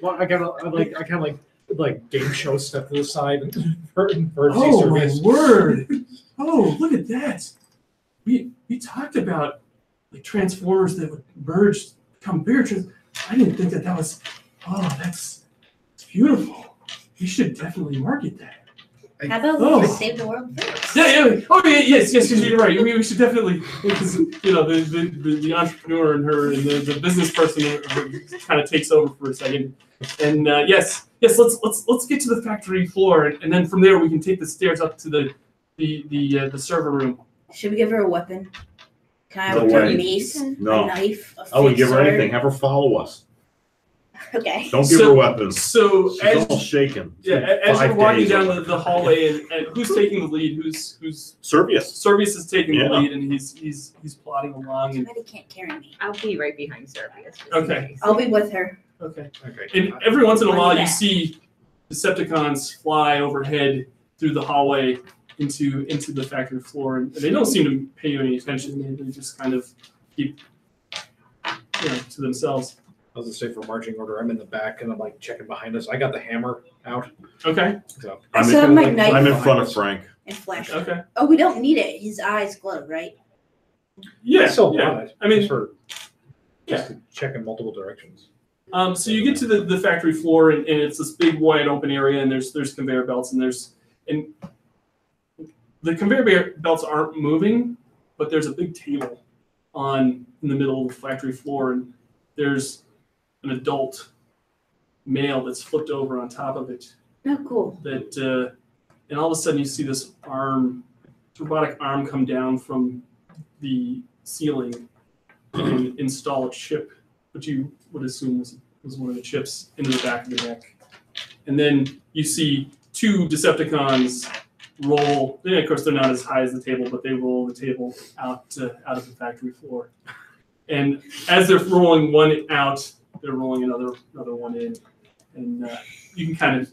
Well, I kind of like like game show step to the side and for Oh my word! Oh, look at that! We talked about like transformers that would merge, become bigger. I didn't think that was. Oh, that's beautiful. We should definitely market that. How about we just save the world first? Yeah. Oh, yeah. Yes. You're right. We should definitely, because the entrepreneur and her and the business person kind of takes over for a second. And yes. Let's get to the factory floor, and then from there we can take the stairs up to the server room. Should we give her a weapon? Can I have No a way. mace, No. a knife, a I would fake give her sword? anything. Have her follow us. Okay. Don't give her weapons. So She's all shaken. as you're 5 walking days down over. the hallway, and who's taking the lead? Who's Servius. Servius is taking Yeah. the lead, and he's plodding along. And Somebody can't carry me. I'll be right behind Servius. Okay. I'll be with her. okay. Okay. And every once in a while, you back. see Decepticons fly overhead through the hallway into the factory floor, and they don't seem to pay you any attention. They just kind of keep to themselves. I was gonna say for marching order, I'm in the back and I'm like checking behind us. I got the hammer out. Okay. So I still have my like, knife I'm in behind front of us. Frank. and flash. Okay. Oh, we don't need it. His eyes glow, right? Yeah. I still yeah. want it. I mean, just for yeah. just to check in multiple directions. So you get to the factory floor, and it's this big wide open area, and there's conveyor belts, and the conveyor belts aren't moving, but there's a big table in the middle of the factory floor, and there's an adult male that's flipped over on top of it. Oh, cool. And all of a sudden you see this robotic arm come down from the ceiling and install a chip, which you would assume was one of the chips, into the back of the deck. And then you see 2 Decepticons roll. Of course, they're not as high as the table, but they roll the table out of the factory floor. And as they're rolling one out, they're rolling another one in, and you can kind of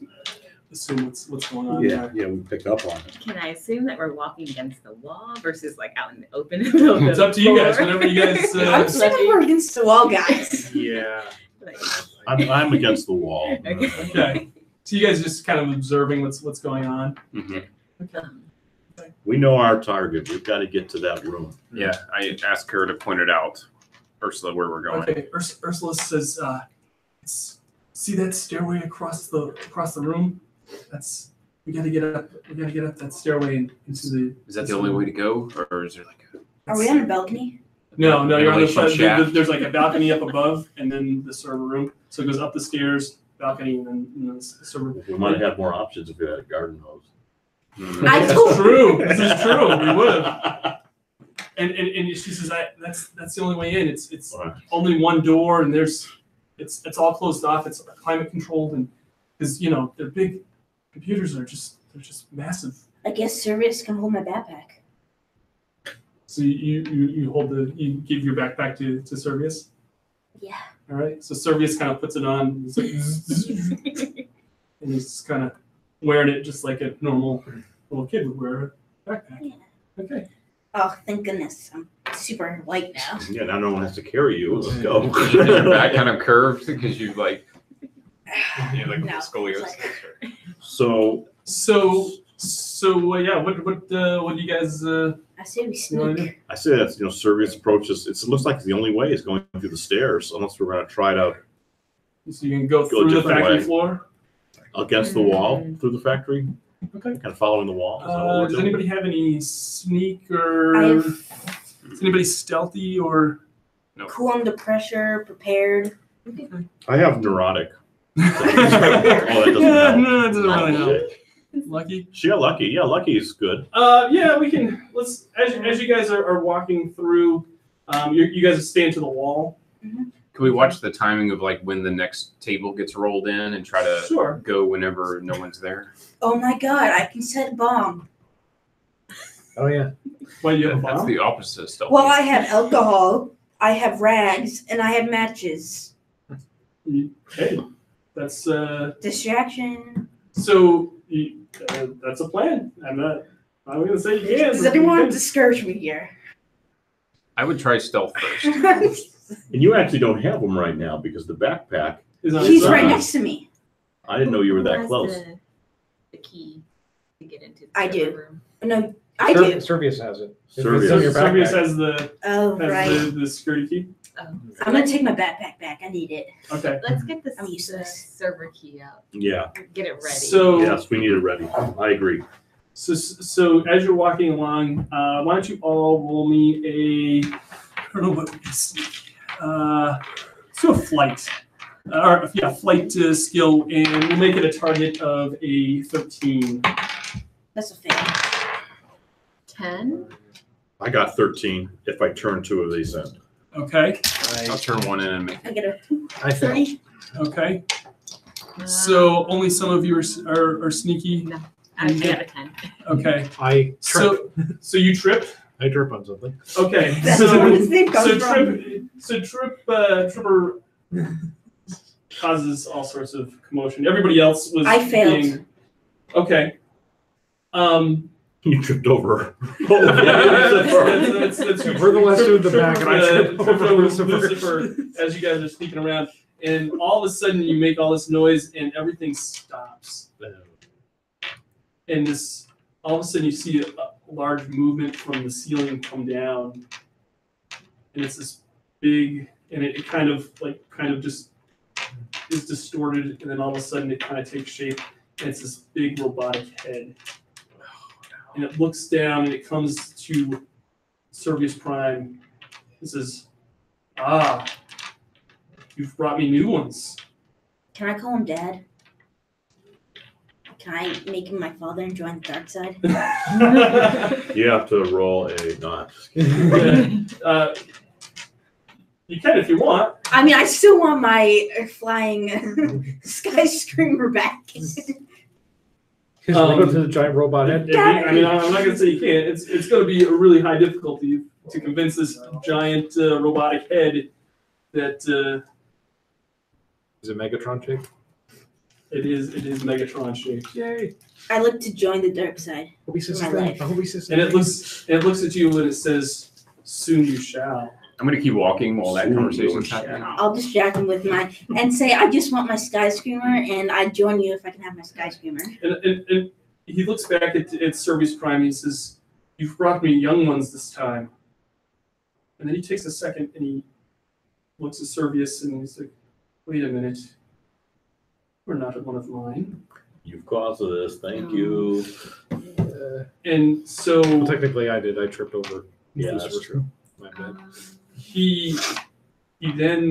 assume what's going on there. Yeah, we pick up on it. Can I assume that we're walking against the wall versus like out in the open? It's up to you guys. Whenever you guys. I'm assuming we're against the wall, guys. Yeah. Like, I'm against the wall. Okay. Okay. So you guys just kind of observing what's going on. We know our target. We've got to get to that room. Yeah, I asked her to point it out, Ursula, where we're going. Okay. Ursula says, "See that stairway across the room? We got to get up. We got to get up that stairway into the." Is that the only way to go, or is there like a? Are we on a balcony? No, you're on the Ventilation front. shaft. There's like a balcony up above, and then the server room. So it goes up the stairs, balcony, and then the server. We might have had more options if we had a garden hose. I This told is true. This is true. We would have. And she says that's the only way in. It's Right. only one door, and it's all closed off. It's climate controlled, and because their big computers they're just massive. I guess Servius can hold my backpack. So you give your backpack to Servius. Yeah. All right. So Servius kind of puts it on. He's like, and he's kind of wearing it just like a normal little kid would wear a backpack. Yeah. Okay. Oh, thank goodness. I'm super light now. Yeah, now no one has to carry you. Let's go. Is your back kind of curved because you like No, scoliosis? it's So Yeah. What do you guys? I say we You wanna sneak. I say that's Servius approaches. It looks like the only way is going through the stairs, unless we're going to try it out So you can go Go a through the different factory way. floor. against the wall through the factory, Okay. kind of following the wall. Is that what we're Does doing? anybody have any sneak I or have is anybody stealthy or? cool under pressure, prepared. I have neurotic. Oh, that doesn't help. No, it doesn't really help. Lucky. She got lucky. Yeah, lucky is good. Yeah, we can. Let's as you guys are walking through. You guys are staying to the wall. Can we watch the timing of like when the next table gets rolled in and try to Sure. go whenever no one's there? Oh my god, I can set a bomb. Oh yeah. When you have a That's bomb. the opposite of stealth. Well, I have alcohol, I have rags, and I have matches. Hey, that's Distraction. so. That's a plan. I'm going to say you can. Does anyone discourage me here? I would try stealth first. And you actually don't have them right now because the backpack. Is on He's its right side. next to me. I didn't know you were Who that has close. The key to get into the I do. server room. No, I do. Servius has it. If Servius. it's in your Servius backpack. has the Oh, right. the security key. I'm gonna take my backpack back. I need it. Okay. Let's get I'm the useless. server key out. Yeah. Get it ready. So Yes, we need it ready. I agree. So as you're walking along, why don't you all roll me a, I don't know what we can see. Let's do a flight. Flight skill, and we'll make it a target of a 13. That's a fail. 10. I got 13 if I turn 2 of these in. Okay. I'll turn one in and make I get a I failed. 3. Okay. So only some of you are sneaky. No, I got a 10. Okay. I trip. So you tripped. I trip on something. Okay. That's where his name comes Tripper causes all sorts of commotion. Everybody else was. I failed. Okay. You tripped over. That's We're the last two in the back, and I tripped over Lucifer as you guys are sneaking around, and all of a sudden you make all this noise and everything stops. And this, all of a sudden you see a large movement from the ceiling come down, and it's this big, and it kind of just is distorted, and then all of a sudden it kind of takes shape, and it's this big robotic head. And it looks down and it comes to Servius Prime. It says, you've brought me new ones. Can I call him Dad? Can I make him my father and join the dark side? You have to roll a not. You can if you want. I mean, I still want my flying sky screamer back. His road to the giant robot head. I mean, I'm not gonna say you can't. It's gonna be a really high difficulty to convince this giant robotic head that Is it Megatron shaped? it is Megatron shaped. Yay! I look to join the dark side. Hope he says My his name. life. I hope he says And his it looks at you and it says, "Soon you shall." I'm going to keep walking while that Soon conversation's you'll happening. I'll distract him with my and say, I just want my sky screamer, and I join you if I can have my sky screamer. And he looks back at Servius Prime and he says, "You've brought me young ones this time." And then he takes a second and he looks at Servius and he's like, "Wait a minute. We're not one of mine." You've caused this. Thank you. And so Well, technically, I did. I tripped over. Yeah, Lucifer. that's true. My bad. he then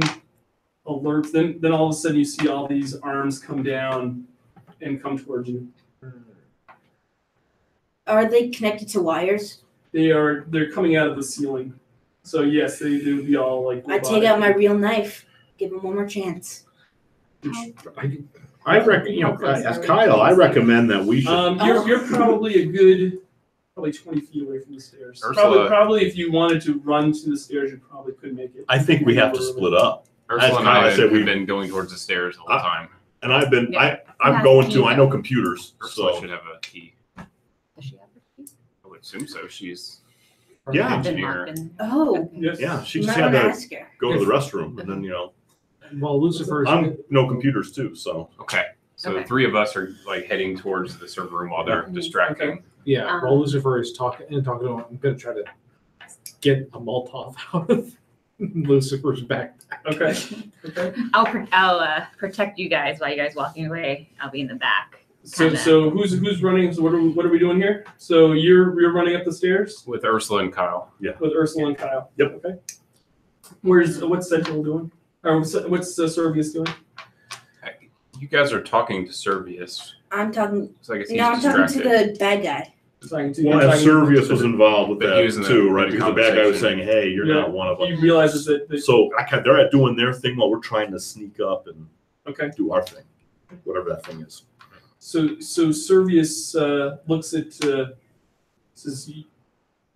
alerts. Then all of a sudden you see all these arms come down and come towards you. Are they connected to wires? They're coming out of the ceiling. So yes, they would be all like. I take out my real knife. Give him one more chance. I reckon, as Kyle, I recommend that we should. You're probably a good 20 feet away from the stairs. Ursula- Probably if you wanted to run to the stairs, you probably could make it. I think we have to split up. Ursula and Kyle I said, have been going towards the stairs the whole time. And I've been, Yeah. I'm has going key, to. I though. know computers, Ursula so should have a key. Does she have her key? I would assume so. She's Yeah. I've been engineer. locked in. Oh, Yes. yeah, she you just might had want to to ask her. go to the restroom, and then Well, Lucifer's. I'm no computers too, so Okay. So the Okay. three of us are like heading towards the server room while they're distracting. Yeah, while Lucifer is talking to him, I'm going to try to get a Molotov out of Lucifer's back. Okay. Okay. I'll protect you guys while you guys walking away. I'll be in the back. So who's running? So what are we doing here? So you're running up the stairs With Ursula and Kyle. with Ursula and Kyle. Yep. Okay. What's Sentinel doing? Or what's Servius doing? You guys are talking to Servius. I'm talking. So I guess he's No, I'm talking to distracted. the bad guy. well, and Servius was involved with But he was that in too, the right? Because the bad guy was saying, conversation. "Hey, you're Yeah. not one of He us." realizes that. So they're at doing their thing while we're trying to sneak up and Okay. do our thing, whatever that thing is. So Servius looks at says,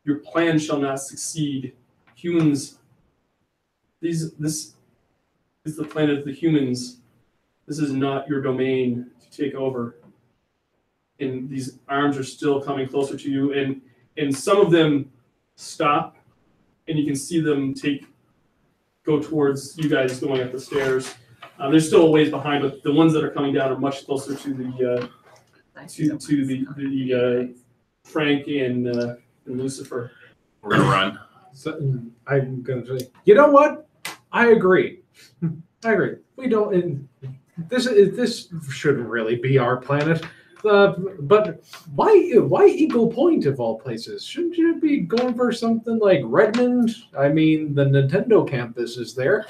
"Your plan shall not succeed. Humans. This is the planet of the humans. This is not your domain to take over." And these arms are still coming closer to you, and some of them stop, and you can see them go towards you guys going up the stairs. They're still a ways behind, but the ones that are coming down are much closer to the Frank and Lucifer. We're gonna run. So, I'm going to say, you know what? I agree. I agree. We don't. This shouldn't really be our planet. But why Eagle Point of all places? Shouldn't you be going for something like Redmond? I mean, the Nintendo campus is there.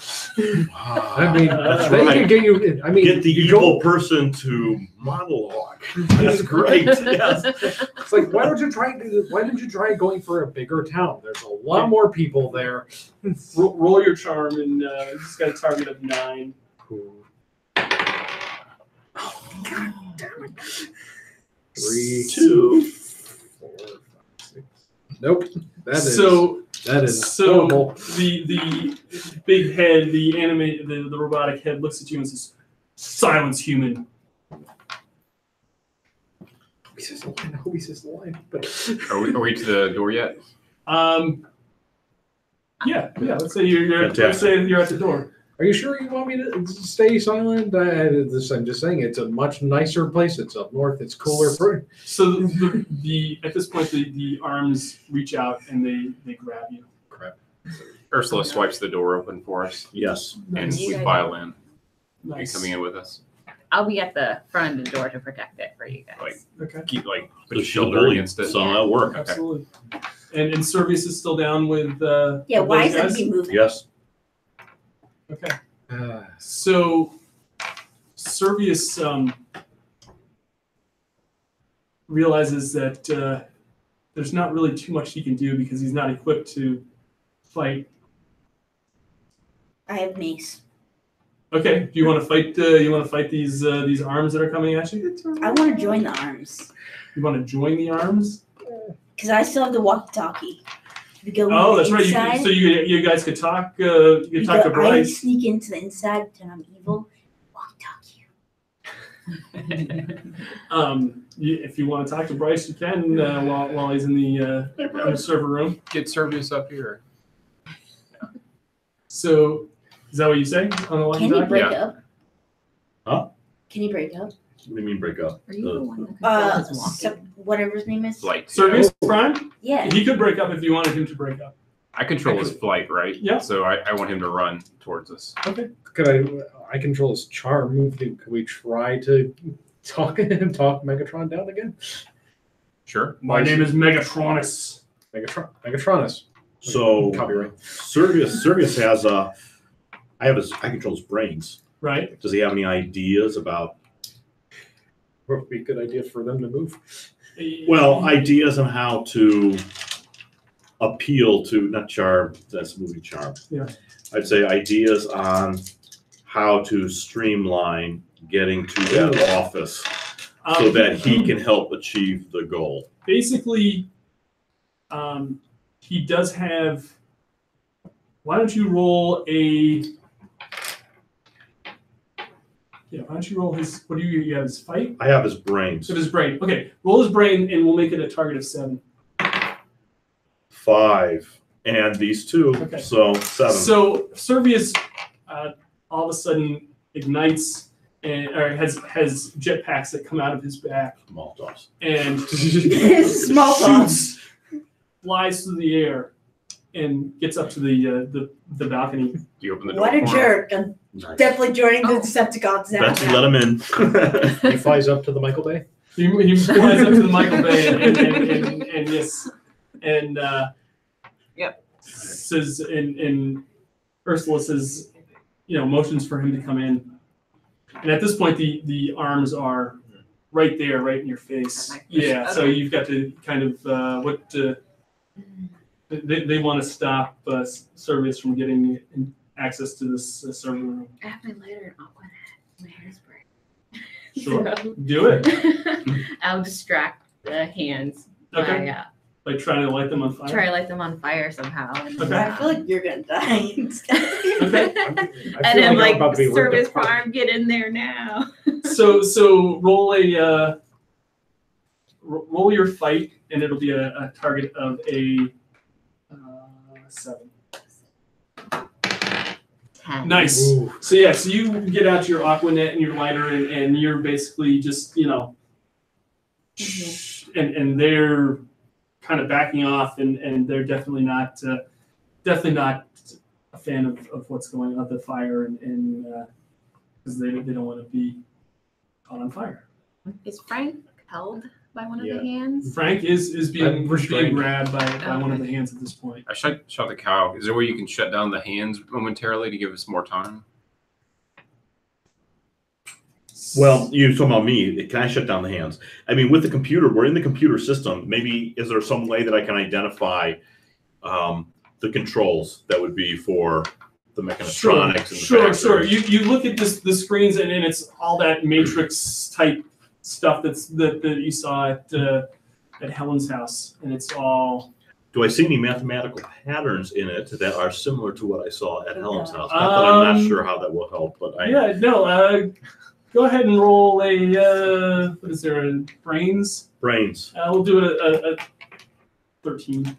I mean, they can get you. I mean, get the evil person to monologue. That's great. Yes. It's like, why don't you try going for a bigger town? There's a lot more people there. Roll your charm, and he's got a target of 9. Cool. God damn it. 3, 2, 4, 5, 6. Nope. That is horrible. The big head, the robotic head looks at you and says, "Silence, human." He says the line. I hope he says the line. But Are we to the door yet? Yeah. Let's say you're at the door. are you sure you want me to stay silent? I'm just saying it's a much nicer place. It's up north. It's cooler. So the at this point the arms reach out and they grab you. Crap. Ursula swipes the door open for us, Yes. and Nice. we file in. Are you Nice. coming in with us? I'll be at the front of the door to protect it for you guys. Okay. Keep put The shelter bully, against it. so that'll work. Okay. Absolutely. And Servius is still down with Yeah, with why those isn't guys? he moving? Yes. Okay. So Servius realizes that there's not really too much he can do because he's not equipped to fight. I have mace. Okay. Do you want to fight? You want to fight these arms that are coming at you? I want to join the arms You want to join the arms? because I still have the walkie-talkie. We go Oh, that's right. inside. So you guys could talk. You could talk to I Bryce. sneak into the inside, pretend I'm evil. Walkie-talkie. If you want to talk to Bryce, you can while he's in the server room. Get Servius up here. So, is that what you say on the Can he walkie-talkie? break Yeah. up? Huh? Can he break up? What do you mean break up? Are you the one that controls walking? So, whatever his name is. Flight. Service Prime? Yeah. He could break up if you wanted him to break up. I control his flight, right? Yeah. So I want him to run towards us. Okay. Could I control his charm? Could we try to talk Megatron down again? Sure. My name is Megatronus. Megatronus. So Copyright. Servius has I control his brains. Right? Does he have any ideas about What would be a good idea for them to move? ideas on how to appeal to not charm, that's movie charm. Yeah. I'd say ideas on how to streamline getting to that office so that he can help achieve the goal. Basically, he does have. Why don't you roll a? Yeah, why don't you roll his? What do you have? His fight? I have his brains. So his brain. Okay, roll his brain, and we'll make it a target of 7. 5 and these 2, Okay. so 7. So Servius all of a sudden ignites or has jetpacks that come out of his back Maltos. and Small shoots, flies through the air, and gets up to the balcony. Do you open the door? What a for him? jerk. I'm Nice. definitely joining the Decepticons now. Betsy, let him in. He flies up to the Michael Bay. He flies up to the Michael Bay and yes, and Yep. says and Ursula says, motions for him to come in. And at this point, the arms are right there, right in your face. Okay. Yeah, so you've got to kind of they want to stop Servius from getting access to this server room. I have my lighter and Aquanet. My hairspray. Sure. So- Do it. I'll distract the hands Okay. by Like trying to light them on fire. try to light them on fire somehow. And, Okay. I feel like you're gonna die instead. Okay. and then I'm about to be ripped service apart. farm, get in there now. So roll a roll your fight, and it'll be a target of a 7. 10. Nice. Ooh. So yeah, so you get out your Aquanet and your lighter, and you're basically just and they're kind of backing off, and they're definitely not a fan of what's going on, the fire, and because they don't want to be caught on fire. Is Frank held by one of Yeah. the hands? Frank is being restrained. grabbed by one of Okay. the hands at this point. I shot the cow. Is there a way you can shut down the hands momentarily to give us more time? Well, you're talking about me. Can I shut down the hands? I mean, with the computer, we're in the computer system. Maybe is there some way that I can identify the controls that would be for the mechatronics and the Sure. factory? You look at the screens, and it's all that matrix type stuff that you saw at Helen's house, and it's all. Do I see any mathematical patterns in it that are similar to what I saw at Helen's house? Not that I'm not sure how that will help, but Go ahead and roll a what is there, a brains? brains. We'll do it a 13.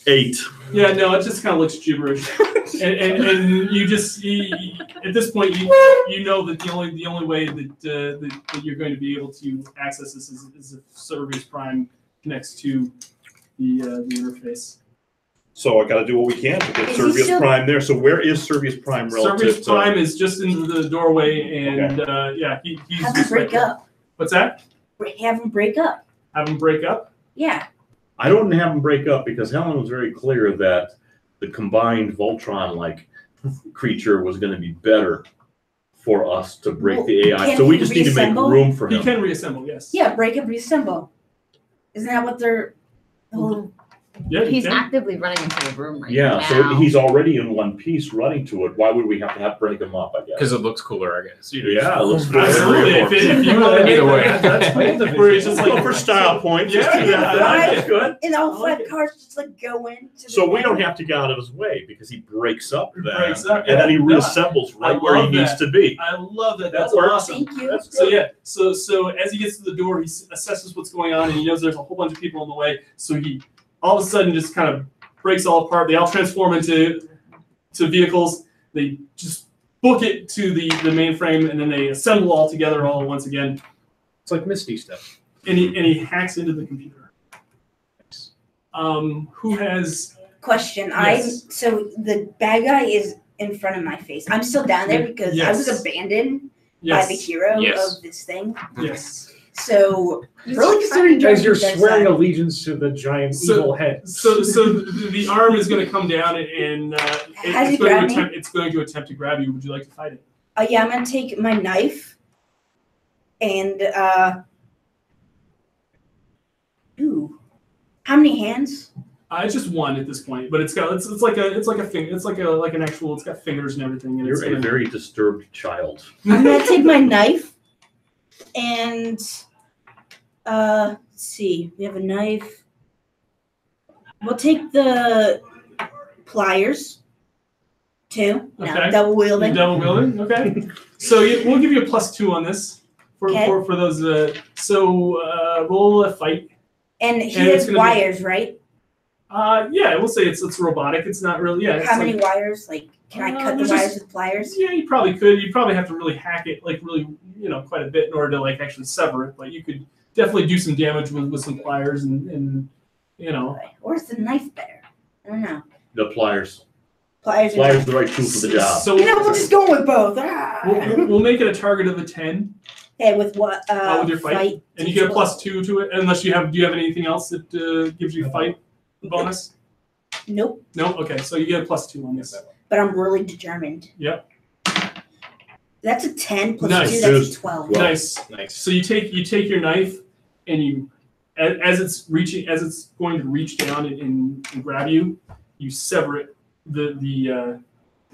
8. Yeah, no, it just kind of looks gibberish, and you just at this point you know that the only way that you're going to be able to access this is if Servius Prime connects to the interface. So I got to do what we can to get Is he Servius still- Prime there. So where is Servius Prime relative Servius to? Prime is just in the doorway, and he's Have them just break right up. What's that? Have them break up. Have him break up? Yeah. I don't have them break up because Helen was very clear that the combined Voltron-like creature was going to be better for us to break Well, the AI. can So we he just need to make reassemble? room for He him. can reassemble, yes. Yeah, break up, reassemble. Isn't that what they're? Oh, Yeah, he He's can. actively running into the room right Yeah, now. so he's already in one piece running to it. Why would we have to break him up, I guess? Because it looks cooler, I guess. Yeah, it looks good. Absolutely. If you want to Either make way. that, that's cool. Where he's just Go like for style points. Yeah, Just do that. yeah. That's good. and all I like five it. cars just like go into. So we don't have to get out of his way because he breaks up He then, breaks up, and then he yeah. reassembles I right where he love needs that. to be. I love that. That That's works. awesome. Thank you. That's So good. yeah, so as he gets to the door, he assesses what's going on, and he knows there's a whole bunch of people in the way. So he all of a sudden just kind of breaks all apart. They all transform into vehicles. They just book it to the mainframe, and then they assemble all together all once again. It's like Misty stuff. And he hacks into the computer. Who has? Question. Yes. So the bad guy is in front of my face. I'm still down there because I was Yes. abandoned Yes. by the hero Yes. of this thing. Yes. So really concerning. As you're does swearing that. allegiance to the giant So- evil head. So the arm is going to come down, and Has he it's going grabbed to me? attempt. It's going to attempt to grab you. Would you like to fight it? Yeah, I'm gonna take my knife and ooh, how many hands? It's just one at this point, but it's like a finger. It's like an actual. It's got fingers and everything. And it's You're a gonna- very disturbed child. I'm gonna take my knife and let's see. We have a knife. We'll take the pliers too. No, Okay. double You wielding. double wielding. Okay. So we'll give you a +2 on this for Okay. for those. Roll a fight. And he And it's has gonna be- wires, right? Yeah, we'll say it's robotic. It's not really. Yeah. How it's many like- wires? Like, can I cut the there's wires just- with pliers? Yeah, you probably could. You probably have to really hack it, like really, quite a bit in order to like actually sever it. But you could definitely do some damage with some pliers and. Or is the knife better? I don't know. The pliers. Pliers. Pliers Are are the right tool for the job. So you know, we'll just go with both. Ah. we'll make it a target of a 10, Okay, with what? with your fight, and you get a +2 to it. Unless you have, do you have anything else that gives you fight bonus? Nope. No. Okay, so you get a +2 on this. But I'm really determined. Yep. That's a 10 plus Nice. 2. That's a 12. Well, Nice. Nice. So you take your knife, and you, as it's going to reach down and grab you, you sever it the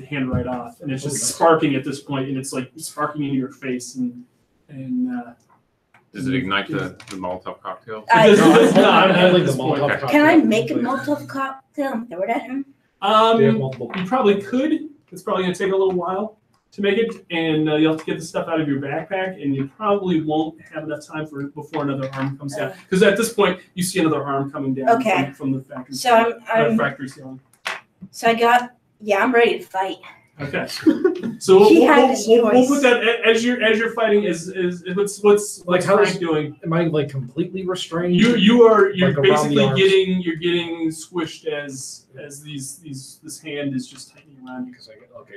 hand right off, and it's just sparking at this point, and it's like sparking into your face, and Does it ignite the Molotov cocktail? I- It does not I'm at handling the this point. Molotov Okay. cocktail. Can I make a Molotov cocktail and throw it at him? They have You multiple. probably could. It's probably going to take a little while to make it, and you'll have to get the stuff out of your backpack, and you probably won't have enough time before another arm comes down. Because at this point, you see another arm coming down Okay. from the factory. So I'm factory ceiling. so I got Yeah, I'm ready to fight. Okay. So He we'll had his choice. put that as you're fighting. Is what's how Frank is- doing? Am I like completely restrained? You're Like around the basically arms? getting squished as this hand is just tightening around you. Because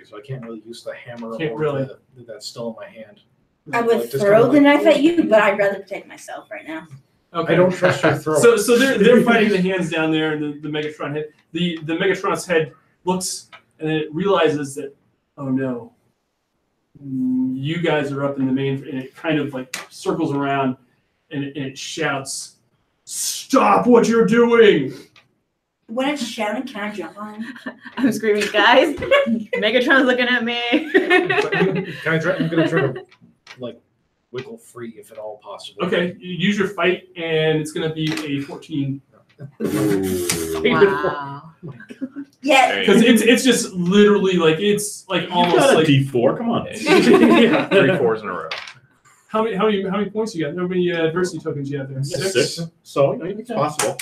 so I can't really use the hammer Can't or really. that's still in my hand. I would Like, just throw kinda the like- knife at you, but I'd rather protect myself right now. Okay. I don't trust your throw. So they're fighting the hands down there, and the Megatron head. The Megatron's head looks and it realizes that, oh no, you guys are up in the main, and it kind of like circles around, and it shouts, "Stop what you're doing!" When it's shouting, can I jump on him? I'm screaming, guys. Megatron's looking at me. Can I try? I'm gonna try to like wiggle free if at all possible. Okay, you use your fight, and it's going to be a 14. Wow. Yeah. Because it's just literally like it's like You almost got a like D4. Come on. Yeah. 3 4s in a row. how many points you got? How many adversity tokens you have there? 6. So it's possible.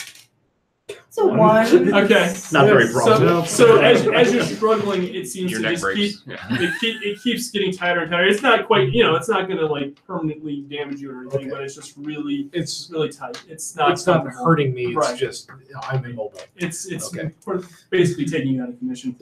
It's a 1. Okay. Not very So, prompt. so as you're struggling, it seems Your to neck just keep breaks. Yeah. it keeps getting tighter and tighter. It's not quite, it's not going to like permanently damage you or anything, Okay. but it's just really It's tight. It's not comfortable. hurting me. It's Right. just I'm immobile. It's Okay. basically taking you out of commission.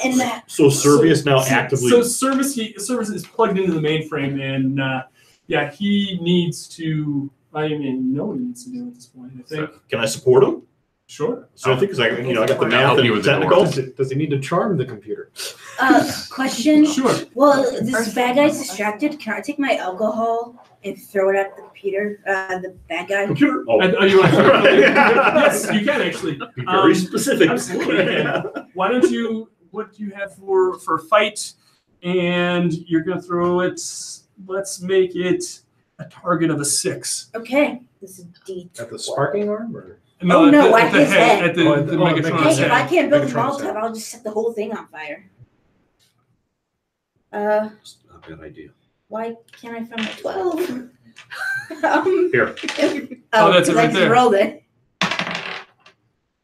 And that. So Servius now actively. So Service is plugged into the mainframe, and he needs to. I mean, no one needs to do it at this point. I think. Can I support him? Sure. So I think because I got the I'll math help you and with the technical. Does he need to charm the computer? Question. Sure. Well, this bad guy's distracted. Can I take my alcohol and throw it at the computer? The bad guy. Computer. Oh, You want to? Yes, you can actually. be very specific. absolutely, yeah. Why don't you? What do you have for fight? And you're gonna throw it. Let's make it a target of a 6. Okay. This is D. At the sparking arm or? Oh, no, at the his head. at the Megatron's Hey, if head. I can't build a Megatron's Molotov, head. I'll just set the whole thing on fire. Not a bad idea. Why can't I find my 12? Here. Oh, that's it 'cause right I just there. rolled it.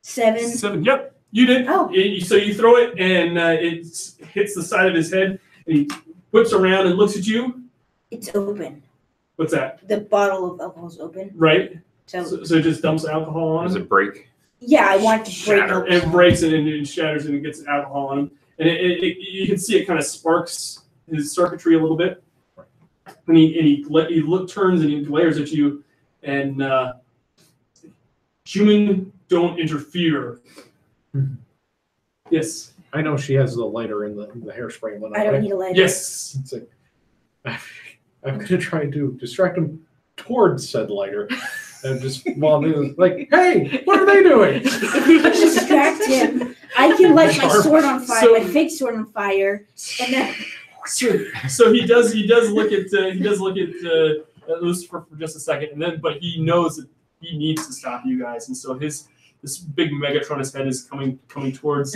7. 7. Yep, you did. Oh. So you throw it, and it hits the side of his head, and he whips around and looks at you. It's open. What's that? The bottle of alcohol is open. Right. So So it just dumps alcohol on Does him. it break? yeah, I want to break Shatter. open. It breaks it and it shatters and it gets alcohol on him. And you can see it kind of sparks his circuitry a little bit. And he turns and he glares at you, and human, don't interfere. Yes. I know she has the lighter in the hairspray one. I don't need a lighter. Yes. It's like, I'm gonna try to distract him towards said lighter, and just while they're like, "Hey, what are they doing?" Distract him. I can light my sword on fire, So- my fake sword on fire, and then So he does look at Lucifer for just a second, and then but he knows that he needs to stop you guys, and so this big Megatron's head is coming towards.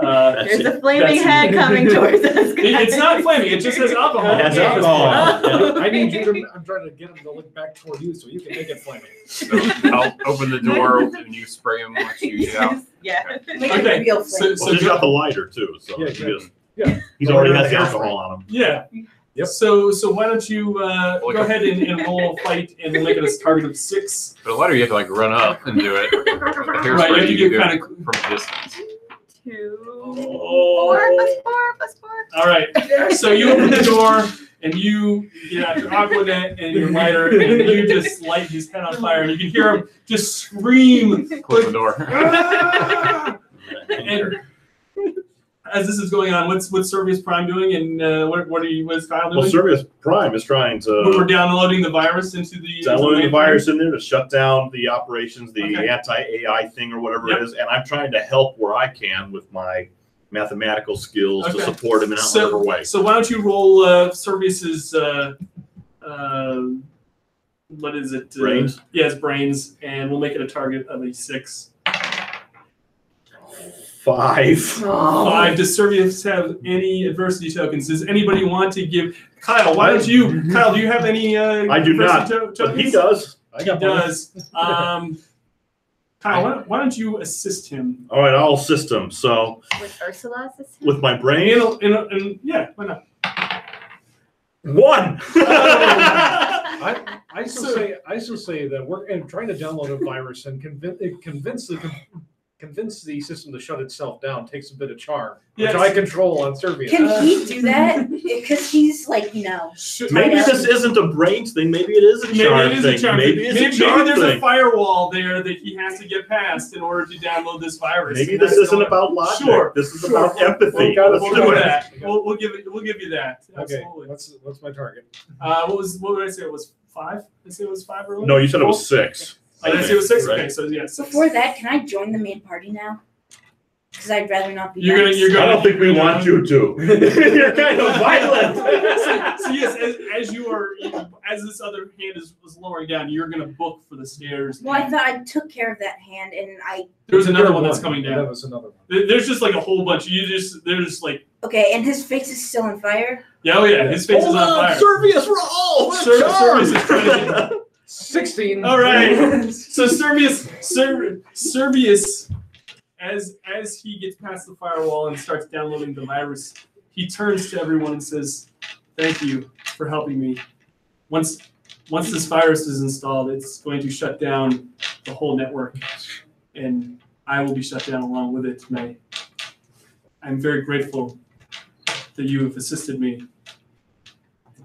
There's a flaming That's- head coming towards us. It's not flaming. It just has alcohol. It has Okay. alcohol. I need you to. I'm trying to get him to look back toward you so you can make it flaming. So I'll open the door and you spray him once you get out. Yeah. make Okay, it real so- flame. Well, he's got the lighter too, so Yeah, he exactly. doesn't- Yeah. he's already has The the hairspray. alcohol on him. Yeah. Yep. So why don't you go ahead and roll a fight, and we'll make it a target of 6. But a lighter, you have to like run up and do it. With the hairspray, Right, you have to you get do kind it of. from a distance. 2, 4 Oh. plus 4 plus 4. All right. So you open the door, and you get out your Aquanet and your lighter, and you just light his head on fire, and you can hear him just scream. Close the door. "Ah!" And as this is going on, what's Servius Prime doing, and what is Kyle Well, doing? Servius Prime is trying We're to downloading the virus into the download the mainframe. virus in there to shut down the operations, the Okay. anti-AI thing or whatever Yep. it is, and I'm trying to help where I can with my mathematical skills to Okay. support him in whatever way. So why don't you roll Servius's what is it? Brains? Yes, brains, and we'll make it a target of a 6. 5. 5. Does Servius have any adversity tokens? Does anybody want to give Kyle? Why don't you, Kyle? Do you have any? I do not, adversity but he tokens? does. I He got one. does. Kyle, why don't you assist him? All right, I'll assist him. So With Ursula assistant? with my brain, Yeah, why not? 1. I still say that we're trying to download a virus and convince the system to shut itself down takes a bit of charm, Yes. which I control on Servius. Can he do that? Because he's like, Maybe this isn't a brains thing. Maybe it is a charm thing. Maybe it's a charm there's thing. a firewall there that he has to get past in order to download this virus. Maybe And this that's isn't going- about logic. Sure, This is sure. about empathy. We'll Let's We'll do do it. that. We'll give you that. Okay, Absolutely. what's my target? What did I say? It was 5? Did I say it was 5 earlier? No, you said it was 6. I did say it was 6. Right. Okay, so yeah, 6. Before that, can I join the main party now? Because I'd rather not be. You're gonna- I don't think we want you to. You're kind of violent. So yes, as you are, as this other hand was lowering down, you're gonna book for the stairs. Well, I thought I took care of that hand, and There's another one that's coming That down. was another one. There's just like a whole bunch. They're just like, okay, and his face is still on fire. yeah, oh yeah, his face is on fire. Servius roll. Servius is trying to get. 16. All right. So Servius, as he gets past the firewall and starts downloading the virus, he turns to everyone and says, "Thank you for helping me. Once this virus is installed, it's going to shut down the whole network, and I will be shut down along with it. And I'm very grateful that you have assisted me.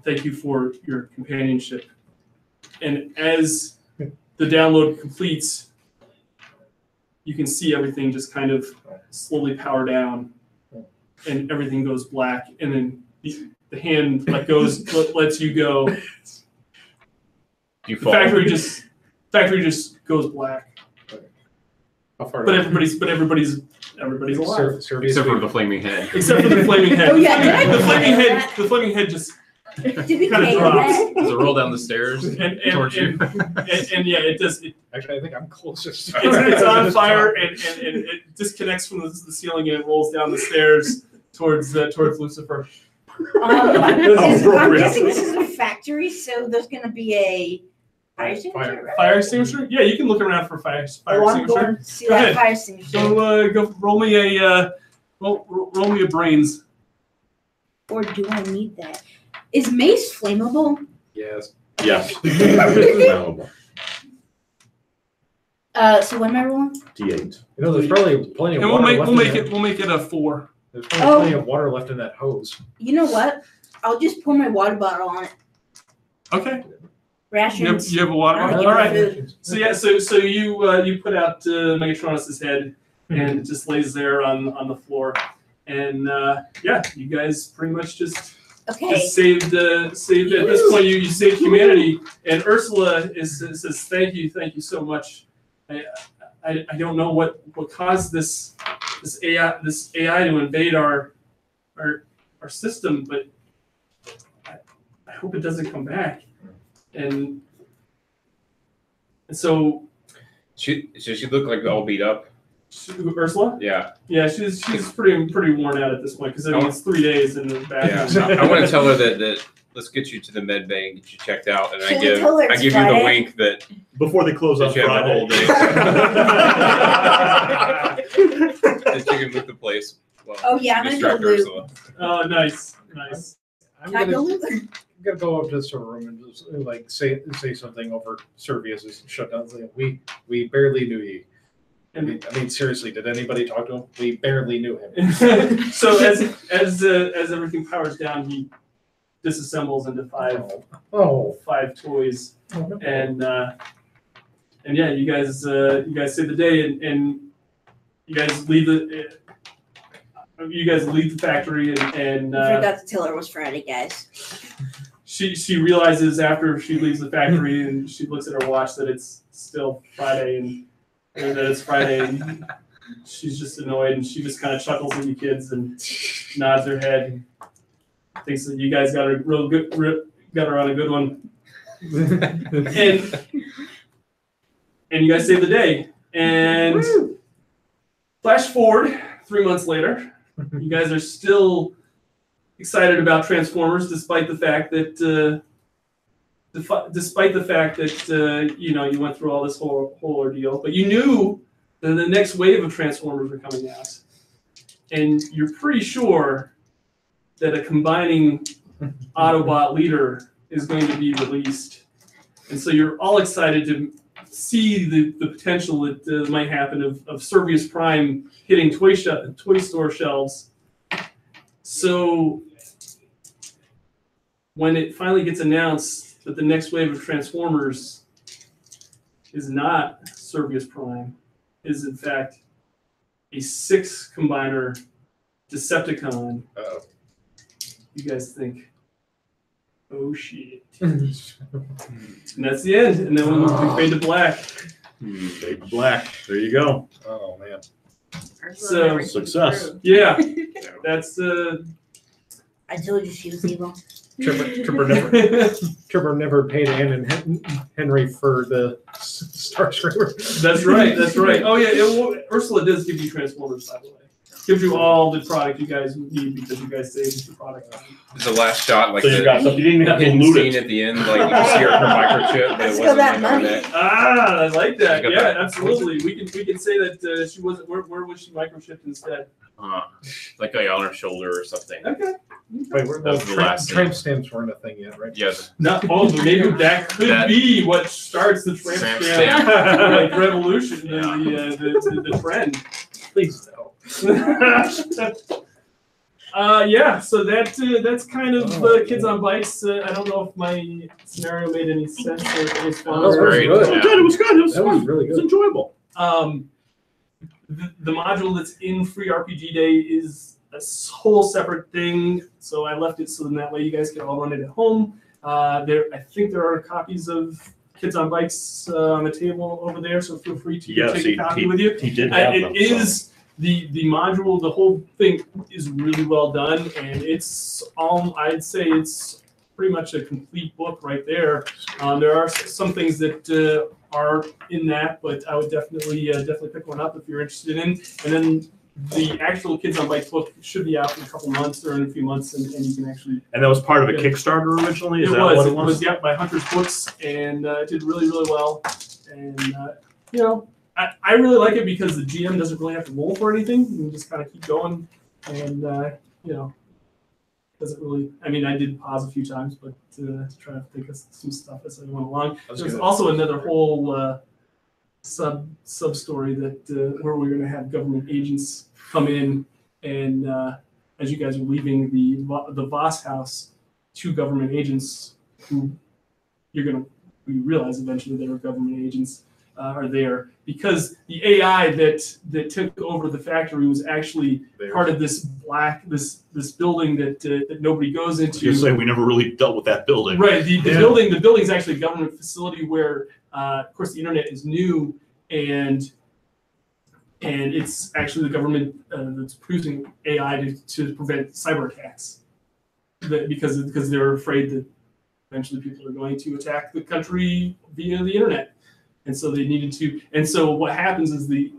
Thank you for your companionship." And as the download completes, you can see everything just kind of slowly power down, and everything goes black. And then the hand lets you go. You The fall. factory just goes black. How far But everybody's alive. Servius Except for the flaming head. Except for the flaming head. Oh, yeah, did I The flaming mention head. that? The flaming head just Did we Kinda pay drops. that? Does it roll down the stairs and towards you? yeah, it does. Actually, I think I'm closest. It's on fire and it disconnects from the ceiling and it rolls down the stairs towards Lucifer. I'm guessing this is a factory, so there's going to be a fire extinguisher. Right? Fire extinguisher? Yeah, you can look around for fire Oh, I'm extinguisher. going to see Go that ahead. fire extinguisher. Go roll me roll me a brains. Or do I need that? Is mace flammable? Yes. Yes. Flammable. So what am I rolling? D8. You know, there's probably plenty of And water we'll left in make it a 4. There's probably plenty of water left in that hose. You know what? I'll just pour my water bottle on it. Okay. Rations. You have a water bottle? I'll All give right. it So yeah, so you put out Megatronus's head and it just lays there on the floor. And yeah, you guys pretty much just Okay. saved at this point you saved humanity. And Ursula says thank you so much. I don't know what caused this AI to invade our system, but I hope it doesn't come back. And so She looked like all beat up. Ursula, Yeah. yeah, she's pretty worn out at this point because I mean it's 3 days in the back. Yeah. I want to tell her that let's get you to the med bay and get you checked out, and Can we tell her I it's give you the Friday? wink that Before they close on you have the whole Friday. day. That you can look the place. Well, Oh, yeah, I'm gonna distract go loot. Ursula. Oh, nice. I'm Can I go gonna, loot? I'm gonna go up to this room and just like say something over Servius's shutdown. Like, we barely knew you. I mean, seriously, did anybody talk to him? We barely knew him. So as everything powers down, he disassembles into five toys, and yeah, you guys save the day, and you guys leave the factory, and I forgot to tell her it was Friday, guys. she realizes after she leaves the factory and she looks at her watch that it's still Friday and that it's Friday, and she's just annoyed, and she just kind of chuckles at you kids and nods her head and thinks that you guys got her on a good one. And you guys save the day. And flash forward 3 months later, you guys are still excited about Transformers, despite the fact that you went through all this whole ordeal. But you knew then the next wave of Transformers are coming out, and you're pretty sure that a combining Autobot leader is going to be released, and so you're all excited to see the potential that might happen of Servius Prime hitting toy store shelves. So when it finally gets announced that the next wave of Transformers is not Servius Prime, is in fact a 6 combiner Decepticon, you guys think, oh shit. And that's the end. And then we fade to black. Fade to black. There you go. Oh man. So success. Yeah, that's I told you she was evil. Tripper never paid Ann and Henry for the Starscreamer. That's right. That's right. Oh yeah, Ursula does give you Transformers, by the way. Gives you all the product you guys need because you guys saved the product. It's the last shot, like So you got something. You didn't have to hidden loot scene it. at the end, like you can see her microchip, but it Let's go wasn't that like on money. that. Ah, I like that. You got Yeah, that. absolutely. We can say that she wasn't. Where was she microchipped instead? Like on her shoulder or something. Okay. Wait, That was the last tramp stamps weren't a thing yet, right? Yeah, Not but maybe that could be what starts the tramp Tramp stamp stamp. like revolution, Yeah. the trend. Please no. Yeah, so that's kind of Kids on Bikes. I don't know if my scenario made any sense or if it was fun. That was great. good. It was good. It was good. It was That was fun. really It was good. enjoyable. The module that's in Free RPG Day is a whole separate thing, so I left it so then that way you guys can all run it at home. I think there are copies of Kids on Bikes on the table over there, so feel free to Yes, take a copy with you. he did have them. It is the module, the whole thing is really well done, and it's I'd say it's pretty much a complete book right there. There are some things that are in that, but I would definitely pick one up if you're interested in. And then the actual Kids on Bikes book should be out in a couple months or in a few months, and you can actually. And that was part of a Yeah. Kickstarter originally. Is It that was. what It was. Yeah, by Hunter's Books, and it did really well. And you know, I really like it because the GM doesn't really have to roll for anything. You can just kind of keep going, and you know, doesn't really. I mean, I did pause a few times, but to try to think of some stuff as I went along. There's also another whole sub story that where we're going to have government agents come in, and as you guys are leaving the Voss house, 2 government agents who we realize eventually they were government agents are there because the AI that took over the factory was actually part of this building that nobody goes into. You say we never really dealt with that building. Right. The building is actually a government facility where, of course, the internet is new, and it's actually the government that's producing AI to prevent cyber attacks, because they're afraid that eventually people are going to attack the country via the internet, and so they needed to. And so what happens is the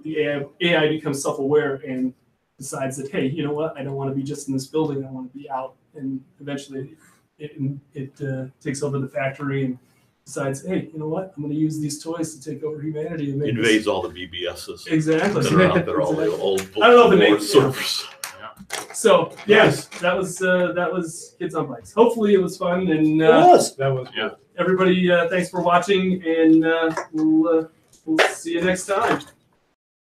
AI becomes self-aware and decides that, hey, you know what? I don't want to be just in this building. I want to be out, and eventually it takes over the factory and decides, hey, you know what? I'm going to use these toys to take over humanity and make Invades all the BBSs. Exactly. That are out there, all the Exactly. old I don't know if it Baltimore makes- servers. So yes, that was Kids on Bikes. Hopefully it was fun, and That was Yeah. everybody, thanks for watching, and we'll see you next time.